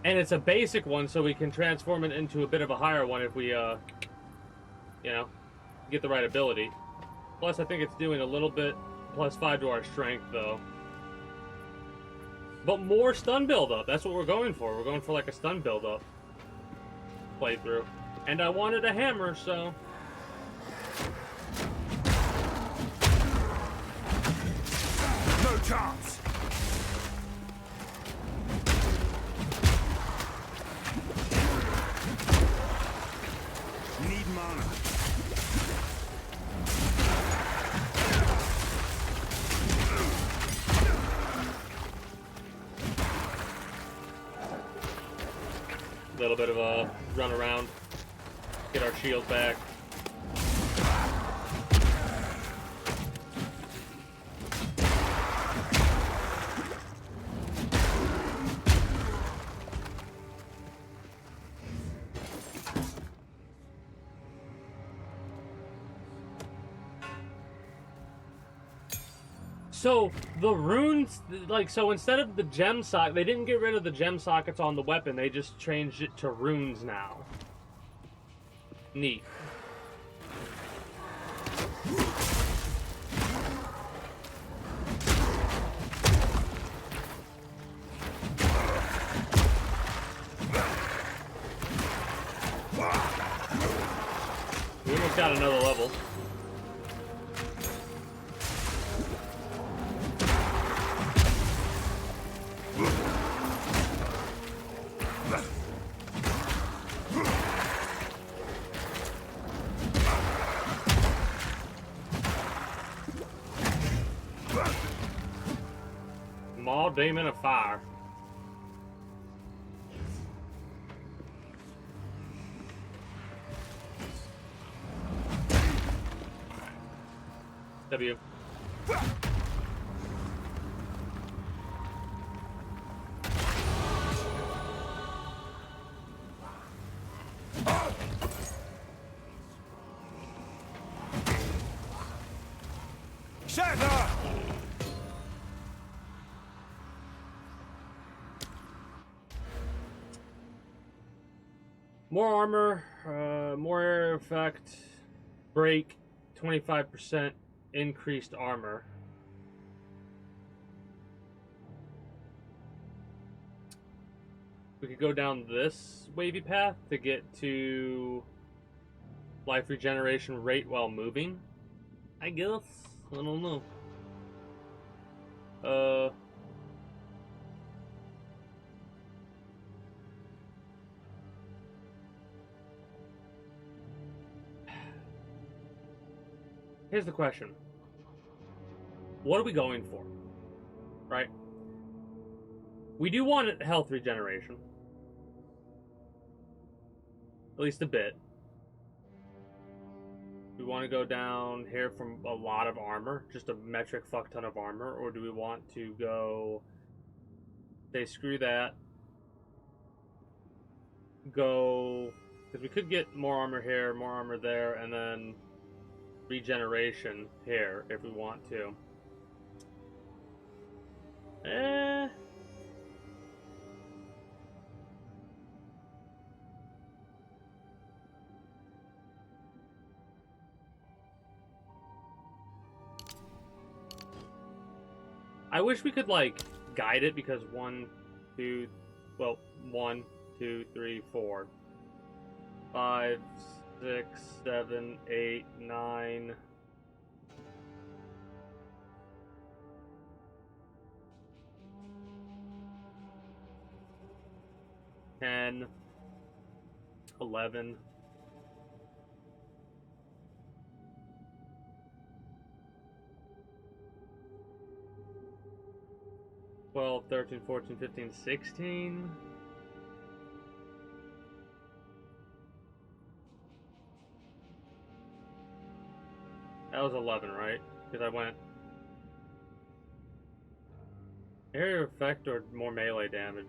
And it's a basic one, so we can transform it into a bit of a higher one if we, you know, get the right ability. Plus, I think it's doing a little bit +5 to our strength, though. But more stun build-up. That's what we're going for. We're going for, like, a stun build-up playthrough. And I wanted a hammer, so... No chance! Need mana. Little bit of a run around, get our shield back. So, the runes, like, so instead of the gem socket, they didn't get rid of the gem sockets on the weapon, they just changed it to runes now. Neat. We almost got another level. Maw Demon of Fire. W. Shatter! More armor, more air effect, break, 25% increased armor. We could go down this wavy path to get to life regeneration rate while moving, I guess. I don't know. Here's the question. What are we going for? Right? We do want health regeneration. At least a bit. Do we want to go down here from a lot of armor? Just a metric fuck ton of armor? Or do we want to go... Say, screw that. Go... Because we could get more armor here, more armor there, and then... regeneration here if we want to. I wish we could like guide it because 1, 2, 3, 4, 5, 6, 7, 8, 9. 10, 11. 12, 13, 14, 15, 16. That was 11, right? Because I went area effect or more melee damage.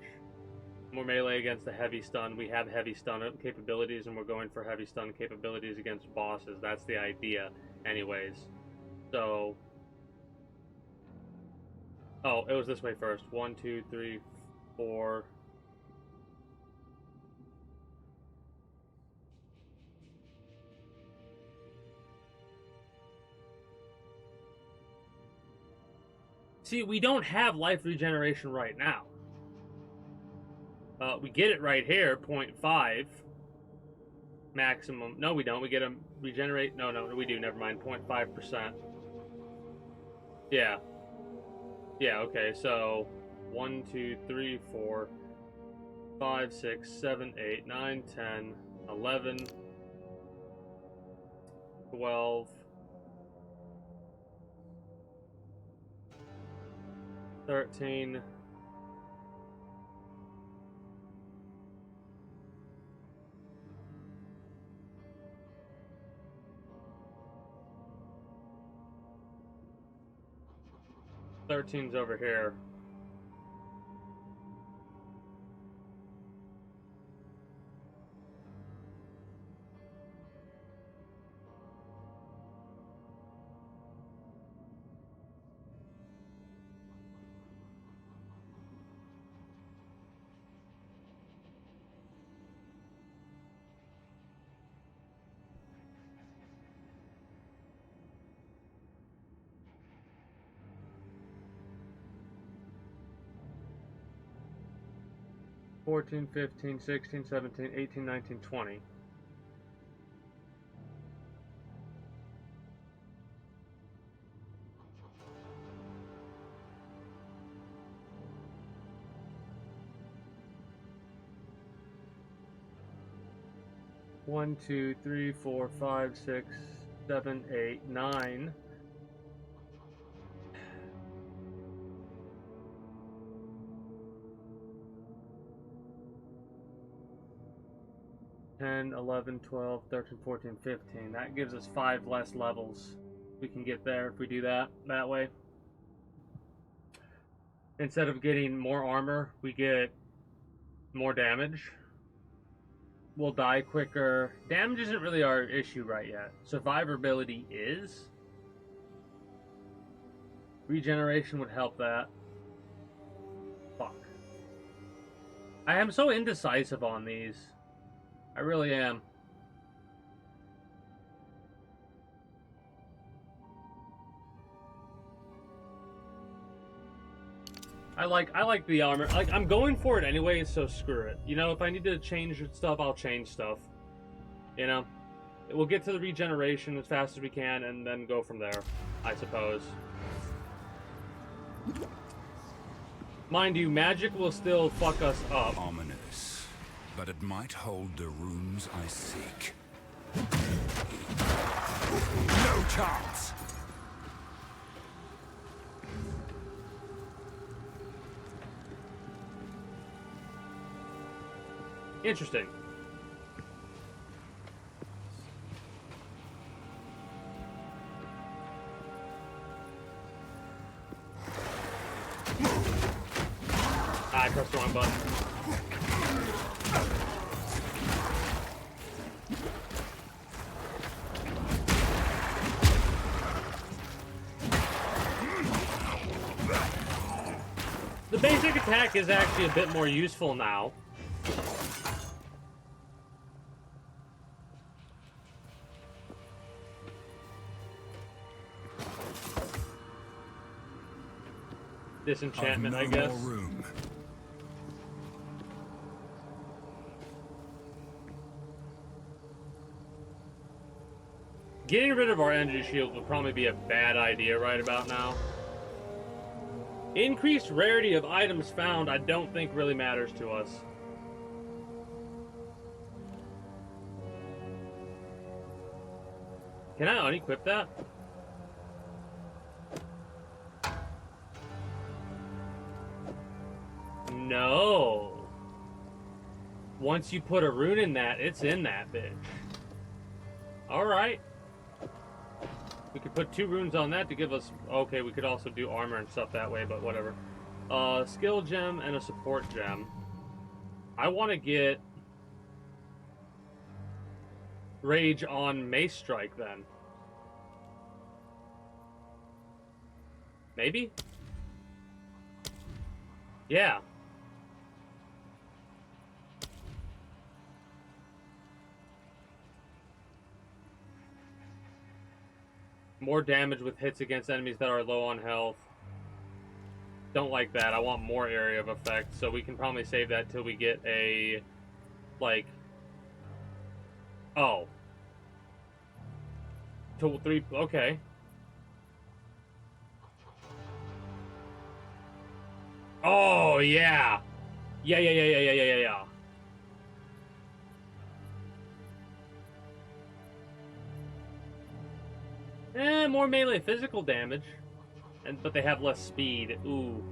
More melee against the heavy stun. We have heavy stun capabilities, and we're going for heavy stun capabilities against bosses. That's the idea, anyways. So, oh, it was this way first. 1, 2, 3, 4. See, we don't have life regeneration right now. We get it right here, 0.5 maximum. No, we don't. We get a regenerate. No, we do. Never mind. 0.5%. Yeah. Yeah, okay. So 1, 2, 3, 4, 5, 6, 7, 8, 9, 10, 11, 12, 13. Thirteen's over here. $14, $15, $16, $17, $18, $19, $20. One, 2, 3, 4, 5, 6, 7, 8, 9. 10, 11, 12, 13, 14, 15. That gives us 5 less levels. We can get there if we do that way. Instead of getting more armor, we get more damage. We'll die quicker. Damage isn't really our issue right yet. Survivability is. Regeneration would help that. Fuck. I am so indecisive on these. I really am. I like the armor. Like, I'm going for it anyway, so screw it. You know, if I need to change stuff, I'll change stuff. You know? We'll get to the regeneration as fast as we can and then go from there, I suppose. Mind you, magic will still fuck us up. Ominous, but it might hold the runes I seek. No chance! Interesting. I pressed the wrong button. The basic attack is actually a bit more useful now. Disenchantment, I guess. More room. Getting rid of our energy shield would probably be a bad idea right about now. Increased rarity of items found, I don't think really matters to us. Can I unequip that? No. Once you put a rune in that, it's in that bitch. Alright. We could put 2 runes on that to give us... Okay, we could also do armor and stuff that way, but whatever. Skill gem and a support gem. I want to get... Rage on Mace Strike, then. Maybe? Yeah. More damage with hits against enemies that are low on health. Don't like that. I want more area of effect, so we can probably save that till we get a... Like... Oh. Total 3... Okay. Oh, yeah. Yeah. More melee physical damage. But they have less speed. Ooh.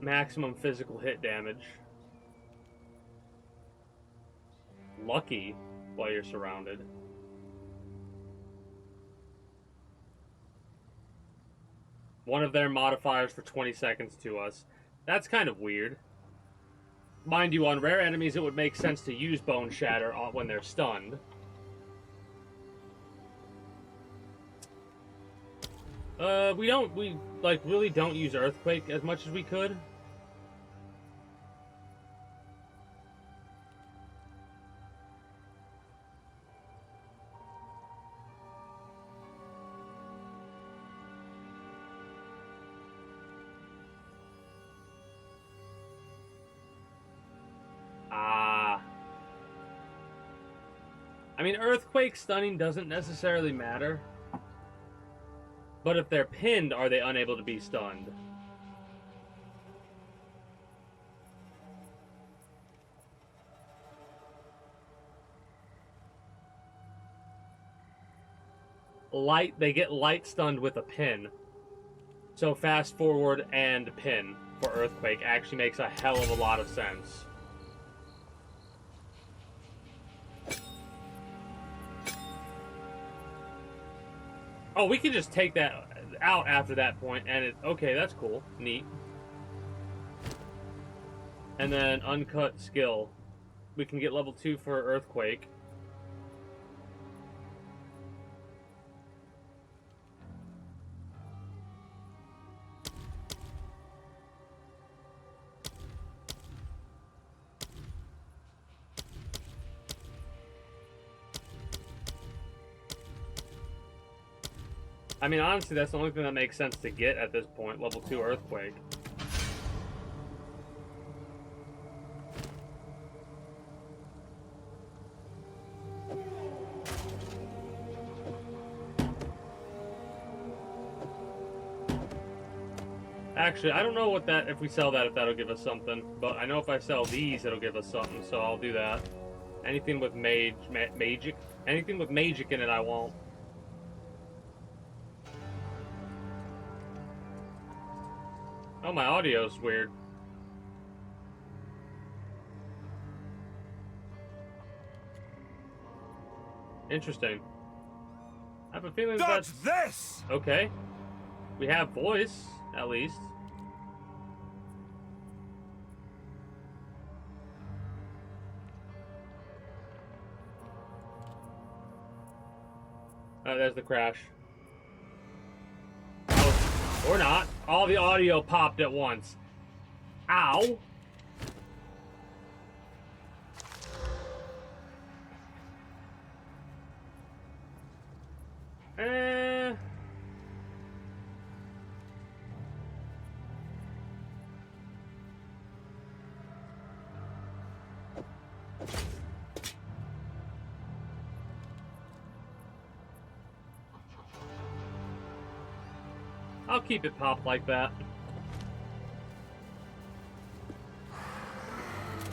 Maximum physical hit damage. Lucky while you're surrounded. One of their modifiers for 20 seconds to us. That's kind of weird. Mind you, on rare enemies, it would make sense to use Bone Shatter when they're stunned. We like really don't use Earthquake as much as we could. I mean, Earthquake stunning doesn't necessarily matter. But if they're pinned, are they unable to be stunned? They get light stunned with a pin. So fast forward and pin for Earthquake actually makes a hell of a lot of sense. Oh, we can just take that out after that point, and okay, that's cool. Neat. And then Uncut Skill. We can get level 2 for Earthquake. I mean, honestly, that's the only thing that makes sense to get at this point, level 2 Earthquake. Actually, I don't know what that, if we sell that, if that'll give us something. But I know if I sell these, it'll give us something, so I'll do that. Anything with magic, anything with magic in it, I won't. Oh, my audio's weird. Interesting. I have a feeling that's this! Okay. We have voice, at least. Oh, there's the crash. Oh, or not. All the audio popped at once. Ow! I'll keep it popped like that.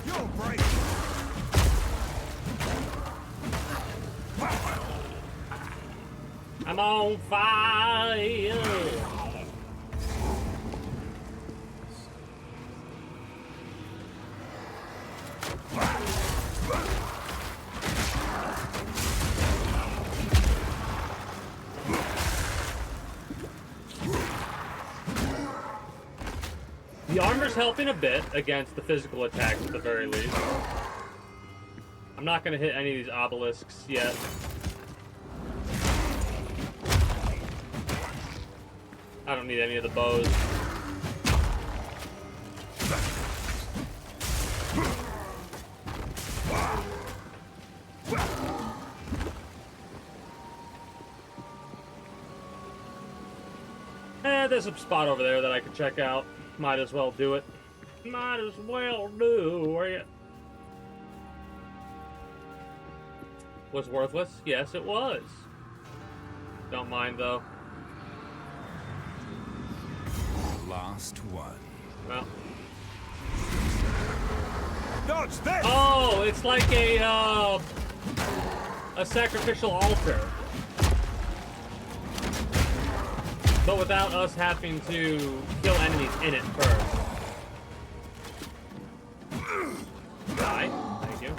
You'll break. I'm on fire. The armor's helping a bit against the physical attacks at the very least. I'm not going to hit any of these obelisks yet. I don't need any of the bows. There's a spot over there that I could check out. Might as well do it. Might as well do it. Was worthless? Yes, it was. Don't mind, though. Last one. Well. Dodge this! Oh, it's like a sacrificial altar. But without us having to kill enemies in it first. Die. Thank you.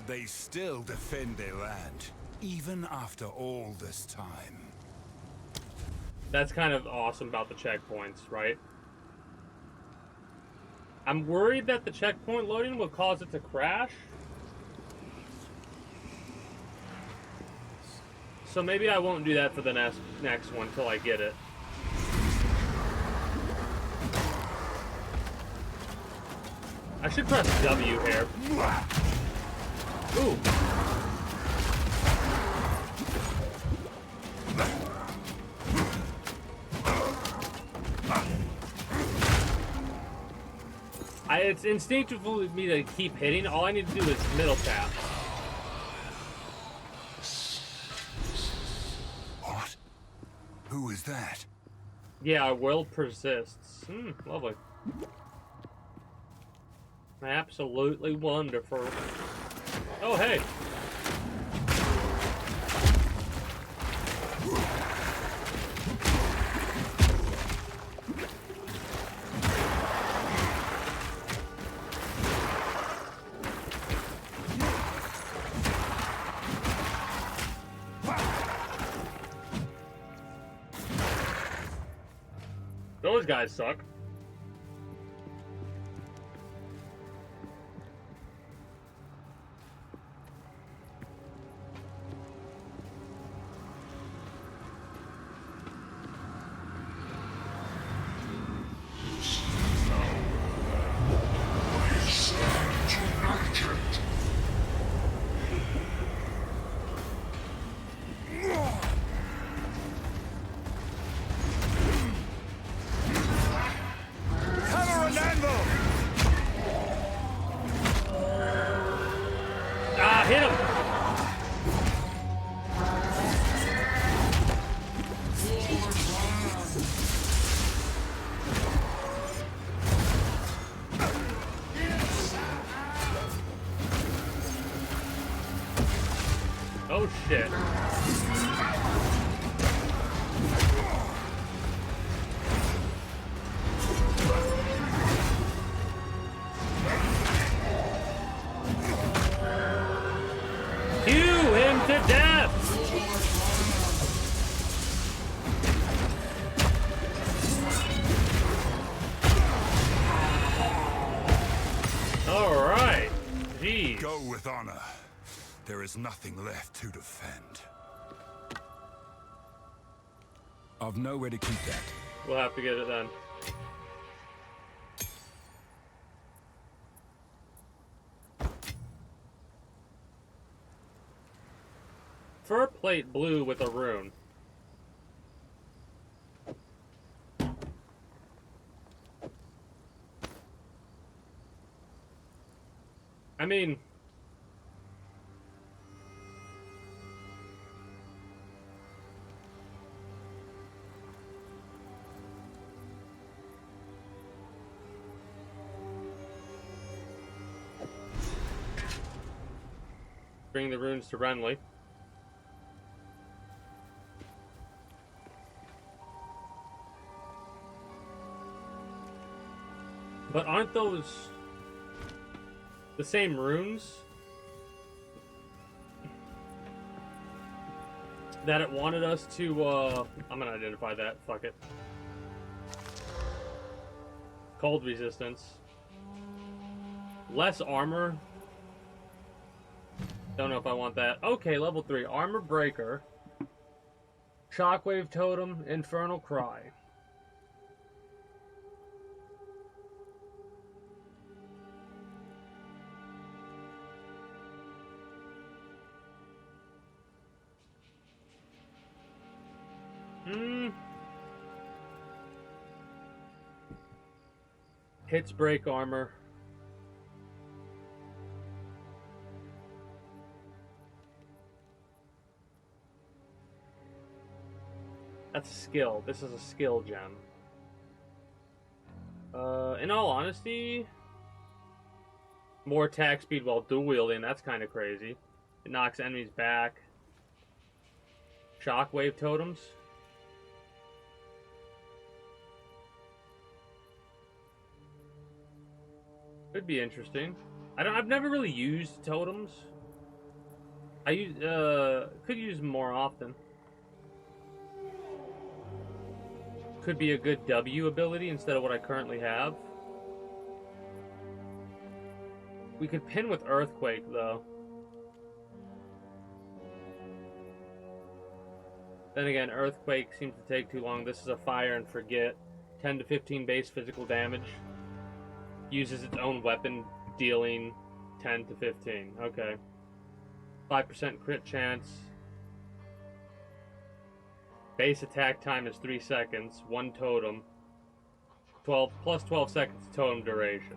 They still defend their land, even after all this time. That's kind of awesome about the checkpoints, right? I'm worried that the checkpoint loading will cause it to crash. So maybe I won't do that for the next one till I get it. I should press W here. Ooh. It's instinctive for me to keep hitting. All I need to do is middle tap. What? Who is that? Yeah, our will persists. Lovely. Absolutely wonderful. Oh, hey. Those guys suck. Hit him! Oh shit. Hew him to death! Alright. Jeez. Go with honor. There is nothing left to defend. I've nowhere to keep that. We'll have to get it done. Fur plate blue with a rune. I mean, bring the runes to Renly. But aren't those the same runes? that it wanted us to, I'm gonna identify that, fuck it. Cold resistance. Less armor. Don't know if I want that. Okay, level 3. Armor breaker. Shockwave totem. Infernal cry. Hits break armor. That's a skill. This is a skill gem. In all honesty, more attack speed while dual wielding. That's kind of crazy. It knocks enemies back. Shockwave totems. Could be interesting. I've never really used totems. Could use them more often. Could be a good W ability instead of what I currently have. We could pin with Earthquake, though. Then again, Earthquake seems to take too long. This is a fire and forget. 10 to 15 base physical damage. Uses its own weapon, dealing 10 to 15. Okay. 5% crit chance. Base attack time is 3 seconds. 1 totem. 12 seconds totem duration.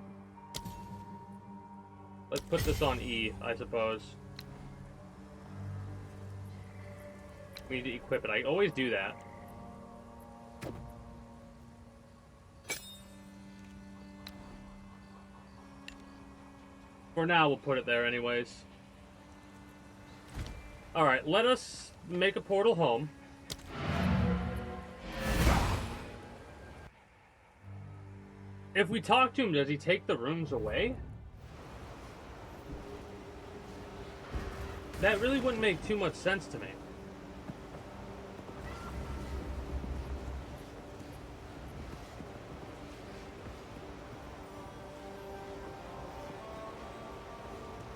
Let's put this on E, I suppose. We need to equip it. I always do that. For now, we'll put it there anyways. Alright, let us make a portal home. If we talk to him, does he take the rooms away? That really wouldn't make too much sense to me.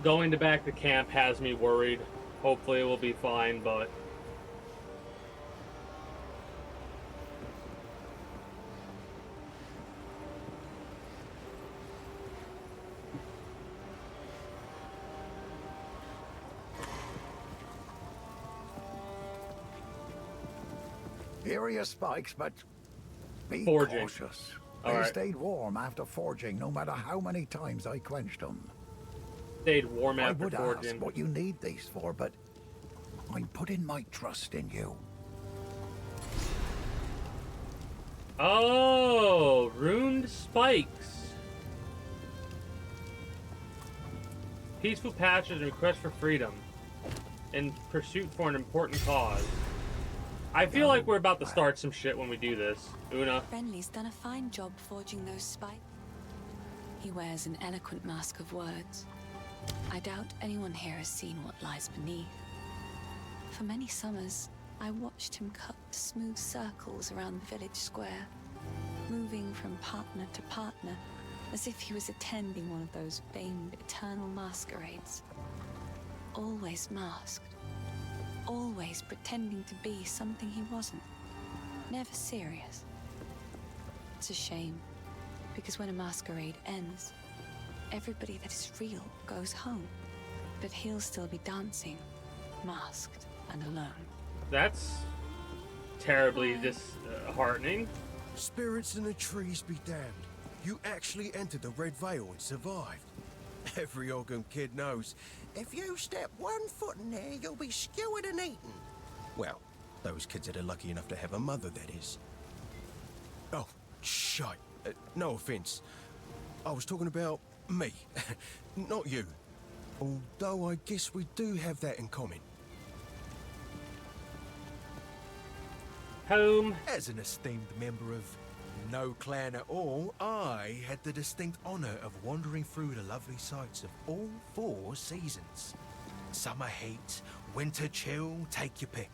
Going back to camp has me worried. Hopefully it will be fine, but... Here are your spikes, but be Forging. cautious. All They right. stayed warm after forging, no matter how many times I quenched them. Stayed warm I after would forging. ask what you need these for, but I'm putting my trust in you. Oh, runed spikes. Peaceful patches and request for freedom. In pursuit for an important cause. I feel like we're about to start some shit when we do this. Una. Renly's done a fine job forging those spikes. He wears an eloquent mask of words. I doubt anyone here has seen what lies beneath. For many summers, I watched him cut smooth circles around the village square, moving from partner to partner, as if he was attending one of those famed eternal masquerades. Always masked. Always pretending to be something he wasn't. Never serious. It's a shame, because when a masquerade ends, everybody that is real goes home. But he'll still be dancing, masked and alone. That's terribly disheartening. Spirits in the trees be damned. You actually entered the Red Veil and survived. Every Ogham kid knows, if you step 1 foot in there, you'll be skewered and eaten. Well, those kids that are lucky enough to have a mother, that is. Oh, shite. No offense. I was talking about me, not you. Although I guess we do have that in common. Home. As an esteemed member of no clan at all, I had the distinct honor of wandering through the lovely sights of all 4 seasons. Summer heat, winter chill, take your pick.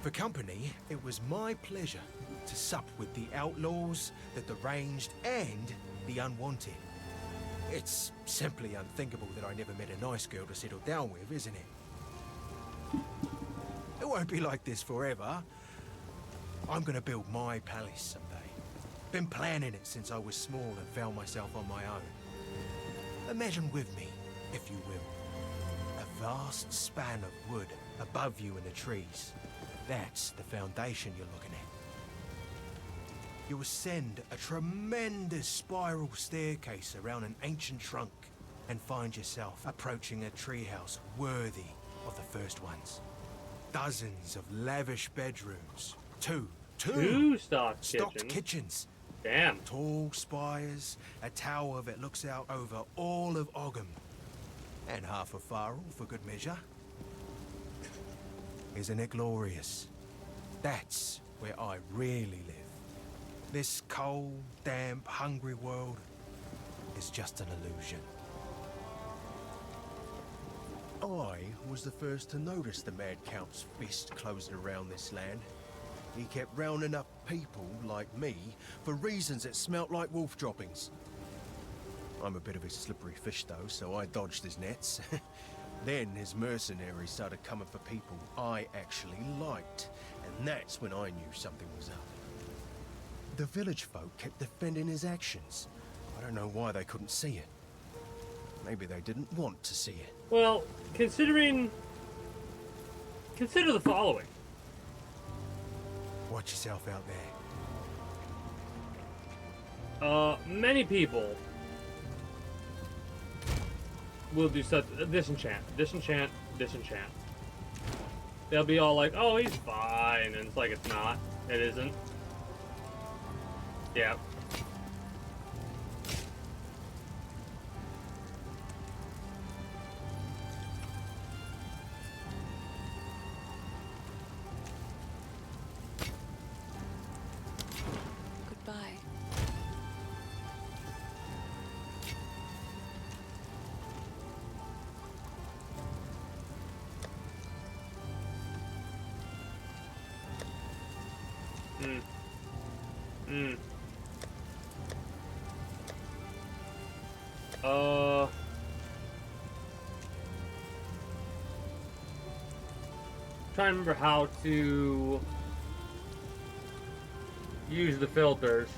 For company, it was my pleasure to sup with the outlaws, the deranged, and the unwanted. It's simply unthinkable that I never met a nice girl to settle down with, isn't it? It won't be like this forever. I'm gonna build my palace someday. Been planning it since I was small and found myself on my own. Imagine with me, if you will, a vast span of wood above you in the trees. That's the foundation you're looking at. You ascend a tremendous spiral staircase around an ancient trunk and find yourself approaching a treehouse worthy of the first ones. Dozens of lavish bedrooms. Two stocked kitchens. Damn. Tall spires, a tower that looks out over all of Ogham. And half a Farrell for good measure. Isn't it glorious? That's where I really live. This cold, damp, hungry world is just an illusion. I was the first to notice the Mad Count's fist closing around this land. He kept rounding up people like me for reasons that smelt like wolf droppings. I'm a bit of a slippery fish though, so I dodged his nets. Then his mercenaries started coming for people I actually liked, and that's when I knew something was up. The village folk kept defending his actions. I don't know why they couldn't see it. Maybe they didn't want to see it. Well, consider the following. Watch yourself out there. Many people will do such disenchant. They'll be all like, "Oh, he's fine," and it's like it's not. It isn't. Yeah. Goodbye. Trying to remember how to use the filters.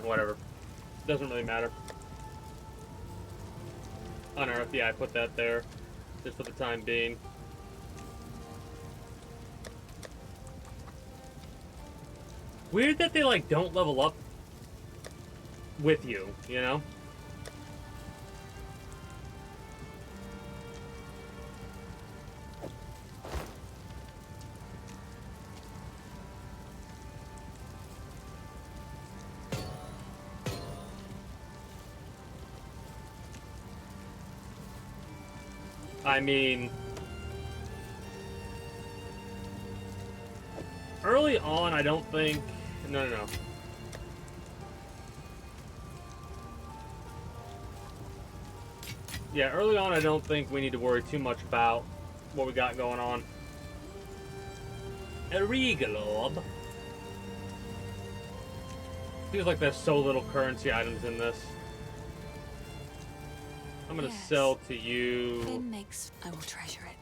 Whatever. Doesn't really matter. Unearth, yeah, I put that there just for the time being. Weird that they like don't level up with you, you know? I mean, early on, I don't think... No. Yeah, early on, I don't think we need to worry too much about what we got going on. A Regalob. Feels like there's so little currency items in this. I'm gonna sell to you. Finn makes... I will treasure it.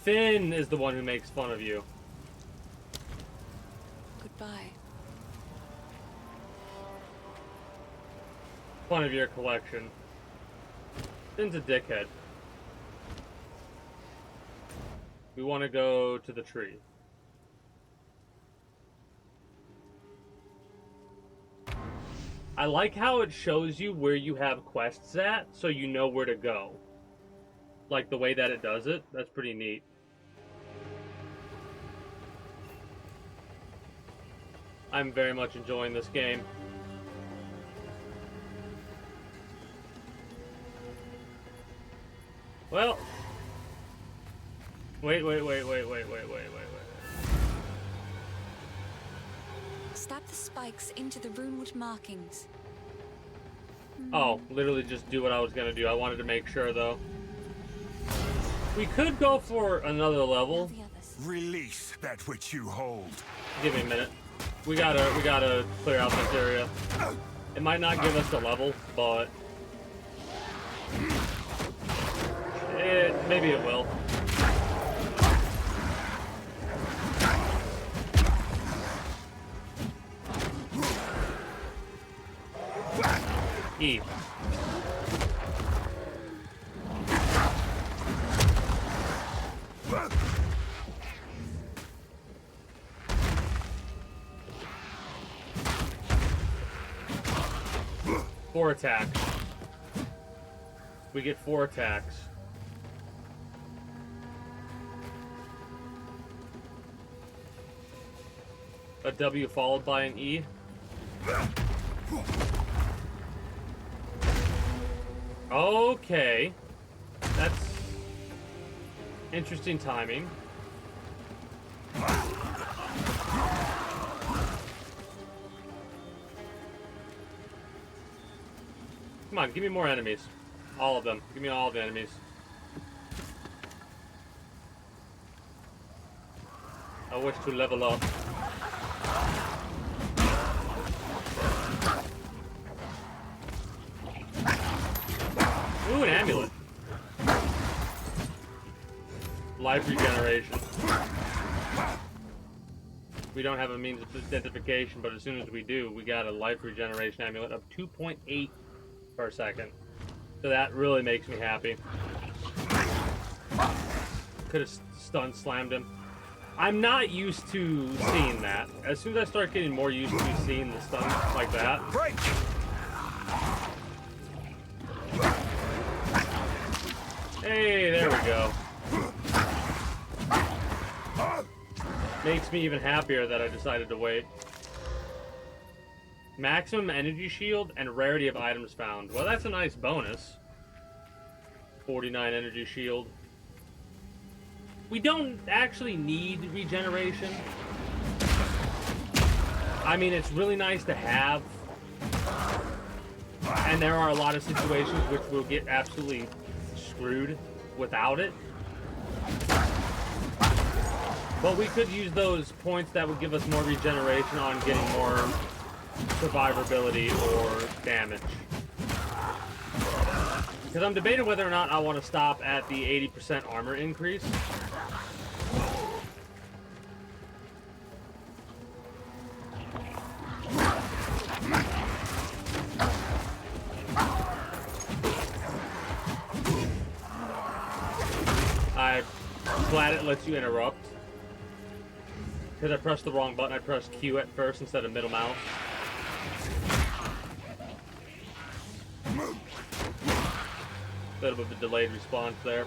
Finn is the one who makes fun of you. Goodbye. Fun of your collection. Finn's a dickhead. We want to go to the tree. I like how it shows you where you have quests at, so you know where to go. Like the way that it does it, that's pretty neat. I'm very much enjoying this game. Well, wait. Stab the spikes into the runewood markings. Oh, literally just do what I was gonna do. I wanted to make sure, though. We could go for another level. Release that which you hold. Give me a minute. We gotta clear out this area. It might not give us the level, but maybe it will. E. 4 attacks. We get 4 attacks. A W followed by an E. Okay. That's interesting timing. Come on, give me more enemies. All of them. Give me all the enemies. I wish to level up. Ooh, an amulet. Life regeneration. We don't have a means of identification, but as soon as we do, we got a life regeneration amulet of 2.8 per second. So that really makes me happy. Could have stun slammed him. I'm not used to seeing that. As soon as I start getting more used to seeing the stun like that. Break! Hey, there we go. Makes me even happier that I decided to wait. Maximum energy shield and rarity of items found. Well, that's a nice bonus. 49 energy shield. We don't actually need regeneration. I mean, it's really nice to have. And there are a lot of situations which will get absolutely screwed without it. But we could use those points that would give us more regeneration on getting more survivability or damage. Because I'm debating whether or not I want to stop at the 80% armor increase. I'm glad it lets you interrupt. Because I pressed the wrong button. I pressed Q at first instead of middle mouse. Bit of a delayed response there.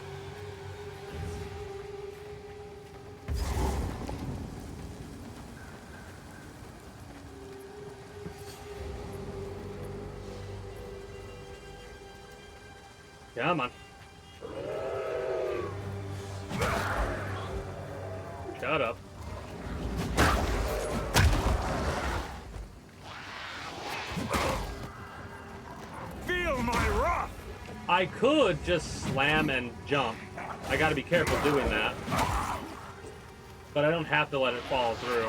Come on. Shut up. Feel my wrath! I could just slam and jump. I gotta be careful doing that. But I don't have to let it fall through.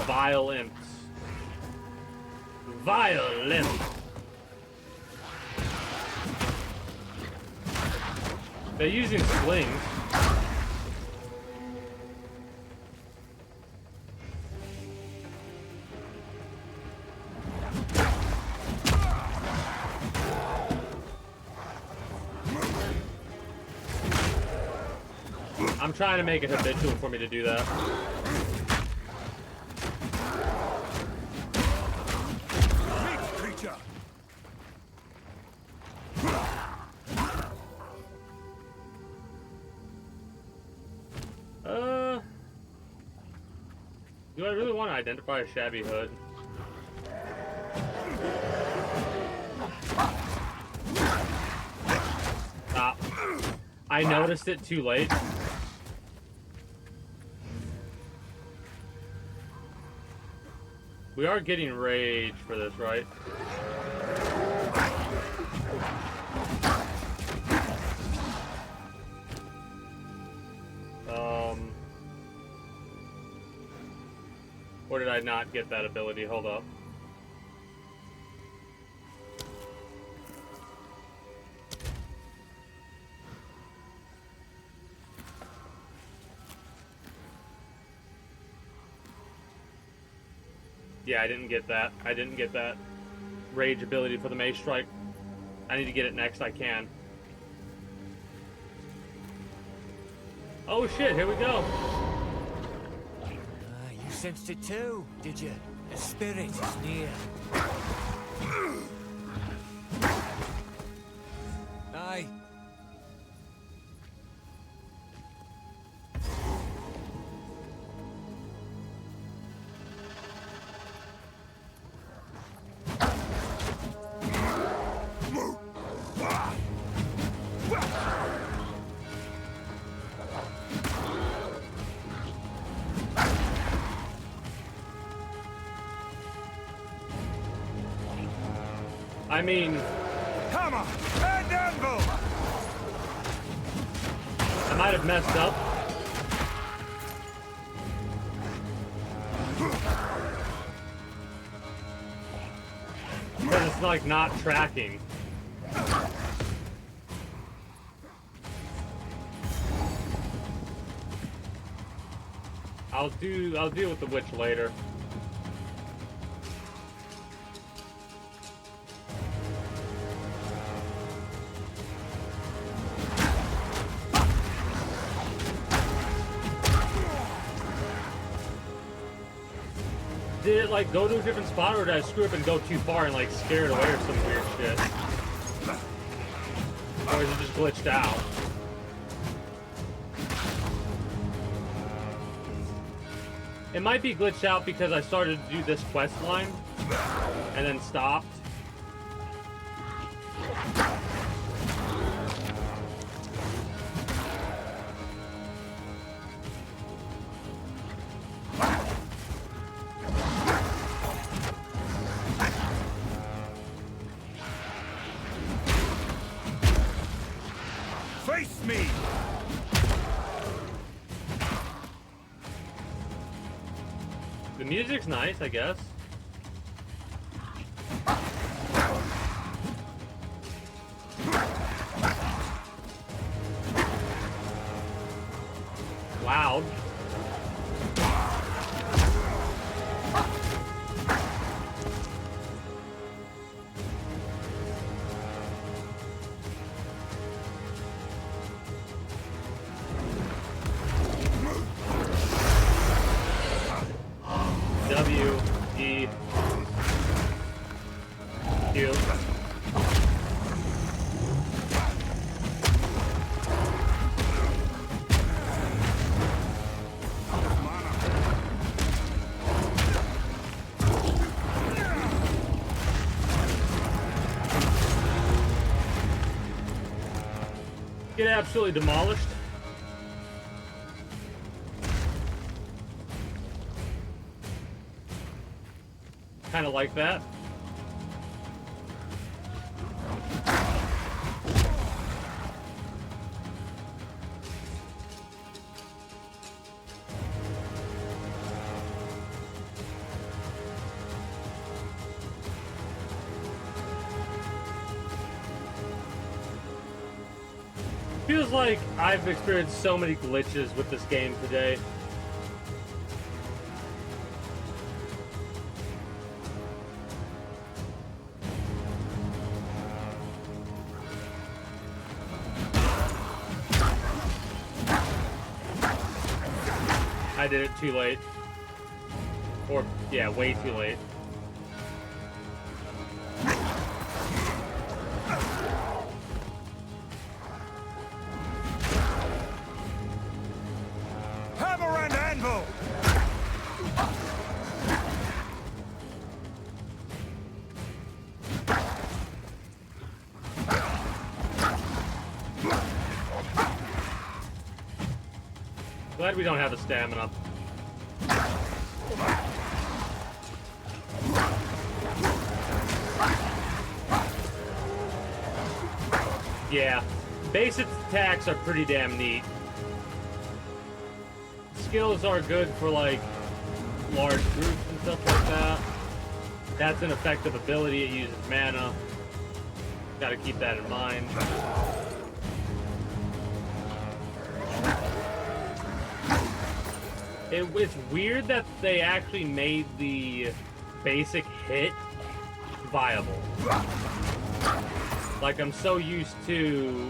Vile imps. Vile imps. They're using slings. I'm trying to make it habitual for me to do that. Do I really want to identify a shabby hood? I noticed it too late. We are getting rage for this, right? Or did I not get that ability? Hold up. Yeah, I didn't get that. I didn't get that rage ability for the Mace Strike. I need to get it next. I can. Oh shit, here we go. You sensed it too, did you? The spirit is near. Aye. I mean, Hammer and anvil. I might have messed up. Because it's like not tracking. I'll deal with the witch later. Did it like go to a different spot, or did I screw up and go too far and like scare it away or some weird shit? Or is it just glitched out? It might be glitched out because I started to do this quest line and then stopped. Face me! The music's nice, I guess. Loud. W-E-Q. Get absolutely demolished. Kind of like that. Feels like I've experienced so many glitches with this game today. I did it too late. Or, yeah, way too late. Hammer and anvil! Glad we don't have a stamina. Yeah, base attacks are pretty damn neat. Skills are good for like large groups and stuff like that. That's an effective ability. It uses mana. Got to keep that in mind. It's weird that they actually made the basic hit viable. Like, I'm so used to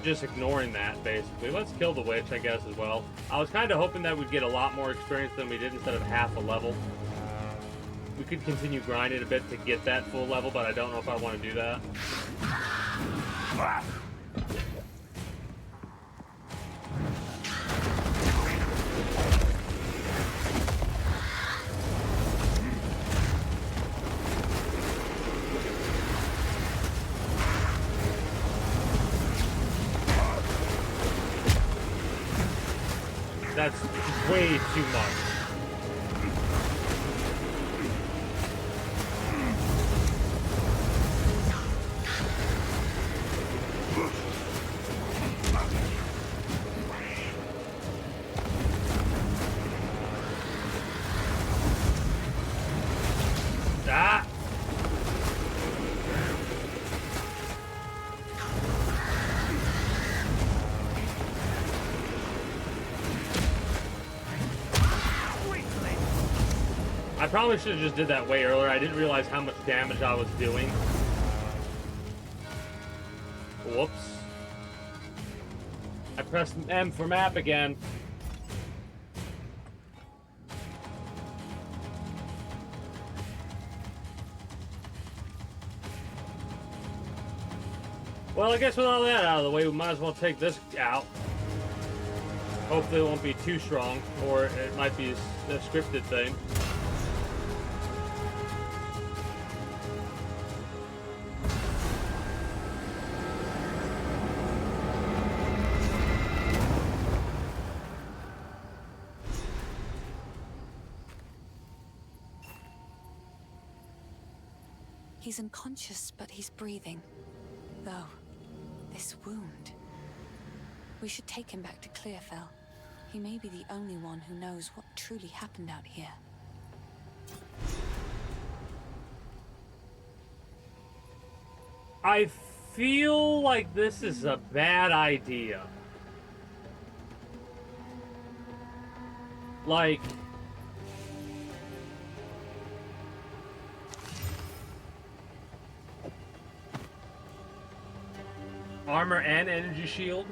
just ignoring that, basically. Let's kill the witch, I guess, as well. I was kind of hoping that we'd get a lot more experience than we did instead of half a level. We could continue grinding a bit to get that full level, but I don't know if I want to do that. That's way too much. Ah! I probably should have just did that way earlier. I didn't realize how much damage I was doing. Whoops. I pressed M for map again. Well, I guess with all that out of the way, we might as well take this out. Hopefully it won't be too strong, or it might be a scripted thing. He's unconscious, but he's breathing. Though, this wound... We should take him back to Clearfell. He may be the only one who knows what truly happened out here. I feel like this is a bad idea. Like... Armor and energy shield,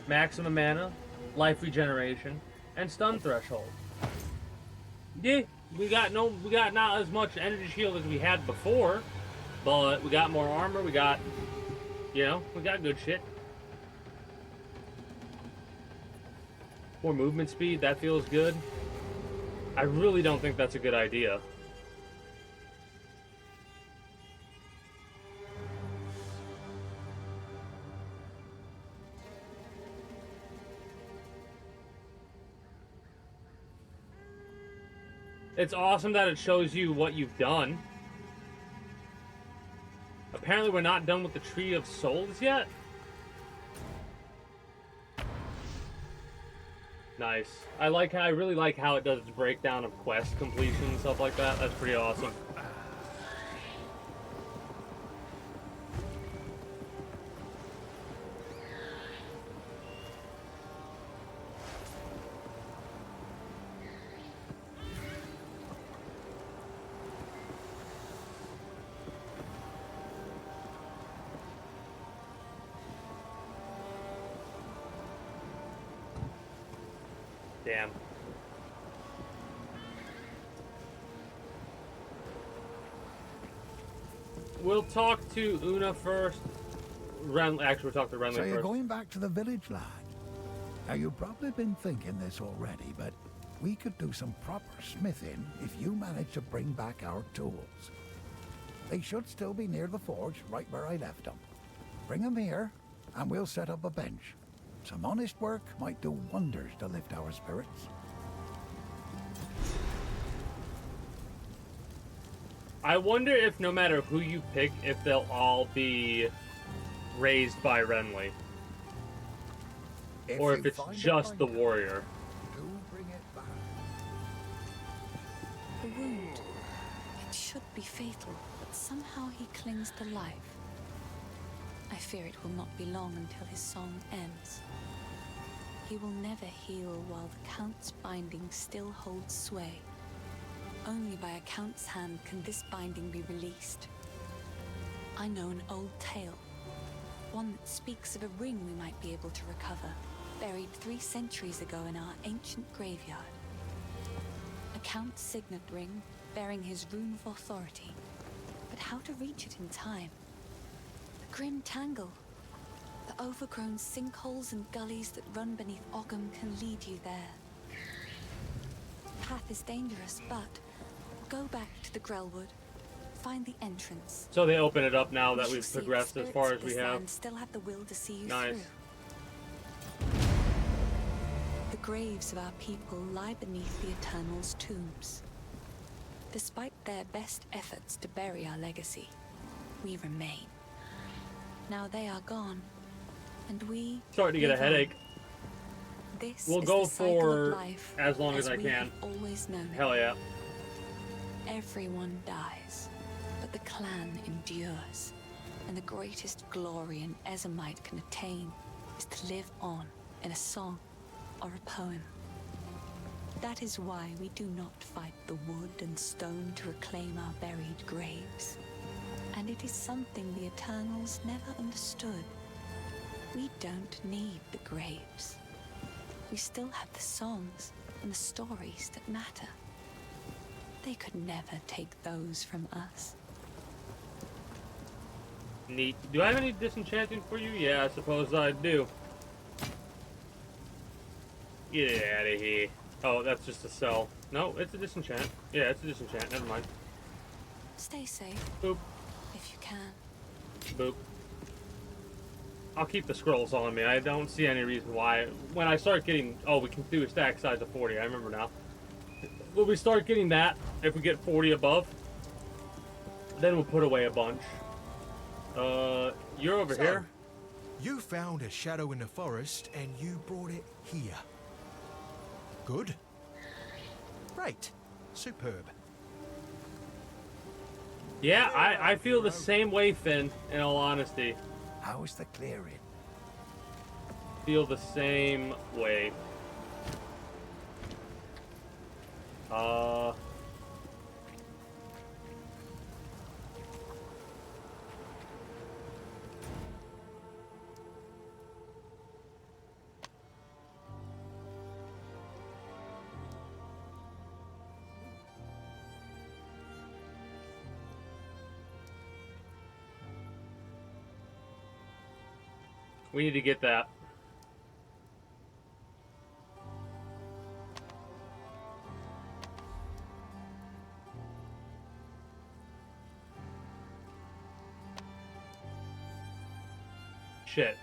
maximum mana, life regeneration, and stun threshold. Yeah, we got not as much energy shield as we had before, but we got more armor, we got good shit. More movement speed, that feels good. I really don't think that's a good idea. It's awesome that it shows you what you've done. Apparently we're not done with the Tree of Souls yet. Nice. I really like how it does its breakdown of quest completion and stuff like that. That's pretty awesome. Damn. We'll talk to Una first. Actually, we'll talk to Renly first. So you're going back to the village, lad. Now, you've probably been thinking this already, but we could do some proper smithing if you manage to bring back our tools. They should still be near the forge, right where I left them. Bring them here, and we'll set up a bench. Some honest work might do wonders to lift our spirits. I wonder if no matter who you pick, if they'll all be raised by Renly. Or if it's just the warrior. Do bring it back. The wound. It should be fatal, but somehow he clings to life. I fear it will not be long until his song ends. He will never heal while the Count's binding still holds sway. Only by a Count's hand can this binding be released. I know an old tale, one that speaks of a ring we might be able to recover, buried 3 centuries ago in our ancient graveyard. A Count's signet ring, bearing his rune of authority. But how to reach it in time? The grim tangle. The overgrown sinkholes and gullies that run beneath Ogham can lead you there. The path is dangerous, but go back to the Grellwood. Find the entrance. So they open it up now that we've progressed as far as we have. Still have the will to see you nice. Through. The graves of our people lie beneath the Eternal's tombs. Despite their best efforts to bury our legacy, we remain. Now they are gone, and we starting to get a headache. This we'll is go the cycle for of life, as long as I we can. have always known it. Hell yeah. Everyone dies, but the clan endures, and the greatest glory an Ezomite can attain is to live on in a song or a poem. That is why we do not fight the wood and stone to reclaim our buried graves. And it is something the Eternals never understood. We don't need the graves. We still have the songs and the stories that matter. They could never take those from us. Neat. Do I have any disenchanting for you? Yeah, I suppose I do. Get out of here. Oh, that's just a cell. No, it's a disenchant. Yeah, it's a disenchant. Never mind. Stay safe. Boop. If you can. Boop. I'll keep the scrolls on me. I don't see any reason why. When I start getting... Oh, we can do a stack size of 40. I remember now. When we start getting that, if we get 40 above, then we'll put away a bunch. You're over here. You found a shadow in the forest and you brought it here. Good. Great. Superb. Yeah, I feel the same way, Finn, in all honesty. How's the clearing? Feel the same way. We need to get that. Shit.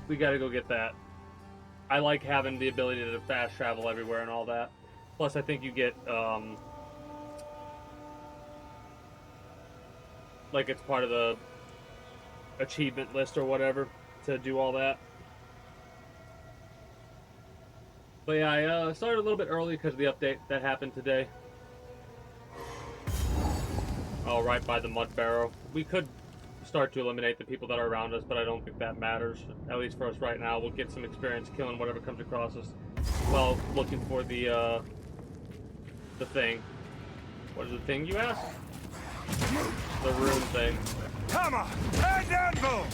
We gotta go get that. I like having the ability to fast travel everywhere and all that. Plus, I think you get, like it's part of the achievement list or whatever to do all that. But yeah, I started a little bit early because of the update that happened today. Oh, right by the mud barrow. We could start to eliminate the people that are around us, but I don't think that matters. At least for us right now. We'll get some experience killing whatever comes across us while looking for the thing. What is the thing, you ask? The rune thing. Hammer and anvil!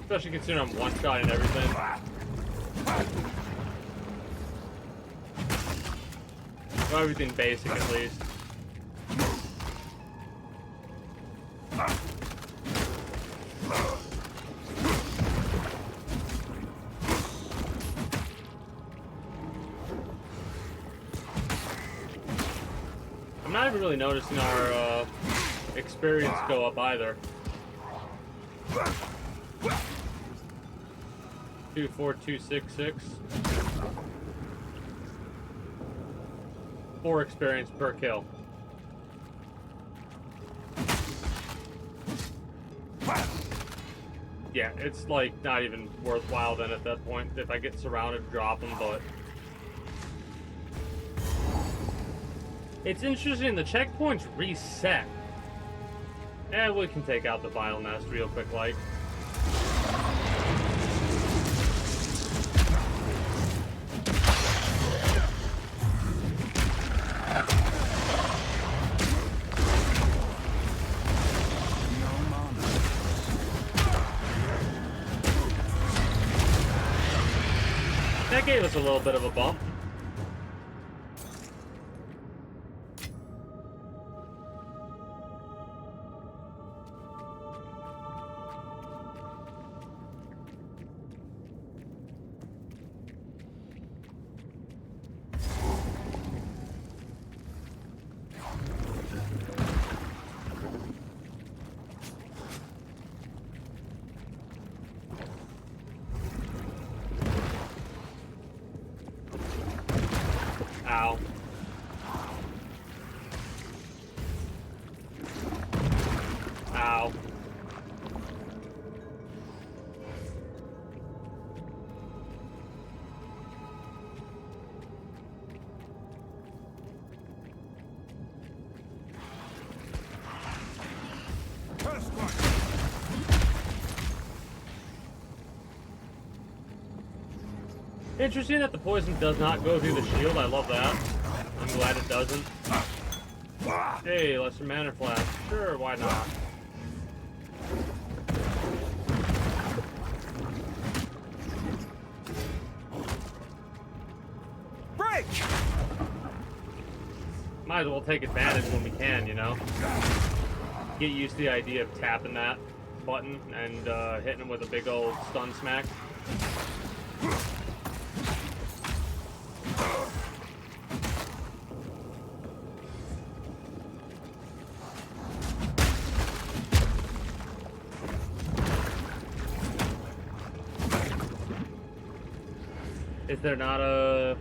Especially considering I'm one-shotting everything. Well, everything basic at least. I'm not even really noticing our experience go up either. 24266. 4 experience per kill. Yeah, it's like not even worthwhile then at that point. If I get surrounded, drop them, but it's interesting, the checkpoints reset. And we can take out the Vile Nest real quick like. That gave us a little bit of a bump. Ow. Ow. Interesting that the poison does not go through the shield. I love that. I'm glad it doesn't. Hey, lesser mana flash. Sure, why not? Break! Might as well take advantage when we can, you know? Get used to the idea of tapping that button and hitting him with a big old stun smack. Is there not a...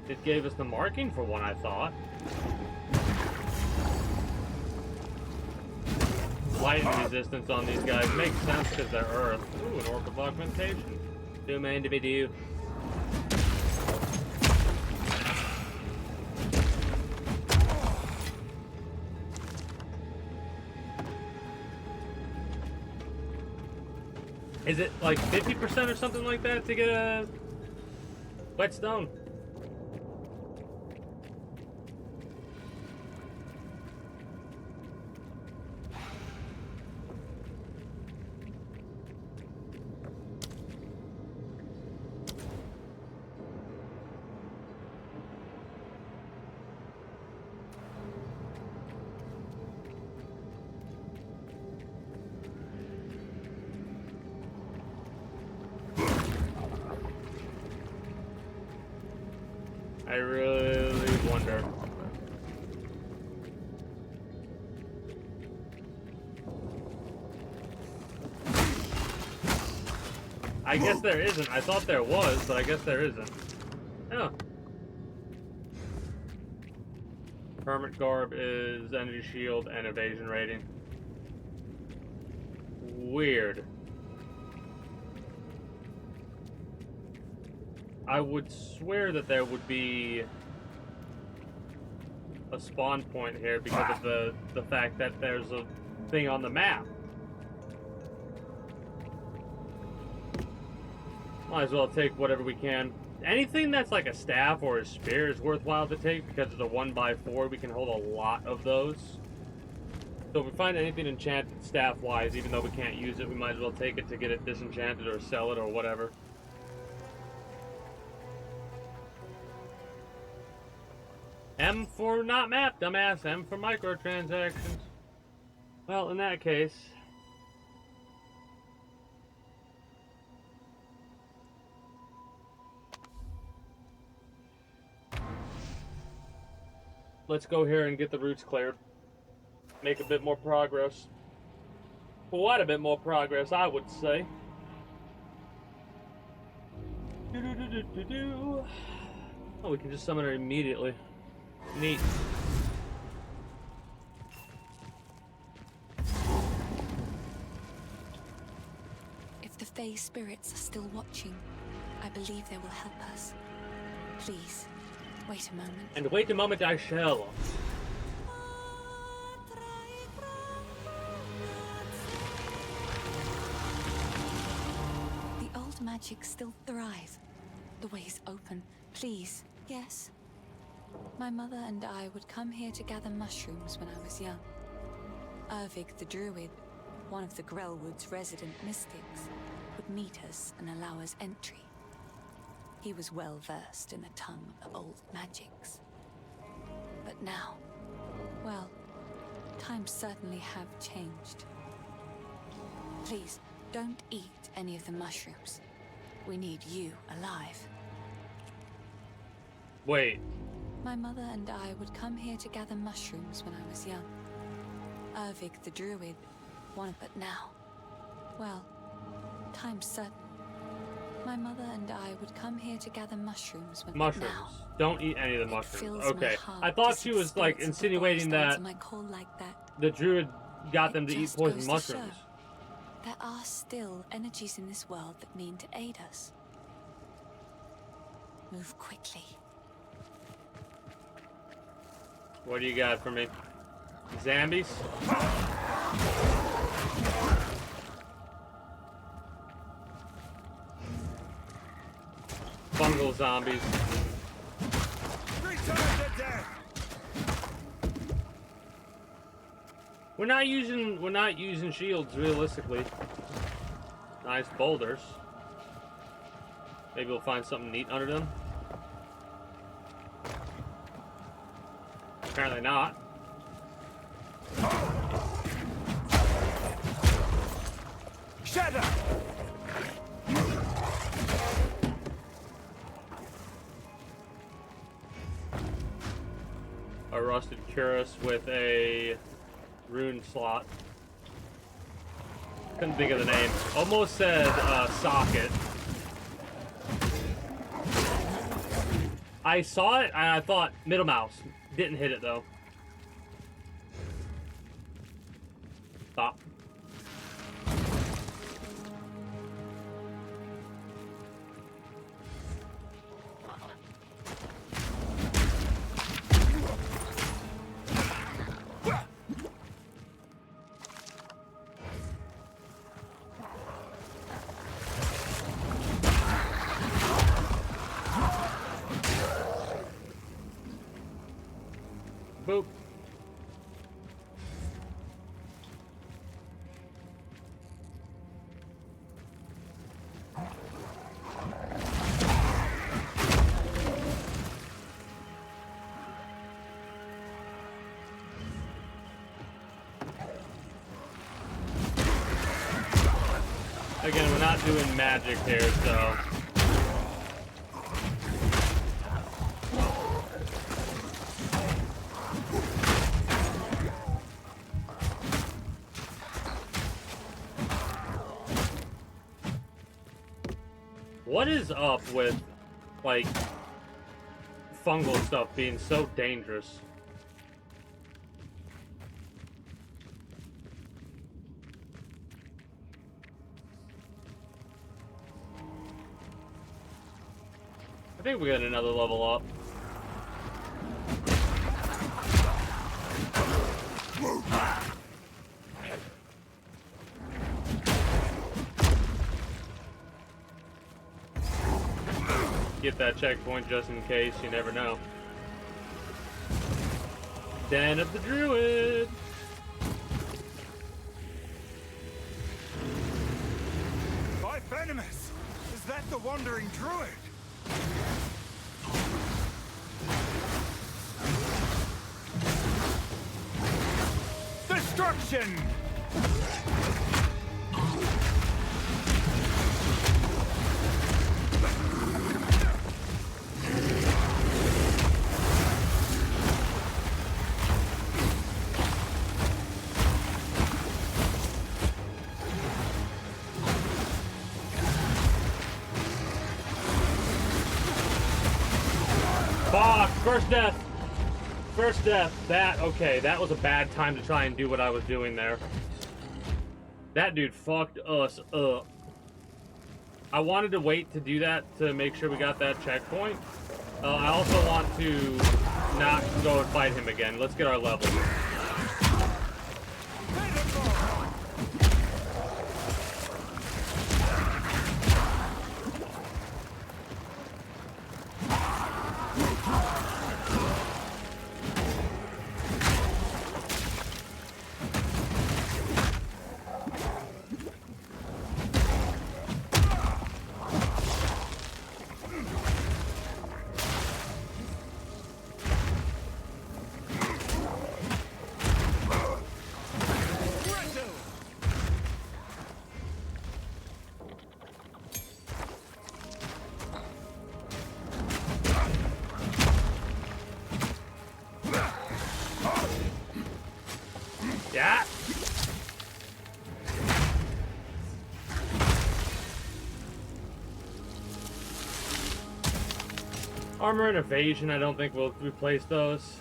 It gave us the marking for one, I thought. Lightning resistance on these guys makes sense because they're earth. Ooh, an orc of augmentation. Do main to be do. Is it like 50% or something like that to get a whetstone? I really wonder. I guess there isn't. I thought there was, but I guess there isn't. Oh. Hermit Garb is energy shield and evasion rating. Weird. I would swear that there would be a spawn point here because of the fact that there's a thing on the map. Might as well take whatever we can. Anything that's like a staff or a spear is worthwhile to take because it's a 1x4. We can hold a lot of those. So if we find anything enchanted staff-wise, even though we can't use it, we might as well take it to get it disenchanted or sell it or whatever. M for not map, dumbass. M for microtransactions. Well, in that case... let's go here and get the roots cleared. Make a bit more progress. Quite a bit more progress, I would say. Oh, we can just summon her immediately. Neat. If the Fae spirits are still watching, I believe they will help us. Please, wait a moment. And wait a moment, I shall. The old magic still thrive. The way's open. Please, yes. My mother and I would come here to gather mushrooms when I was young. Ervig the Druid, one of the Grellwood's resident mystics, would meet us and allow us entry. He was well versed in the tongue of old magics. But now, well, times certainly have changed. Please, don't eat any of the mushrooms. We need you alive. Wait. My mother and I would come here to gather mushrooms when I was young. Ervig the Druid, but now, well, times certain. My mother and I would come here to gather mushrooms when Mushrooms. Now, don't eat any of the mushrooms. Okay. heart I thought to she see was like spirits of the insinuating that forest on my call like that. the druid got them to eat Just poison goes to mushrooms. show there are still energies in this world that mean to aid us. Move quickly. What do you got for me? Zombies? Fungal zombies. Return to death! We're not using shields realistically. Nice boulders. Maybe we'll find something neat under them. Apparently not. Shadow! A rusted cuirass with a rune slot. Couldn't think of the name. Almost said socket. I saw it and I thought middle mouse. Didn't hit it though. Stop. Boop. Again, we're not doing magic here, so... What is up with, like, fungal stuff being so dangerous? I think we got another level up. Get that checkpoint just in case, you never know. Den of the Druid! By Venomous! Is that the Wandering Druid? Destruction! Fuck! First death! First death. Okay, that was a bad time to try and do what I was doing there. That dude fucked us up. I wanted to wait to do that to make sure we got that checkpoint. I also want to not go and fight him again. Let's get our level. Yeah. Armor and evasion, I don't think we'll replace those.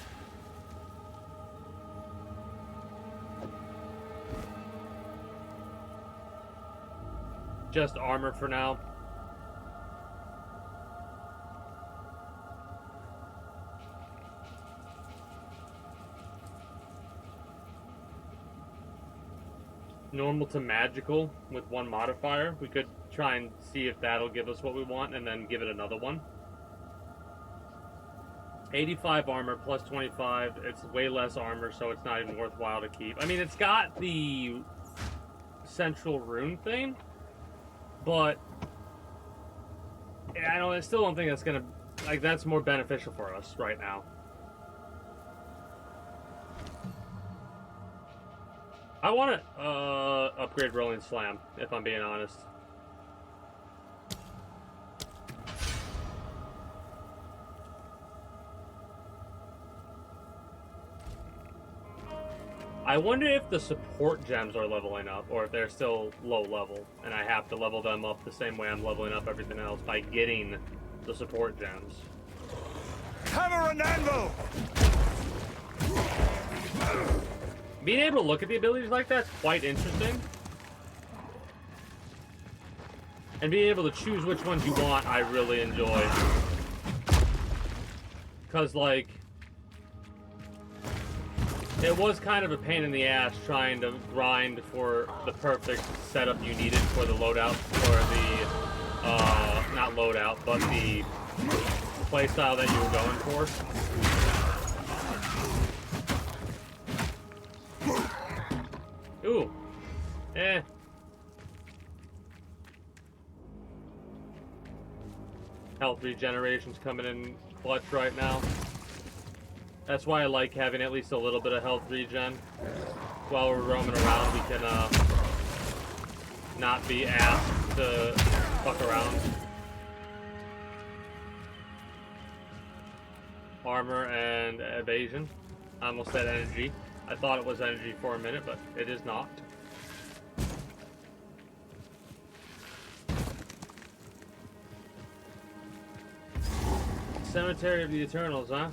Just armor for now. Normal to magical with one modifier. We could try and see if that'll give us what we want and then give it another one. 85 armor plus 25. It's way less armor, so it's not even worthwhile to keep. I mean, it's got the central rune thing, but I still don't think that's gonna, like, that's more beneficial for us right now. I want to upgrade Rolling Slam, if I'm being honest. I wonder if the support gems are leveling up, or if they're still low level, and I have to level them up the same way I'm leveling up everything else, by getting the support gems. Hammer and anvil! Being able to look at the abilities like that's quite interesting. And being able to choose which ones you want, I really enjoy. Because, like, it was kind of a pain in the ass trying to grind for the perfect setup you needed for the loadout, or the, not loadout, but the playstyle that you were going for. Ooh. Eh. Health regeneration's coming in clutch right now. That's why I like having at least a little bit of health regen. While we're roaming around, we can, not be asked to fuck around. Armor and evasion. I almost said energy. I thought it was energy for a minute, but it is not. Cemetery of the Eternals, huh?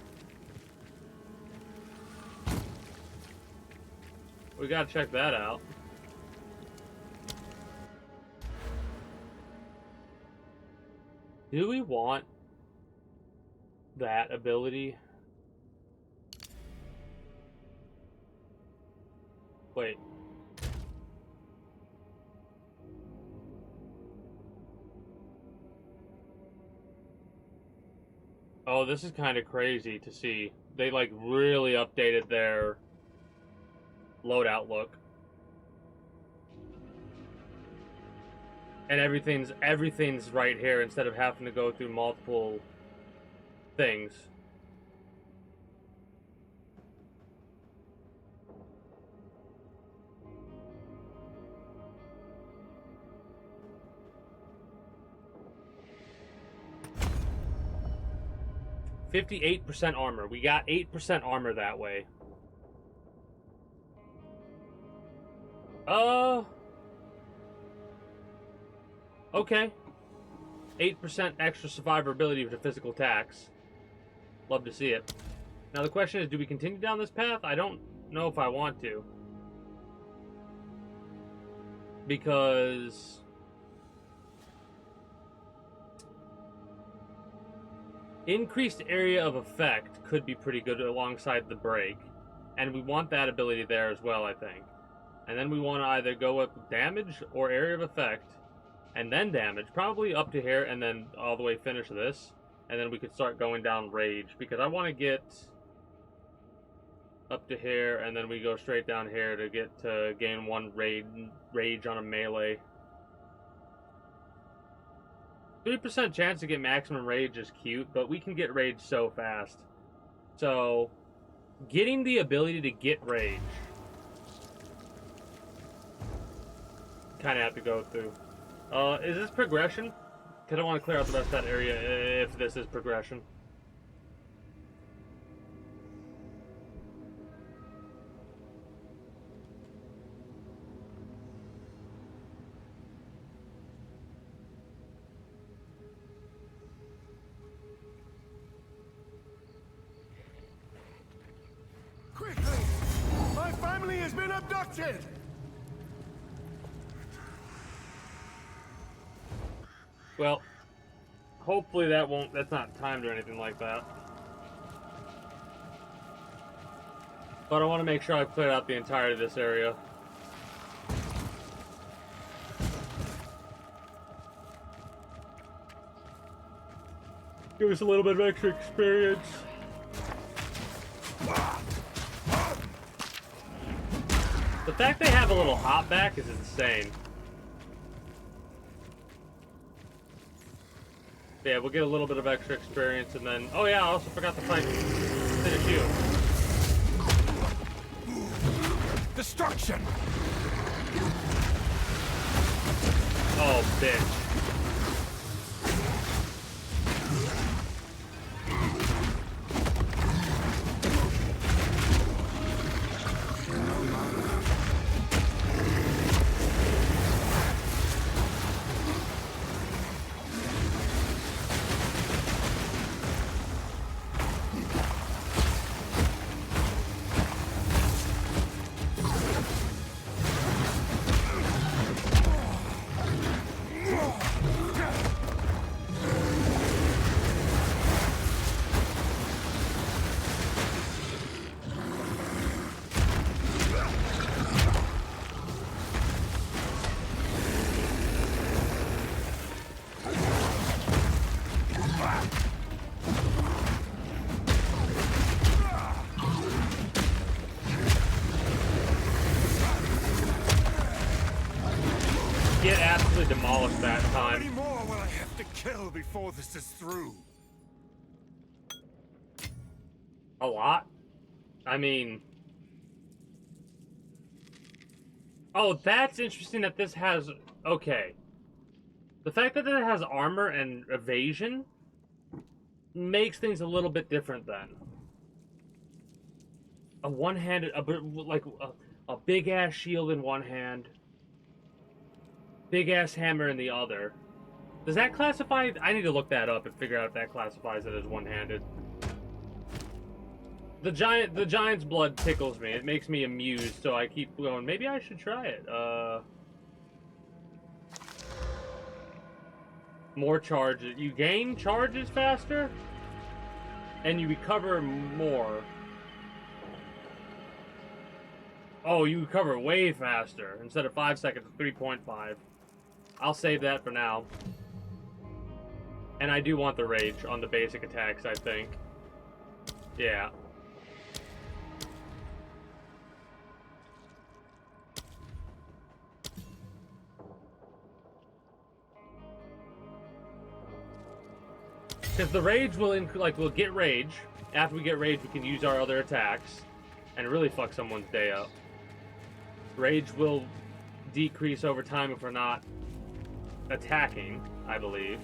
We gotta check that out. Do we want that ability? Wait. Oh, this is kind of crazy to see. They, like, really updated their loadout look. And everything's right here instead of having to go through multiple things. %8 armor. We got 8% armor that way. Okay. 8% extra survivability to physical attacks. Love to see it. Now the question is, do we continue down this path? I don't know if I want to. Because increased area of effect could be pretty good alongside the break. And we want that ability there as well, I think. And then we want to either go with damage or area of effect, and then damage, probably up to here, and then all the way finish this. And then we could start going down rage, because I want to get up to here, and then we go straight down here to get to gain 1 rage on a melee. 3% chance to get maximum rage is cute, but we can get rage so fast. So, getting the ability to get rage, kind of have to go through. Is this progression? Because I want to clear out the rest of that area if this is progression. Quickly! My family has been abducted! Well, hopefully that's not timed or anything like that. But I want to make sure I've cleared out the entirety of this area. Give us a little bit of extra experience. The fact they have a little hop back is insane. Yeah, we'll get a little bit of extra experience, and then... Oh yeah, I also forgot to finish you. Destruction! Oh, bitch. Get absolutely demolished that time. How many more will I have to kill before this is through? A lot? I mean... Oh, that's interesting that this has... Okay. The fact that it has armor and evasion makes things a little bit different then. A one-handed... a big-ass shield in one hand. Big-ass hammer in the other. Does that classify... I need to look that up and figure out if that classifies it as one-handed. The giant's blood tickles me. It makes me amused, so I keep going, maybe I should try it. More charges. You gain charges faster, and you recover more. Oh, you recover way faster. Instead of 5 seconds, 3.5. I'll save that for now. And I do want the rage on the basic attacks, I think. Yeah. Because the rage will we'll get rage. After we get rage, we can use our other attacks and really fuck someone's day up. Rage will decrease over time if we're not attacking, I believe.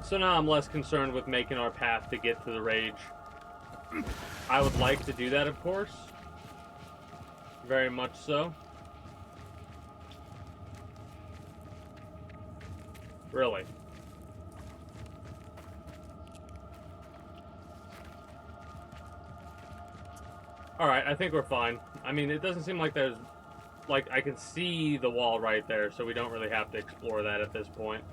So now I'm less concerned with making our path to get to the rage. I would like to do that, of course, Very much so. Really. Alright, I think we're fine. I mean, it doesn't seem like there's... Like, I can see the wall right there, so we don't really have to explore that at this point.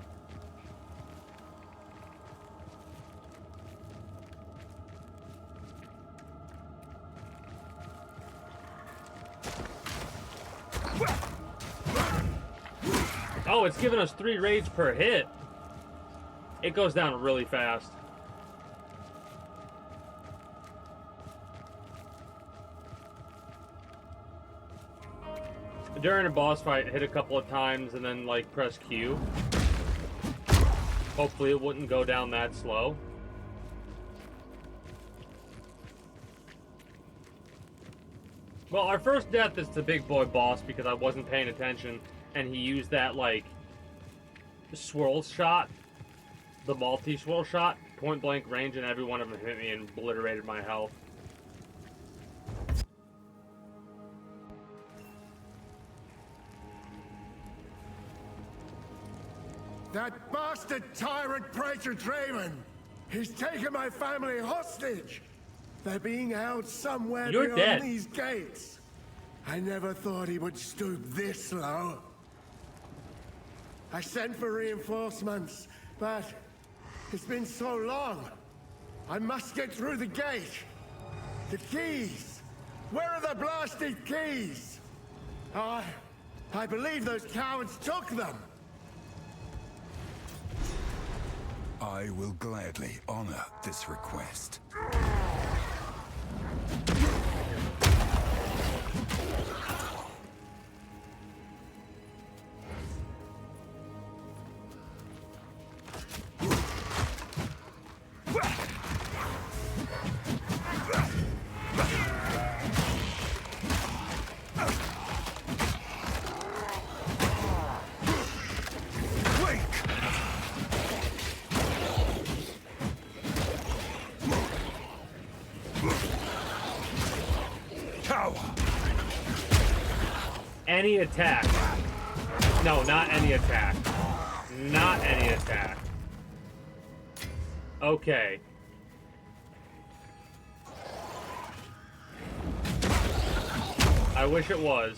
Oh, it's giving us 3 rage per hit. It goes down really fast. During a boss fight, hit a couple of times and then, like, press Q. Hopefully it wouldn't go down that slow. Well, our first death is the big boy boss because I wasn't paying attention and he used that, like, swirl shot. The multi-swirl shot. Point blank range, and every one of them hit me and obliterated my health. That bastard tyrant Praetor Draven! He's taken my family hostage! They're being held somewhere You're beyond dead. these gates. I never thought he would stoop this low. I sent for reinforcements, but it's been so long. I must get through the gate. The keys! Where are the blasted keys? I believe those cowards took them. I will gladly honor this request. Any attack. No, not any attack. Not any attack. Okay. I wish it was.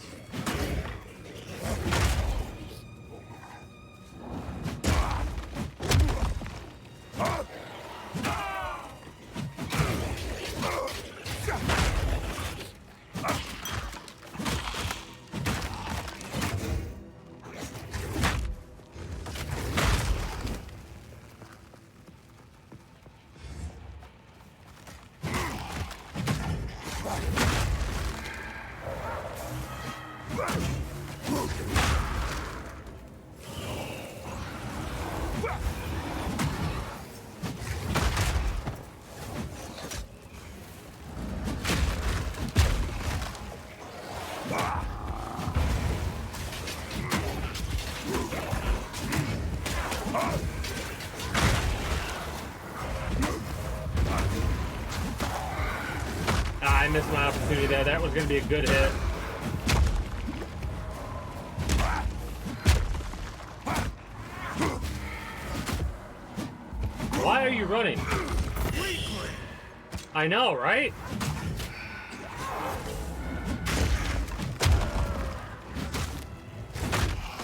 I missed my opportunity there. That was going to be a good hit. Why are you running? I know, right?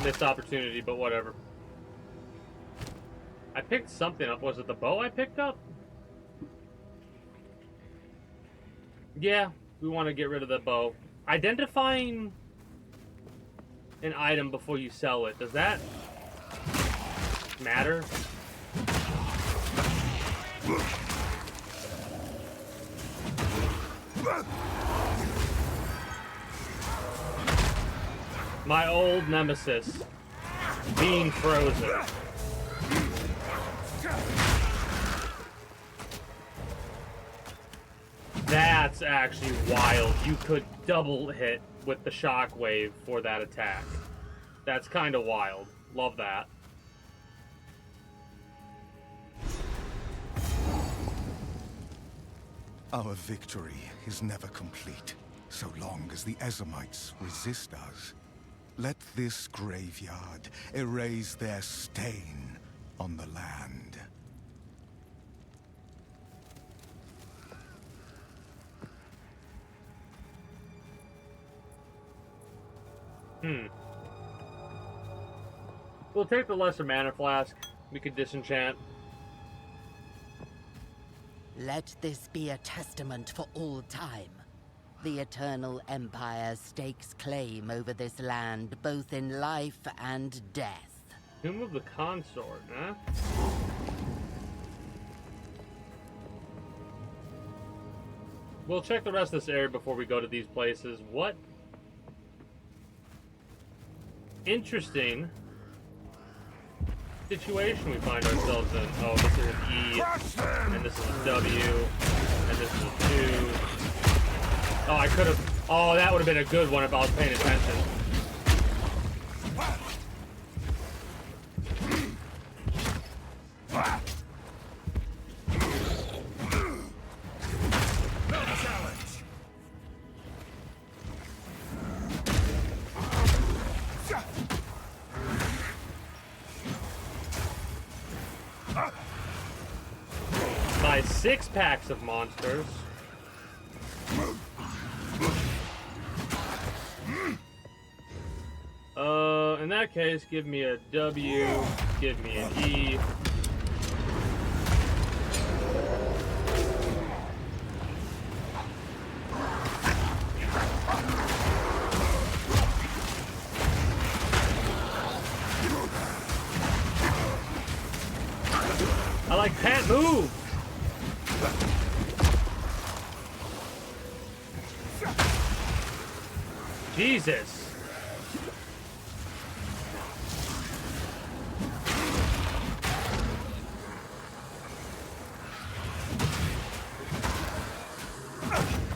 Missed opportunity, but whatever. I picked something up. Was it the bow I picked up? Yeah, we want to get rid of the bow. Identifying an item before you sell it, does that matter? My old nemesis being frozen. That's actually wild. You could double hit with the shockwave for that attack. That's kind of wild. Love that. Our victory is never complete. So long as the Ezamites resist us, let this graveyard erase their stain on the land. We'll take the lesser mana flask. We could disenchant. Let this be a testament for all time. The Eternal Empire stakes claim over this land, both in life and death. Tomb of the Consort, huh? We'll check the rest of this area before we go to these places. What? Interesting situation we find ourselves in. Oh, this is an E, and this is a W, and this is a 2. Oh, I could have... Oh, that would have been a good one if I was paying attention. Buy 6 packs of monsters. In that case, give me a W, give me an E. I like can't move. Jesus.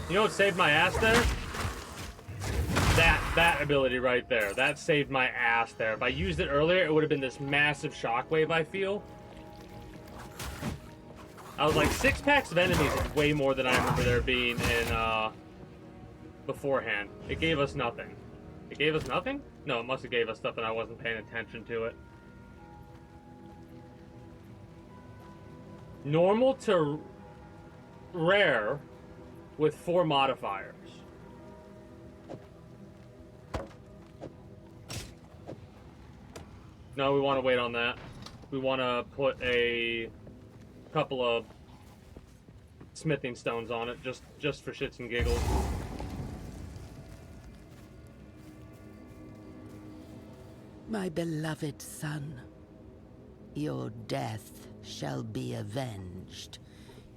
You know what saved my ass there? That ability right there. That saved my ass there. If I used it earlier, it would have been this massive shockwave, I feel. I was like, 6 packs of enemies is way more than I remember there being in, beforehand. It gave us nothing. It gave us nothing? No, it must have gave us stuff and I wasn't paying attention to it. Normal to rare with 4 modifiers. No, we want to wait on that. We want to put a couple of smithing stones on it, just for shits and giggles. My beloved son, your death shall be avenged,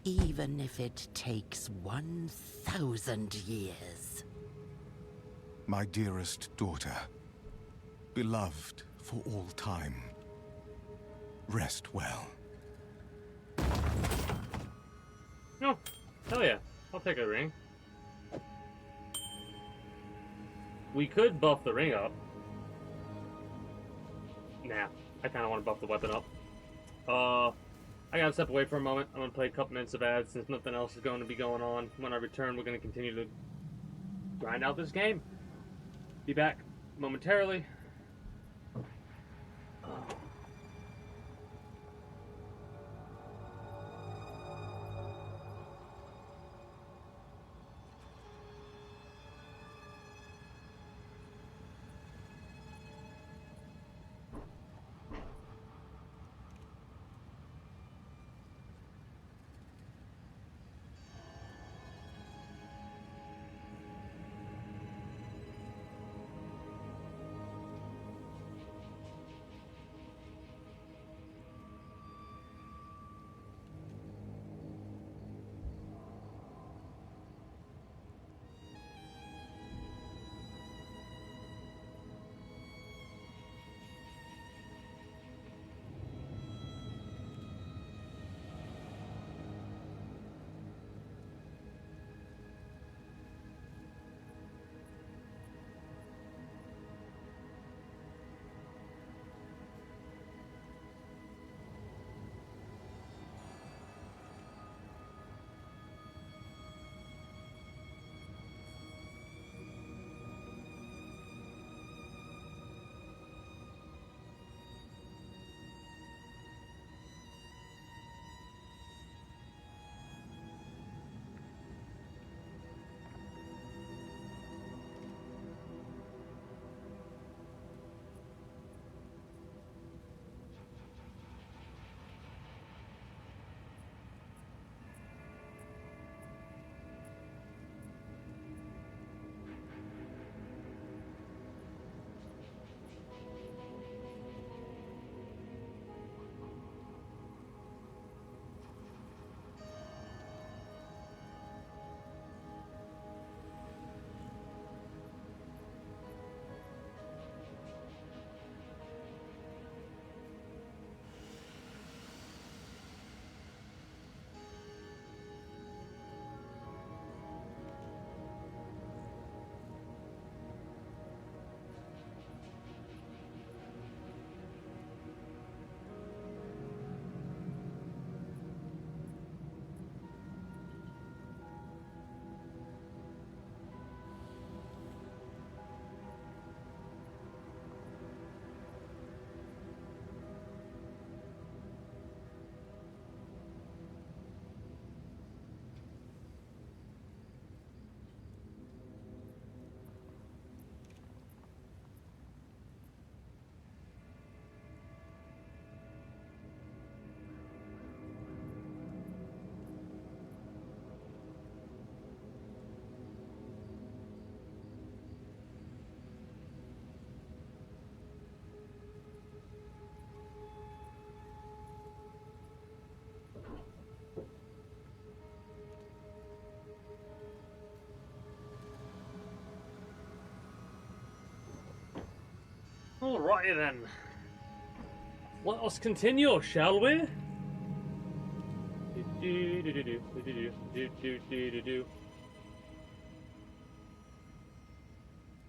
even if it takes 1,000 years. My dearest daughter, beloved for all time, rest well. No, hell yeah, I'll take a ring. We could buff the ring up. Nah, I kind of want to buff the weapon up. I gotta step away for a moment. I'm gonna play a couple minutes of ads since nothing else is going to be going on. When I return, we're gonna continue to grind out this game. Be back momentarily. Alright then. Let us continue, shall we?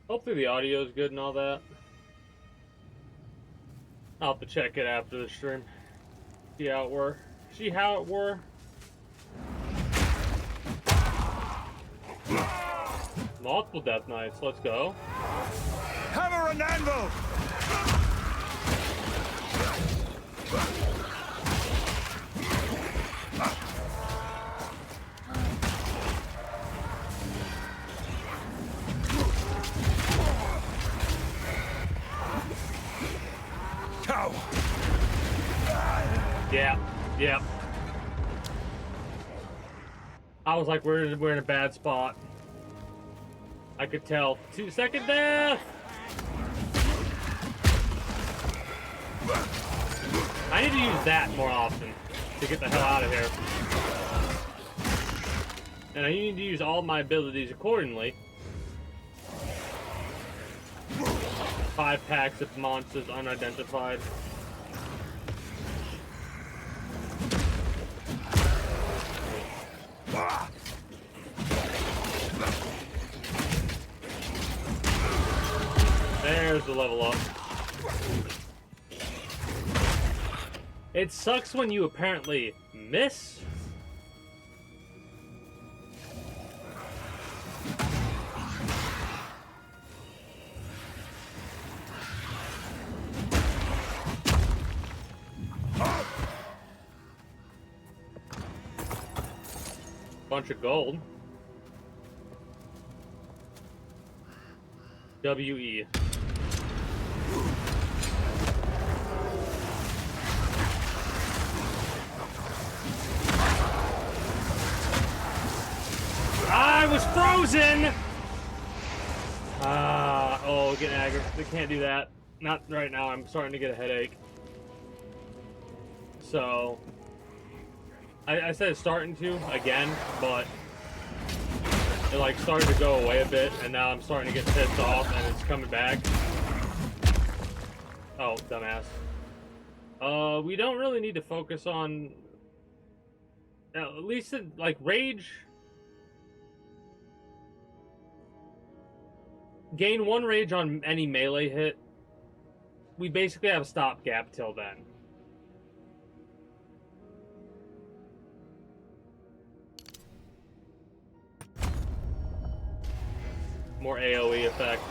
Hopefully the audio is good and all that. I'll have to check it after the stream. See how it were. See how it were. Multiple death knights. Let's go. Hammer and anvil! Cow! Yeah. I was like, we're in a bad spot. I could tell. 2-second death! I need to use that more often to get the hell out of here. And I need to use all my abilities accordingly. 5 packs of monsters unidentified. There's the level up. It sucks when you apparently miss. Bunch of gold. WE. I was frozen! Oh, getting aggravated. They can't do that. Not right now. I'm starting to get a headache. So, I said it's starting to again, but it like started to go away a bit, and now I'm starting to get pissed off, and it's coming back. Oh, dumbass. We don't really need to focus on, at least like rage. Gain 1 rage on any melee hit. We basically have a stopgap till then. More AoE effect.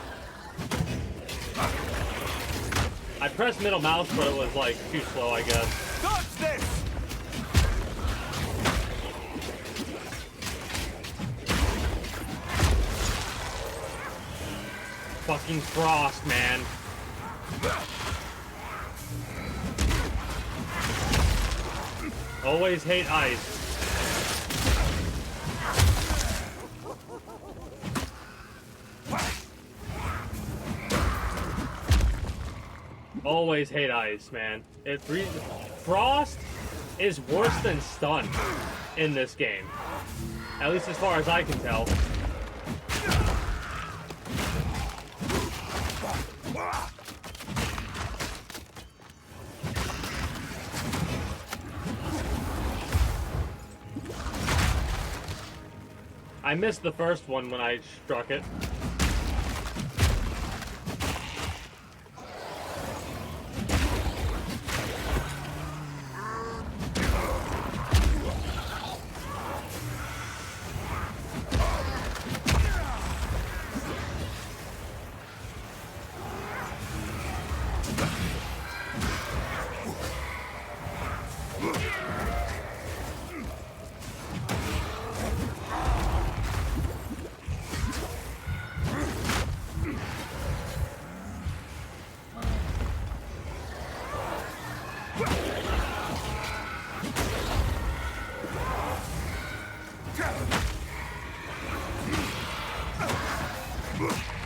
I pressed middle mouse, but it was like too slow, I guess. Dodge this! Fucking frost, man. Always hate ice. Always hate ice, man. Frost is worse than stun in this game. At least as far as I can tell. I missed the first one when I struck it.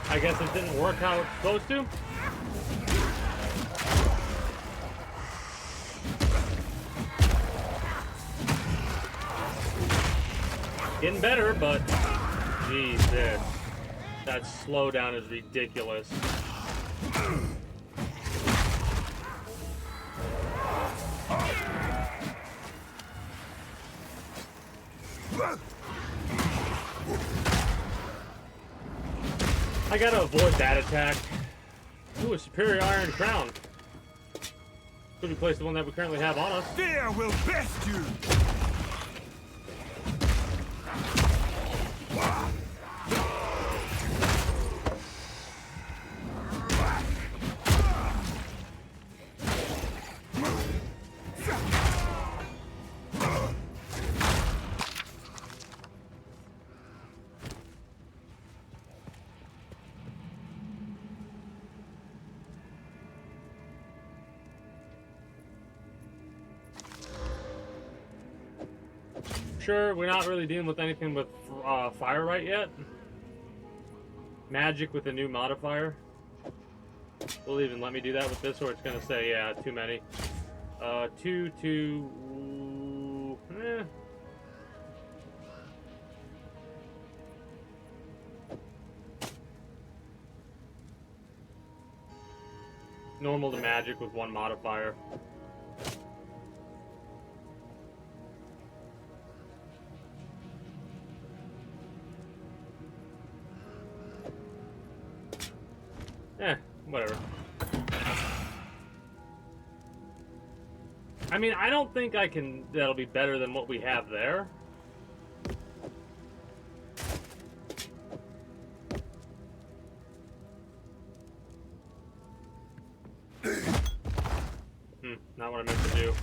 I guess it didn't work how it's supposed to. Getting better, but Jesus, that slowdown is ridiculous. I gotta avoid that attack. Ooh, a superior iron crown. Could replace the one that we currently have on us. Fear will best you! Sure, we're not really dealing with anything with fire right yet. Magic with a new modifier. Will even let me do that with this, or it's gonna say, yeah, too many. Eh. Normal to magic with one modifier. Whatever. I mean, I don't think I can... That'll be better than what we have there. Not what I meant to do.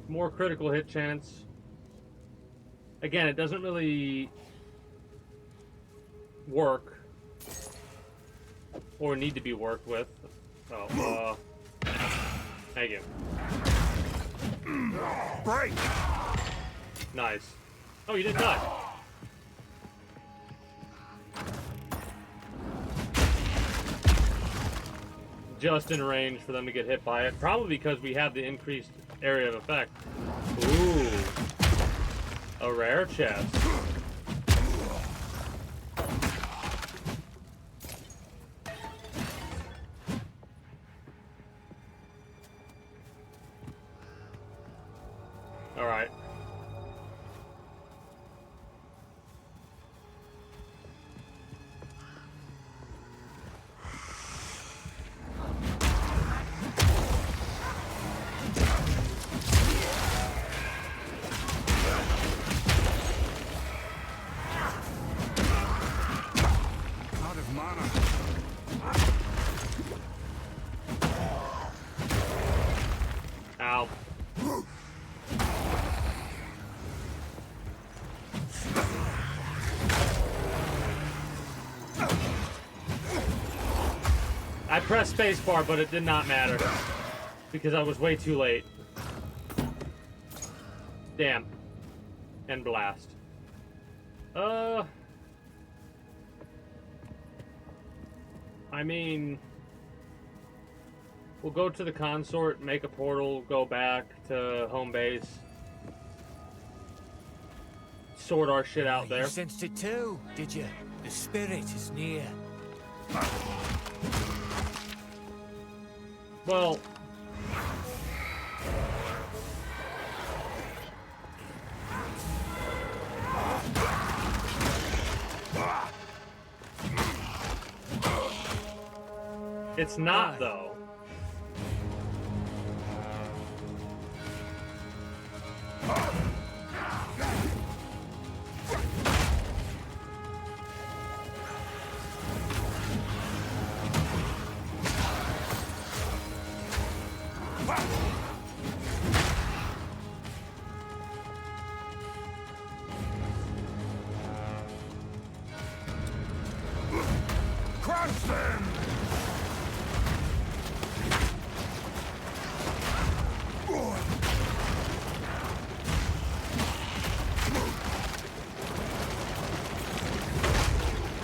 More critical hit chance. Again, it doesn't really work or need to be worked with. Oh, thank you. Break! Nice. Oh, you didn't die. Just in range for them to get hit by it. Probably because we have the increased area of effect. Ooh. A rare chest. Alright. Ow. I pressed spacebar, but it did not matter because I was way too late. Damn. And blast. I mean, we'll go to the consort, make a portal, go back to home base, sort our shit out there. You sensed it too, did you? The spirit is near. Well, it's not, though. Crush them!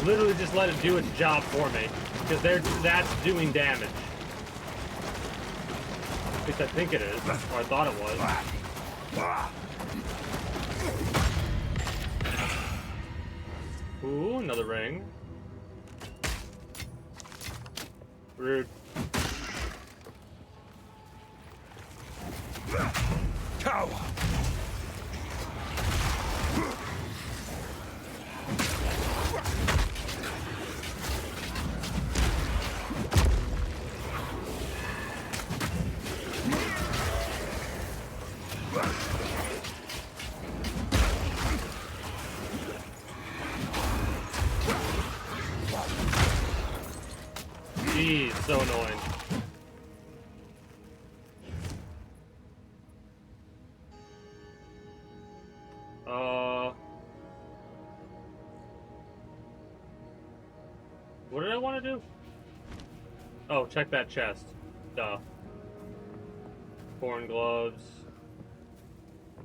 Literally just let it do its job for me, because that's doing damage. At least I think it is, or I thought it was. Ooh, another ring. Rude. Cow! Jeez, so annoying. What did I want to do? Oh, check that chest. Duh. Corn gloves. I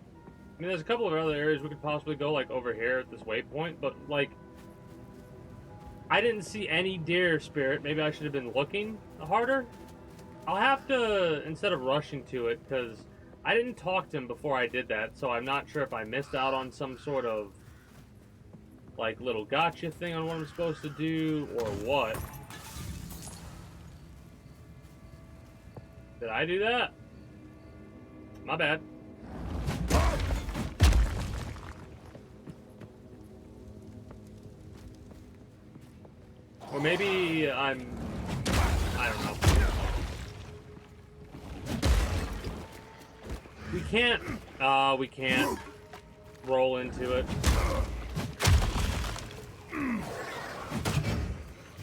mean, there's a couple of other areas we could possibly go, like over here at this waypoint, but like, I didn't see any deer spirit. Maybe I should have been looking harder. I'll have to, instead of rushing to it, because I didn't talk to him before I did that, so I'm not sure if I missed out on some sort of like little gotcha thing on what I'm supposed to do or what. Did I do that? My bad. Or maybe I don't know. We can't roll into it.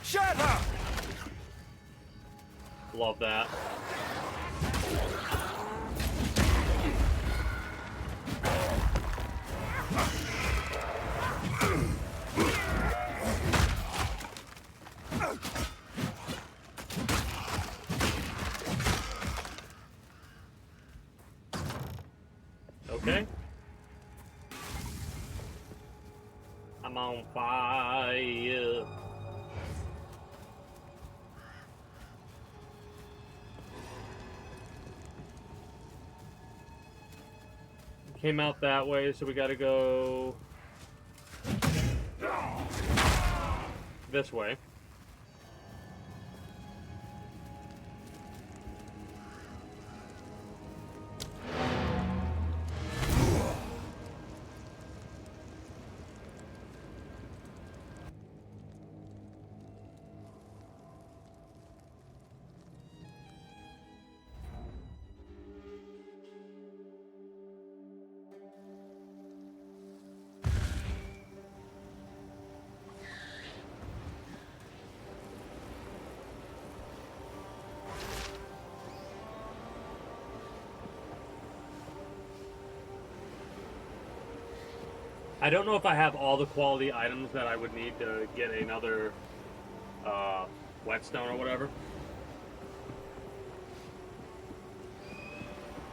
Shut up! Love that. Okay. I'm on fire. Came out that way, so we gotta go this way. I don't know if I have all the quality items that I would need to get another whetstone or whatever.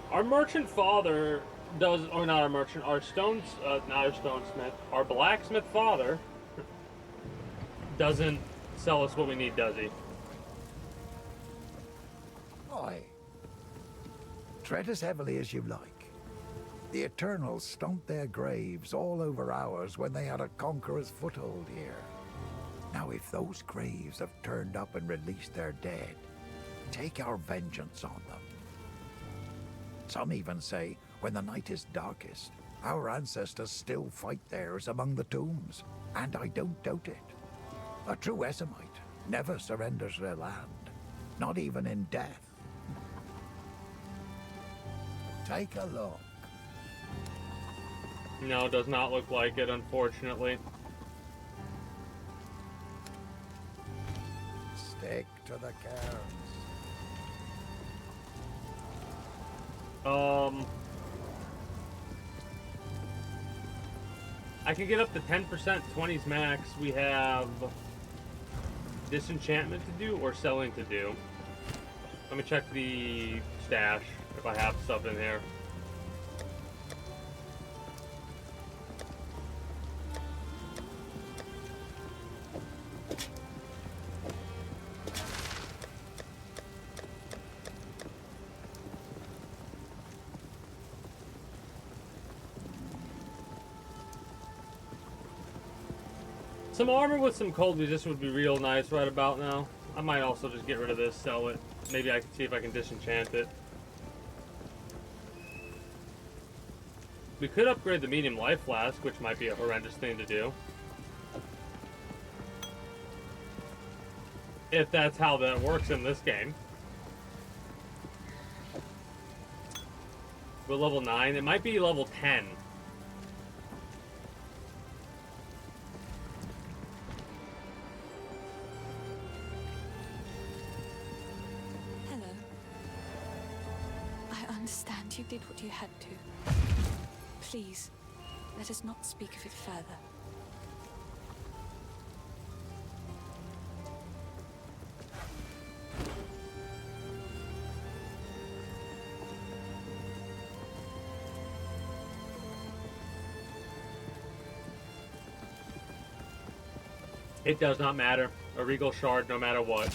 Our merchant father does, or not our merchant, our stones, not our stonesmith, our blacksmith father doesn't sell us what we need, does he? Aye. Tread as heavily as you like. The Eternals stomped their graves all over ours when they had a conqueror's foothold here. Now, if those graves have turned up and released their dead, take our vengeance on them. Some even say, when the night is darkest, our ancestors still fight theirs among the tombs, and I don't doubt it. A true Esmite never surrenders their land, not even in death. Take a look. No, does not look like it, unfortunately. Stick to the cairns. I can get up to 10% 20s max. We have disenchantment to do or selling to do. Let me check the stash if I have stuff in here. Some armor with some cold resist would be real nice right about now. I might also just get rid of this, sell it. Maybe I can see if I can disenchant it. We could upgrade the medium life flask, which might be a horrendous thing to do. If that's how that works in this game. We're level 9. It might be level 10. Hello. I understand you did what you had to. Please, let us not speak of it further. It does not matter. A regal shard, no matter what.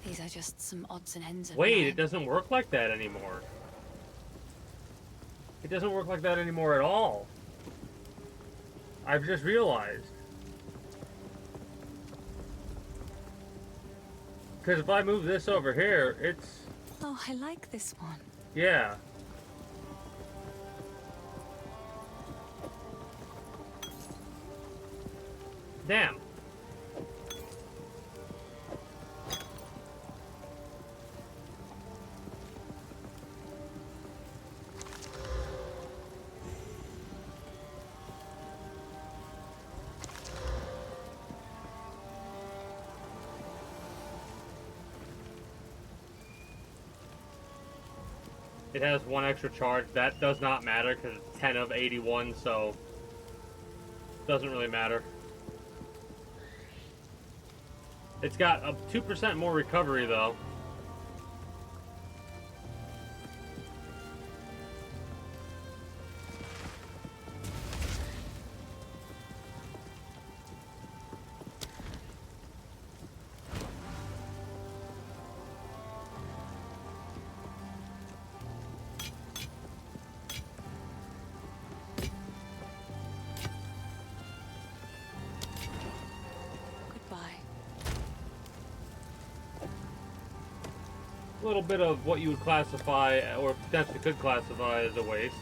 These are just some odds and ends of Wait, mine. it doesn't work like that anymore. It doesn't work like that anymore at all. I've just realized. Because if I move this over here, it's... Oh, I like this one. Yeah. Damn. It has one extra charge. That does not matter because it's 10 of 81, so doesn't really matter. It's got a 2% more recovery though. A little bit of what you would classify, or potentially could classify as a waste.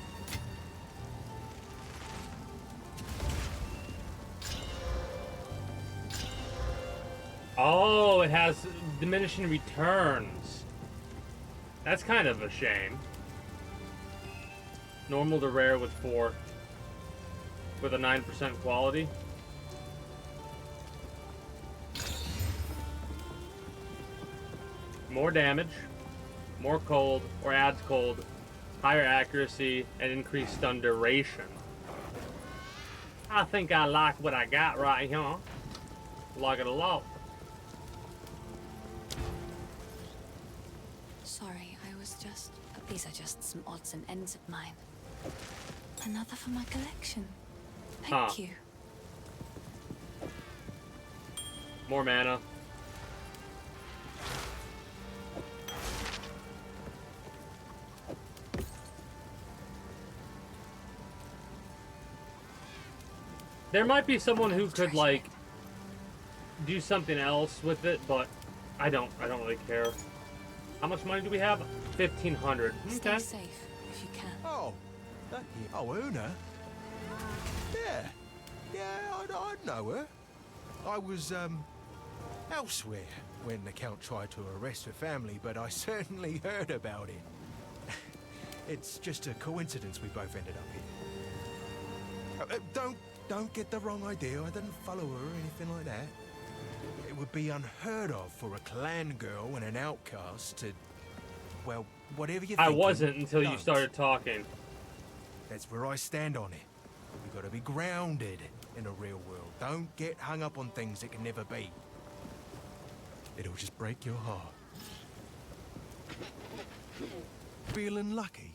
Oh, it has diminishing returns. That's kind of a shame. Normal to rare with 4. With a 9% quality. More damage, more cold, or adds cold, higher accuracy, and increased stun duration. I think I like what I got right here. Like it a lot. Sorry, I was just... These are just some odds and ends of mine. Another for my collection. Thank you. More mana. There might be someone who could like do something else with it, but I don't really care. How much money do we have? 1,500. Stay safe if you can. Oh, oh, Una. Yeah, I know her. I was elsewhere when the Count tried to arrest her family, but I certainly heard about it. It's just a coincidence we both ended up here. Don't get the wrong idea. I didn't follow her or anything like that. It would be unheard of for a clan girl and an outcast to, well, whatever you think. I wasn't until you started talking. That's where I stand on it. You gotta be grounded in the real world. Don't get hung up on things that can never be. It'll just break your heart. Feeling lucky?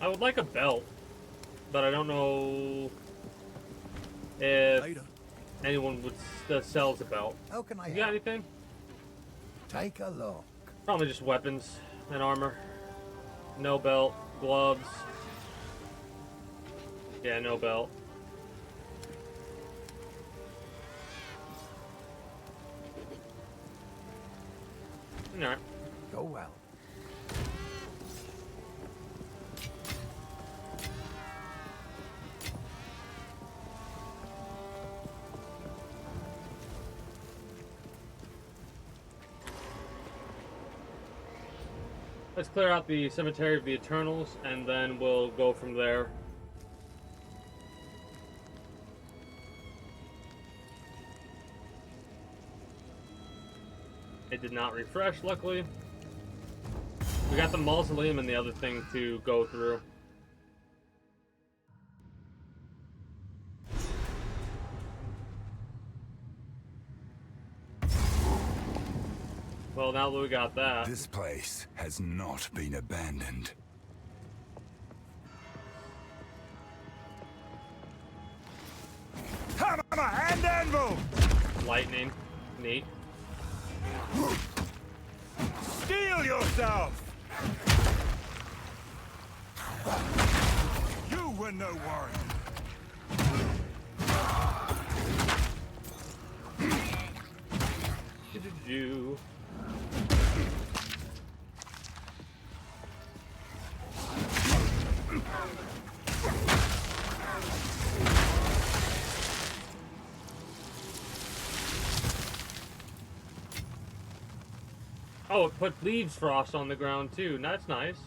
I would like a belt, but I don't know if... Later. anyone would that sells a belt. How can I You got help? anything? Take a look. Probably just weapons and armor. No belt, gloves. Yeah, no belt. Alright. Go well. Let's clear out the Cemetery of the Eternals, and then we'll go from there. It did not refresh, luckily. We got the Mausoleum and the other thing to go through. Well, now that we got that... This place has not been abandoned. Hammer and anvil! Lightning. Neat. Steel yourself! You were no warrior. Do. Oh, it put leaves frost on the ground too. That's nice.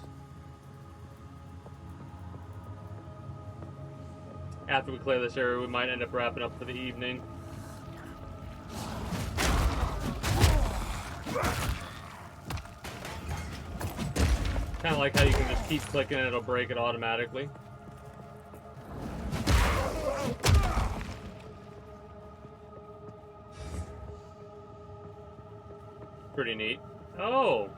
After we clear this area, we might end up wrapping up for the evening. Kind of like how you can just keep clicking and it'll break it automatically. Pretty neat. Oh!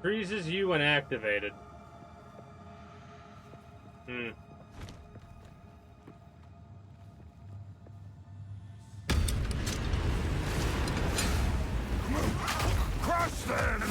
Freezes you when activated. Hmm. Crush them!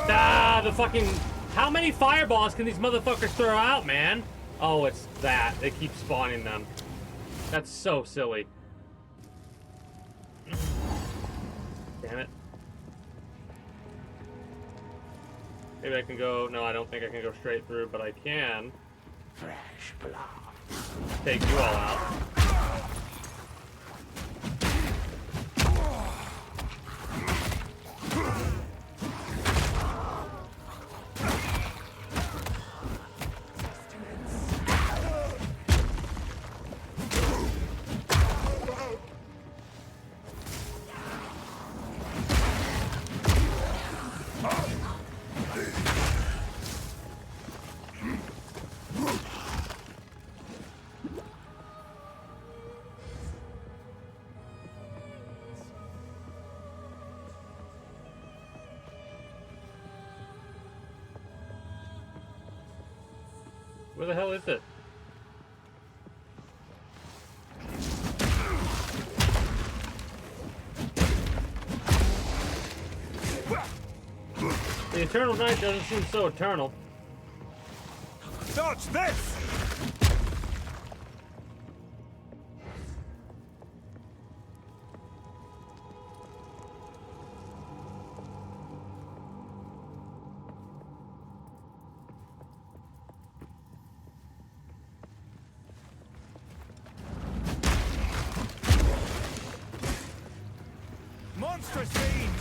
Ah, the fucking... How many fireballs can these motherfuckers throw out, man? Oh, it's that. They keep spawning them. That's so silly. Damn it. Maybe I can go... No, I don't think I can go straight through, but I can. Fresh blood. Take you all out. Where the hell is it? The Eternal Night doesn't seem so eternal. Dodge this! Monstrous fiend!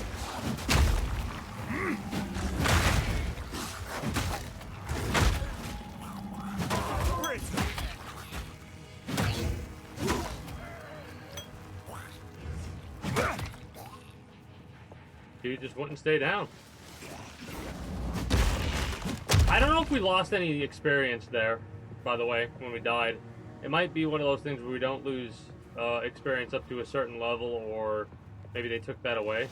Dude just wouldn't stay down. I don't know if we lost any experience there, by the way, when we died. It might be one of those things where we don't lose experience up to a certain level, or maybe they took that away.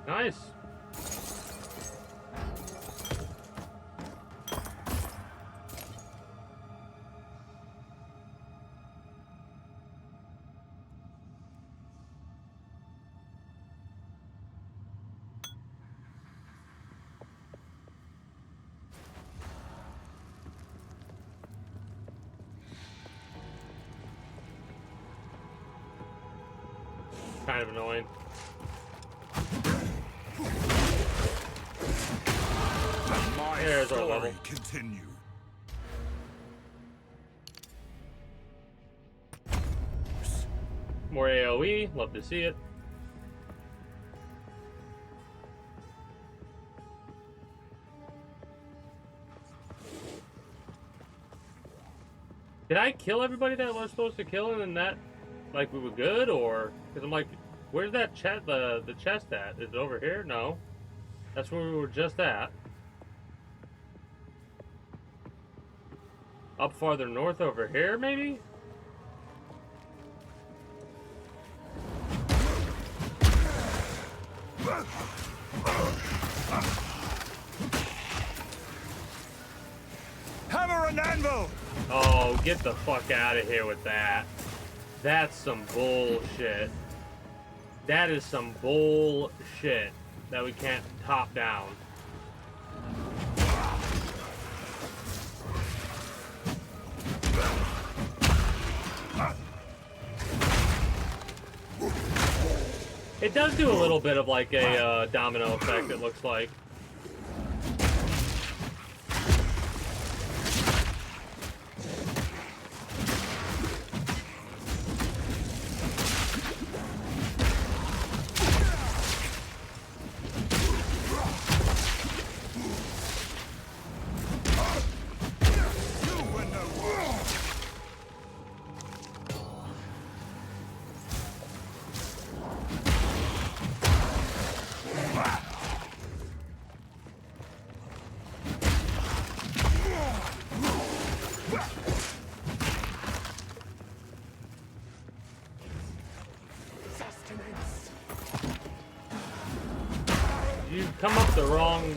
Nice. Kind of annoying. There's our level. Continue. More AoE, love to see it. Did I kill everybody that I was supposed to kill, and then that, like, we were good, or? Because I'm like, where's that chest, the chest at? Is it over here? No. That's where we were just at. Up farther north over here, maybe? Hammer and anvil! Oh, get the fuck out of here with that. That's some bullshit. That is some bullshit that we can't top down. It does do a little bit of like a domino effect, it looks like. You come up the wrong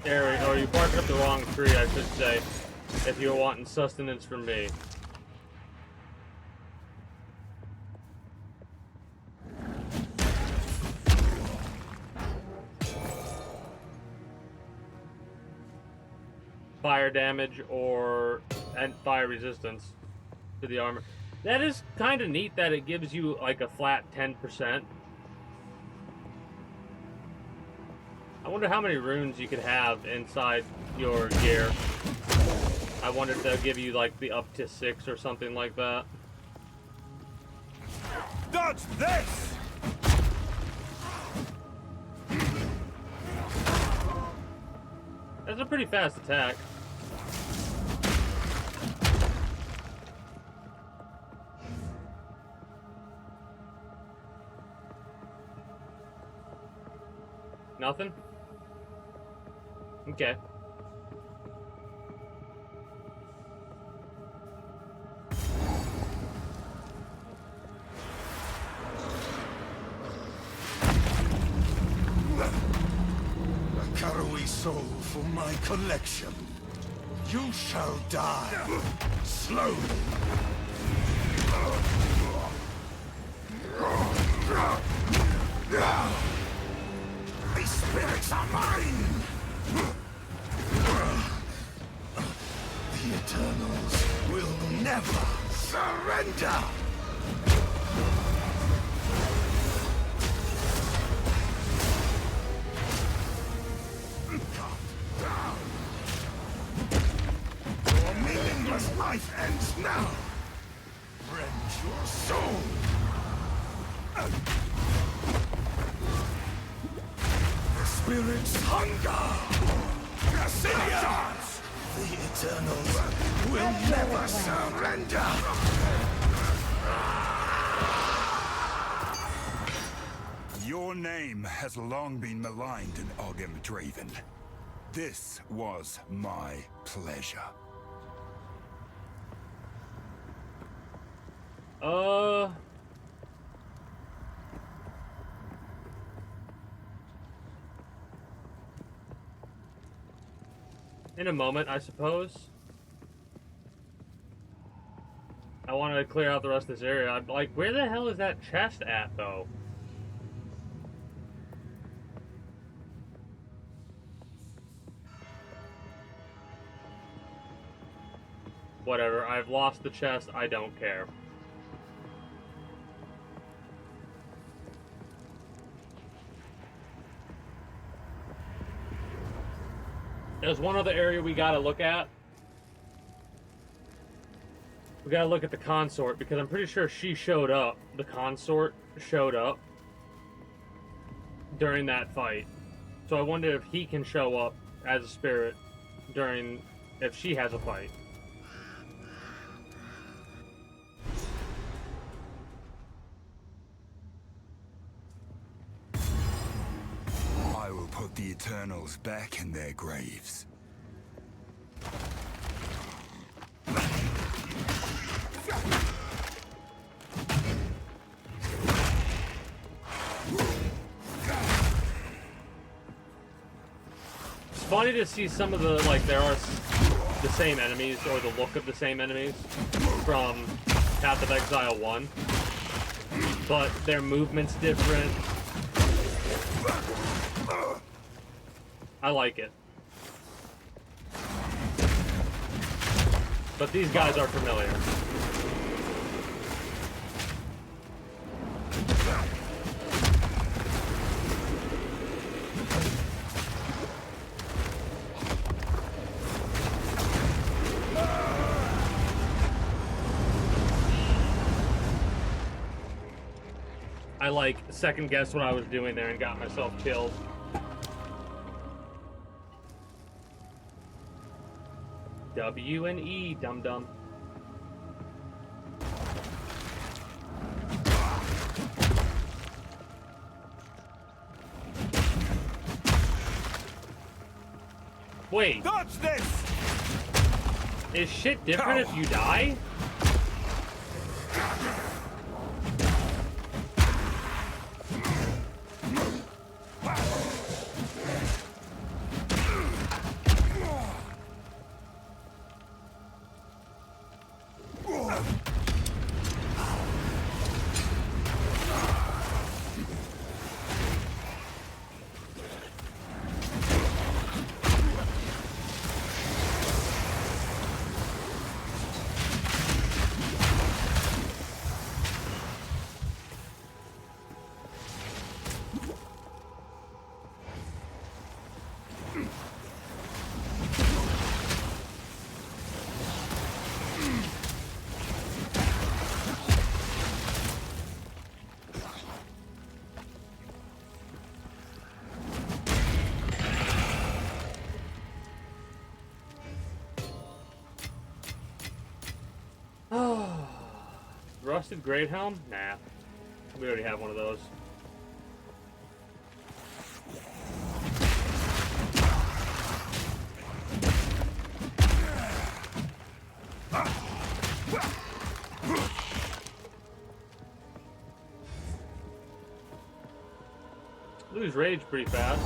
area, or you barked up the wrong tree, I should say, if you're wanting sustenance from me. Fire damage and fire resistance to the armor. That is kind of neat that it gives you like a flat 10%. I wonder how many runes you could have inside your gear. I wonder if they'll give you like the up to 6 or something like that. Dodge this! That's a pretty fast attack. Nothing? Okay. A Karui soul for my collection. You shall die slowly. spirits are mine! The Eternals will never surrender! Your meaningless life ends now! Rend your soul! The spirits hunger! Basilians! The Eternals will never surrender! Your name has long been maligned in Ogem Draven. This was my pleasure. In a moment, I suppose. I wanted to clear out the rest of this area. I'm like, where the hell is that chest at, though? Whatever, I've lost the chest, I don't care. There's one other area we gotta look at. We gotta look at the consort, because I'm pretty sure she showed up. The consort showed up during that fight. So I wonder if he can show up as a spirit during, if she has a fight. I will put the Eternals back in their graves. It's funny to see some of the, like, there are the same enemies, or the look of the same enemies from Path of Exile 1, but their movement's different. I like it. But these guys are familiar. I like second guessed what I was doing there and got myself killed. W&E, dum-dum. Wait. Dodge this! Is shit different if you die? Rusted Great Helm? Nah. We already have one of those. Lose rage pretty fast.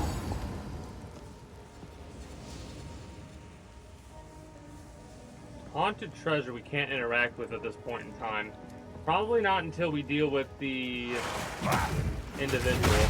Haunted treasure we can't interact with at this point in time. Probably not until we deal with the individual.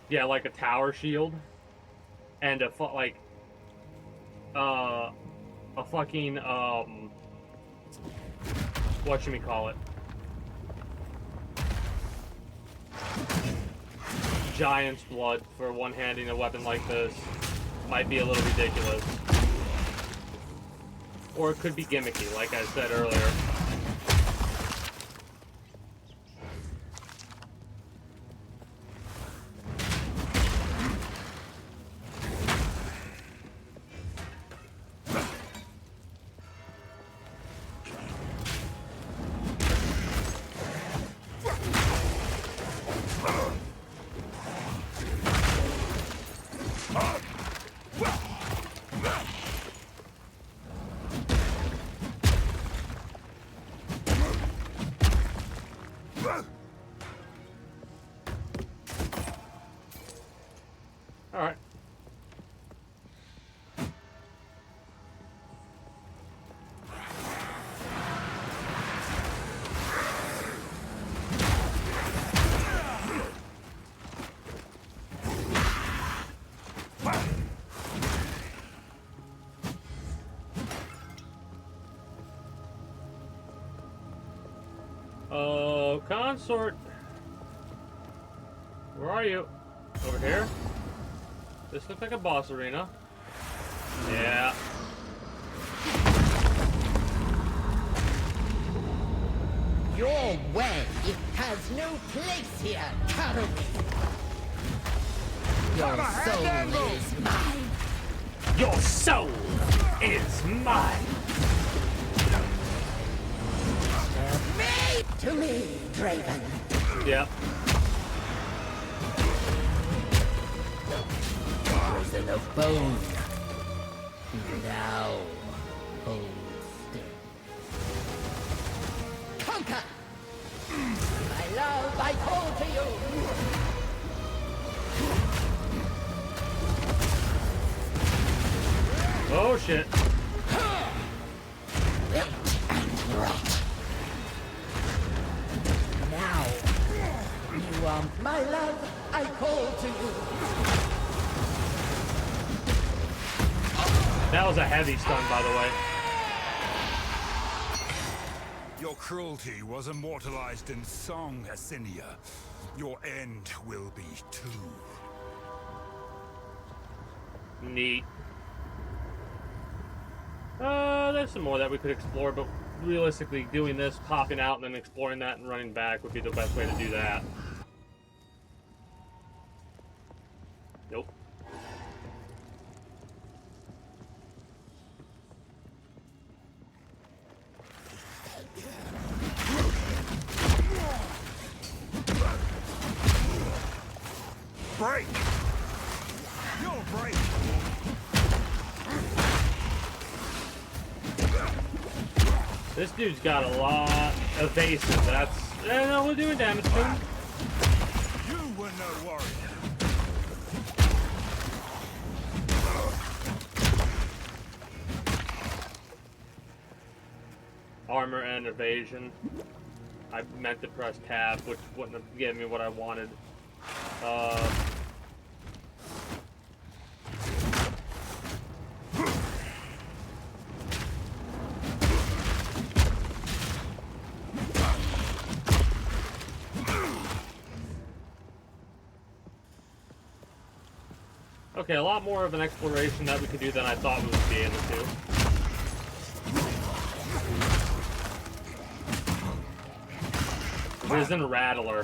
Yeah, like a tower shield. And a fucking, what should we call it? Giant's blood for one-handing a weapon like this might be a little ridiculous. Or it could be gimmicky, like I said earlier. All right. Consort. Where are you? Over here? This looks like a boss arena. Yeah. Your way has no place here, Carol. Your soul is mine. Your soul is mine. Made to me, Draven. Yep. Prison of bone. Now, hold still. Conquer! My love, I call to you! Oh shit. Wait and rot. Now, you are my love, I call to you. That was a heavy stun, by the way. Your cruelty was immortalized in song, Asinia. Your end will be too. Neat. There's some more that we could explore, but realistically, doing this, popping out, and then exploring that and running back would be the best way to do that. Nope. Break! You'll break! This dude's got a lot of evasive. That's... no, we're doing damage to him. You were no warrior. Armor and evasion. I meant to press tab, which wouldn't have given me what I wanted. Okay, a lot more of an exploration that we could do than I thought we would be able to. Risen Rattler.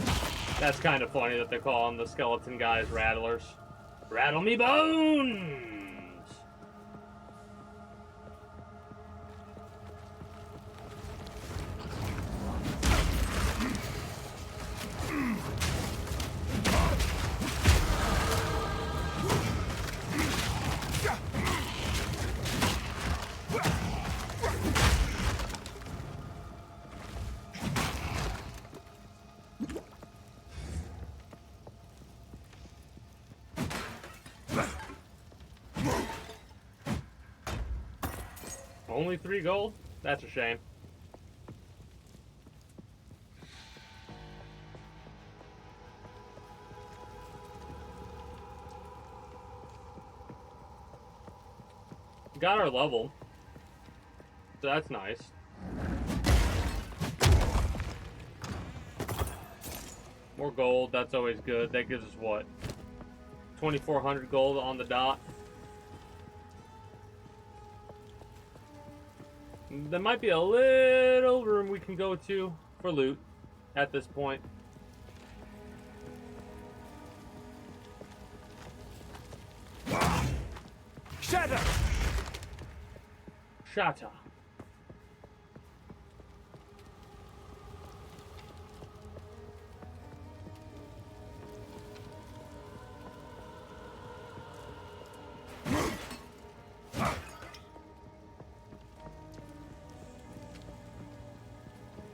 That's kind of funny that they're calling the skeleton guys rattlers. Rattle me bones! Only 3 gold? That's a shame. got our level. So that's nice. More gold, that's always good. That gives us what? 2,400 gold on the dot. There might be a little room we can go to for loot at this point. Shatter! Shatter.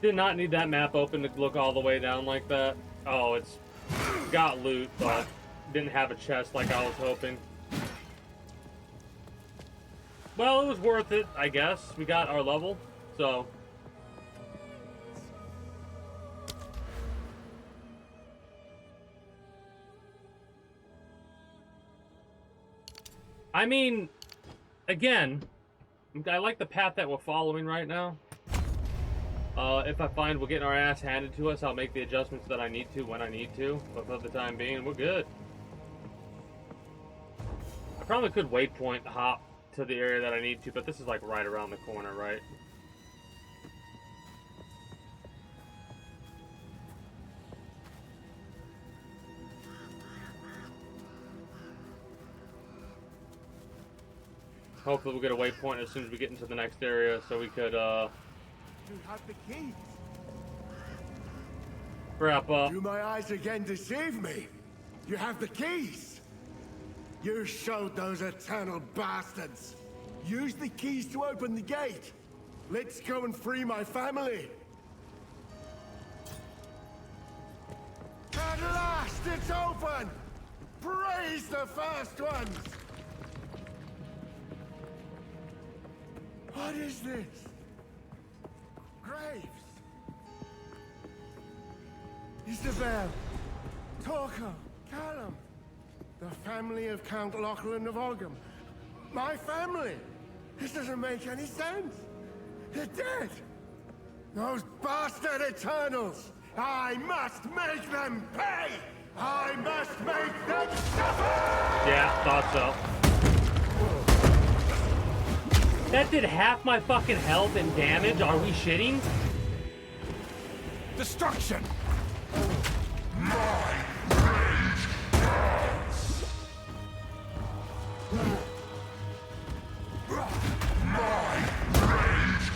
Did not need that map open to look all the way down like that. Oh, it's got loot, but didn't have a chest like I was hoping. Well, it was worth it, I guess. We got our level, so. I mean, again, I like the path that we're following right now. If I find we're getting our ass handed to us, I'll make the adjustments that I need to when I need to. But for the time being, we're good. I probably could waypoint hop to the area that I need to, but this is like right around the corner, right? Hopefully we'll get a waypoint as soon as we get into the next area so we could, You have the keys. wrap up. Do my eyes again deceive me? You have the keys. You showed those eternal bastards. Use the keys to open the gate. Let's go and free my family. At last, it's open! Praise the first ones! What is this? Graves! Isabel, Torko, Callum, the family of Count Lachlan of Ogham. My family! This doesn't make any sense! They're dead! Those bastard Eternals! I must make them pay! I must make them suffer! Yeah, thought so. That did half my fucking health and damage? Are we shitting? Destruction! My rage burns. My rage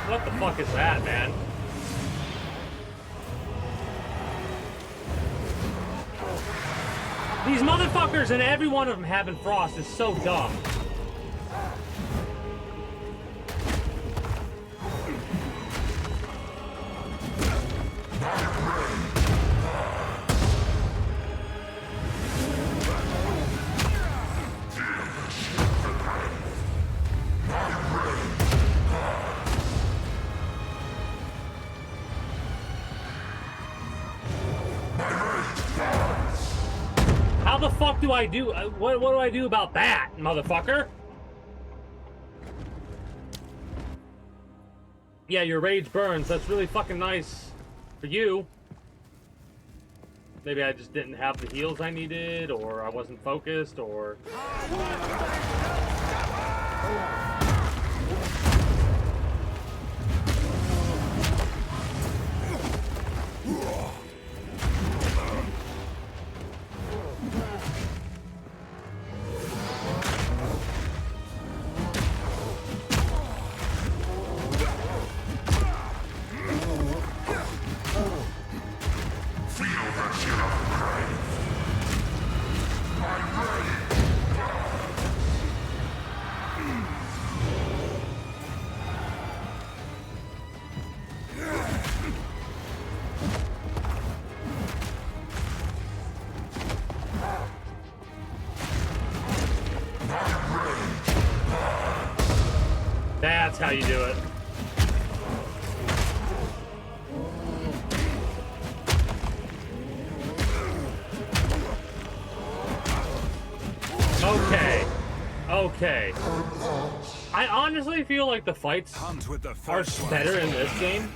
What the fuck is that, man? These motherfuckers and every one of them having frost is so dumb. How the fuck do I do? What do I do about that, motherfucker? Yeah, your rage burns. That's really fucking nice for you. Maybe I just didn't have the heals I needed, or I wasn't focused, or... That's how you do it. Okay. Okay. I honestly feel like the fights are better in this game.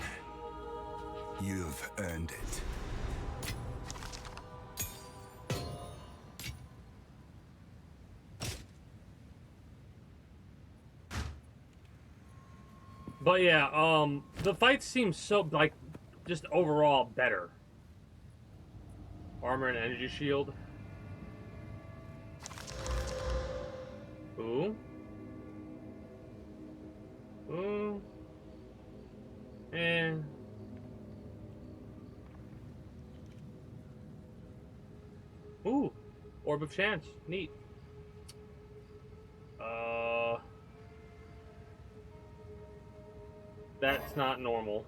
You've earned it. But yeah, the fights seem so, like, just overall better. Armor and energy shield. Ooh. Ooh. And ooh. Orb of Chance. Neat. That's not normal.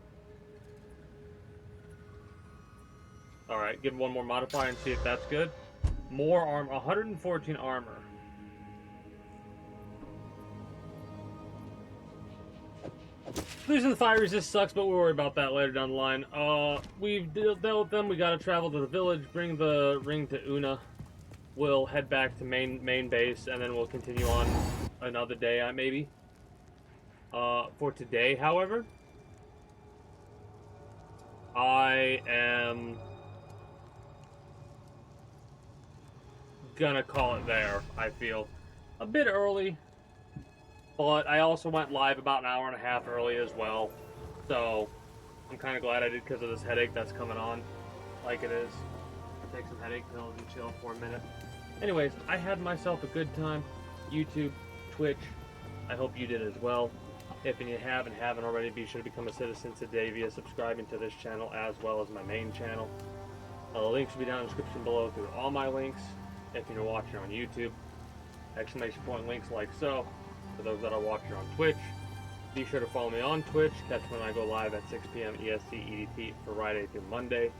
Alright, give one more modifier and see if that's good. More armor. 114 armor. Losing the fire resist sucks, but we'll worry about that later down the line. We've dealt with them. We gotta travel to the village, bring the ring to Una. We'll head back to main base, and then we'll continue on another day, maybe. For today, however, I am gonna call it there, I feel. A bit early, but I also went live about an hour and a half early as well. So, I'm kind of glad I did because of this headache that's coming on, like it is. Take some headache pills and chill for a minute. Anyways, I had myself a good time. YouTube, Twitch, I hope you did as well. If you haven't already, be sure to become a citizen today via subscribing to this channel as well as my main channel. The link should be down in the description below through all my links. If you're watching on YouTube, exclamation point links like so. For those that are watching on Twitch, be sure to follow me on Twitch. Catch when I go live at 6 p.m. EST EDT Friday through Monday.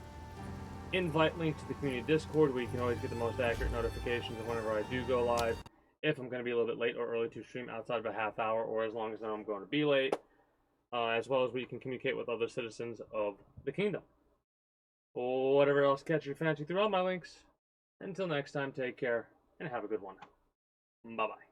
Invite link to the community Discord where you can always get the most accurate notifications of whenever I do go live. If I'm going to be a little bit late or early to stream outside of a half hour, or as long as I'm going to be late, as well as where you can communicate with other citizens of the kingdom. Or whatever else catches your fancy through all my links. Until next time, take care and have a good one. Bye-bye.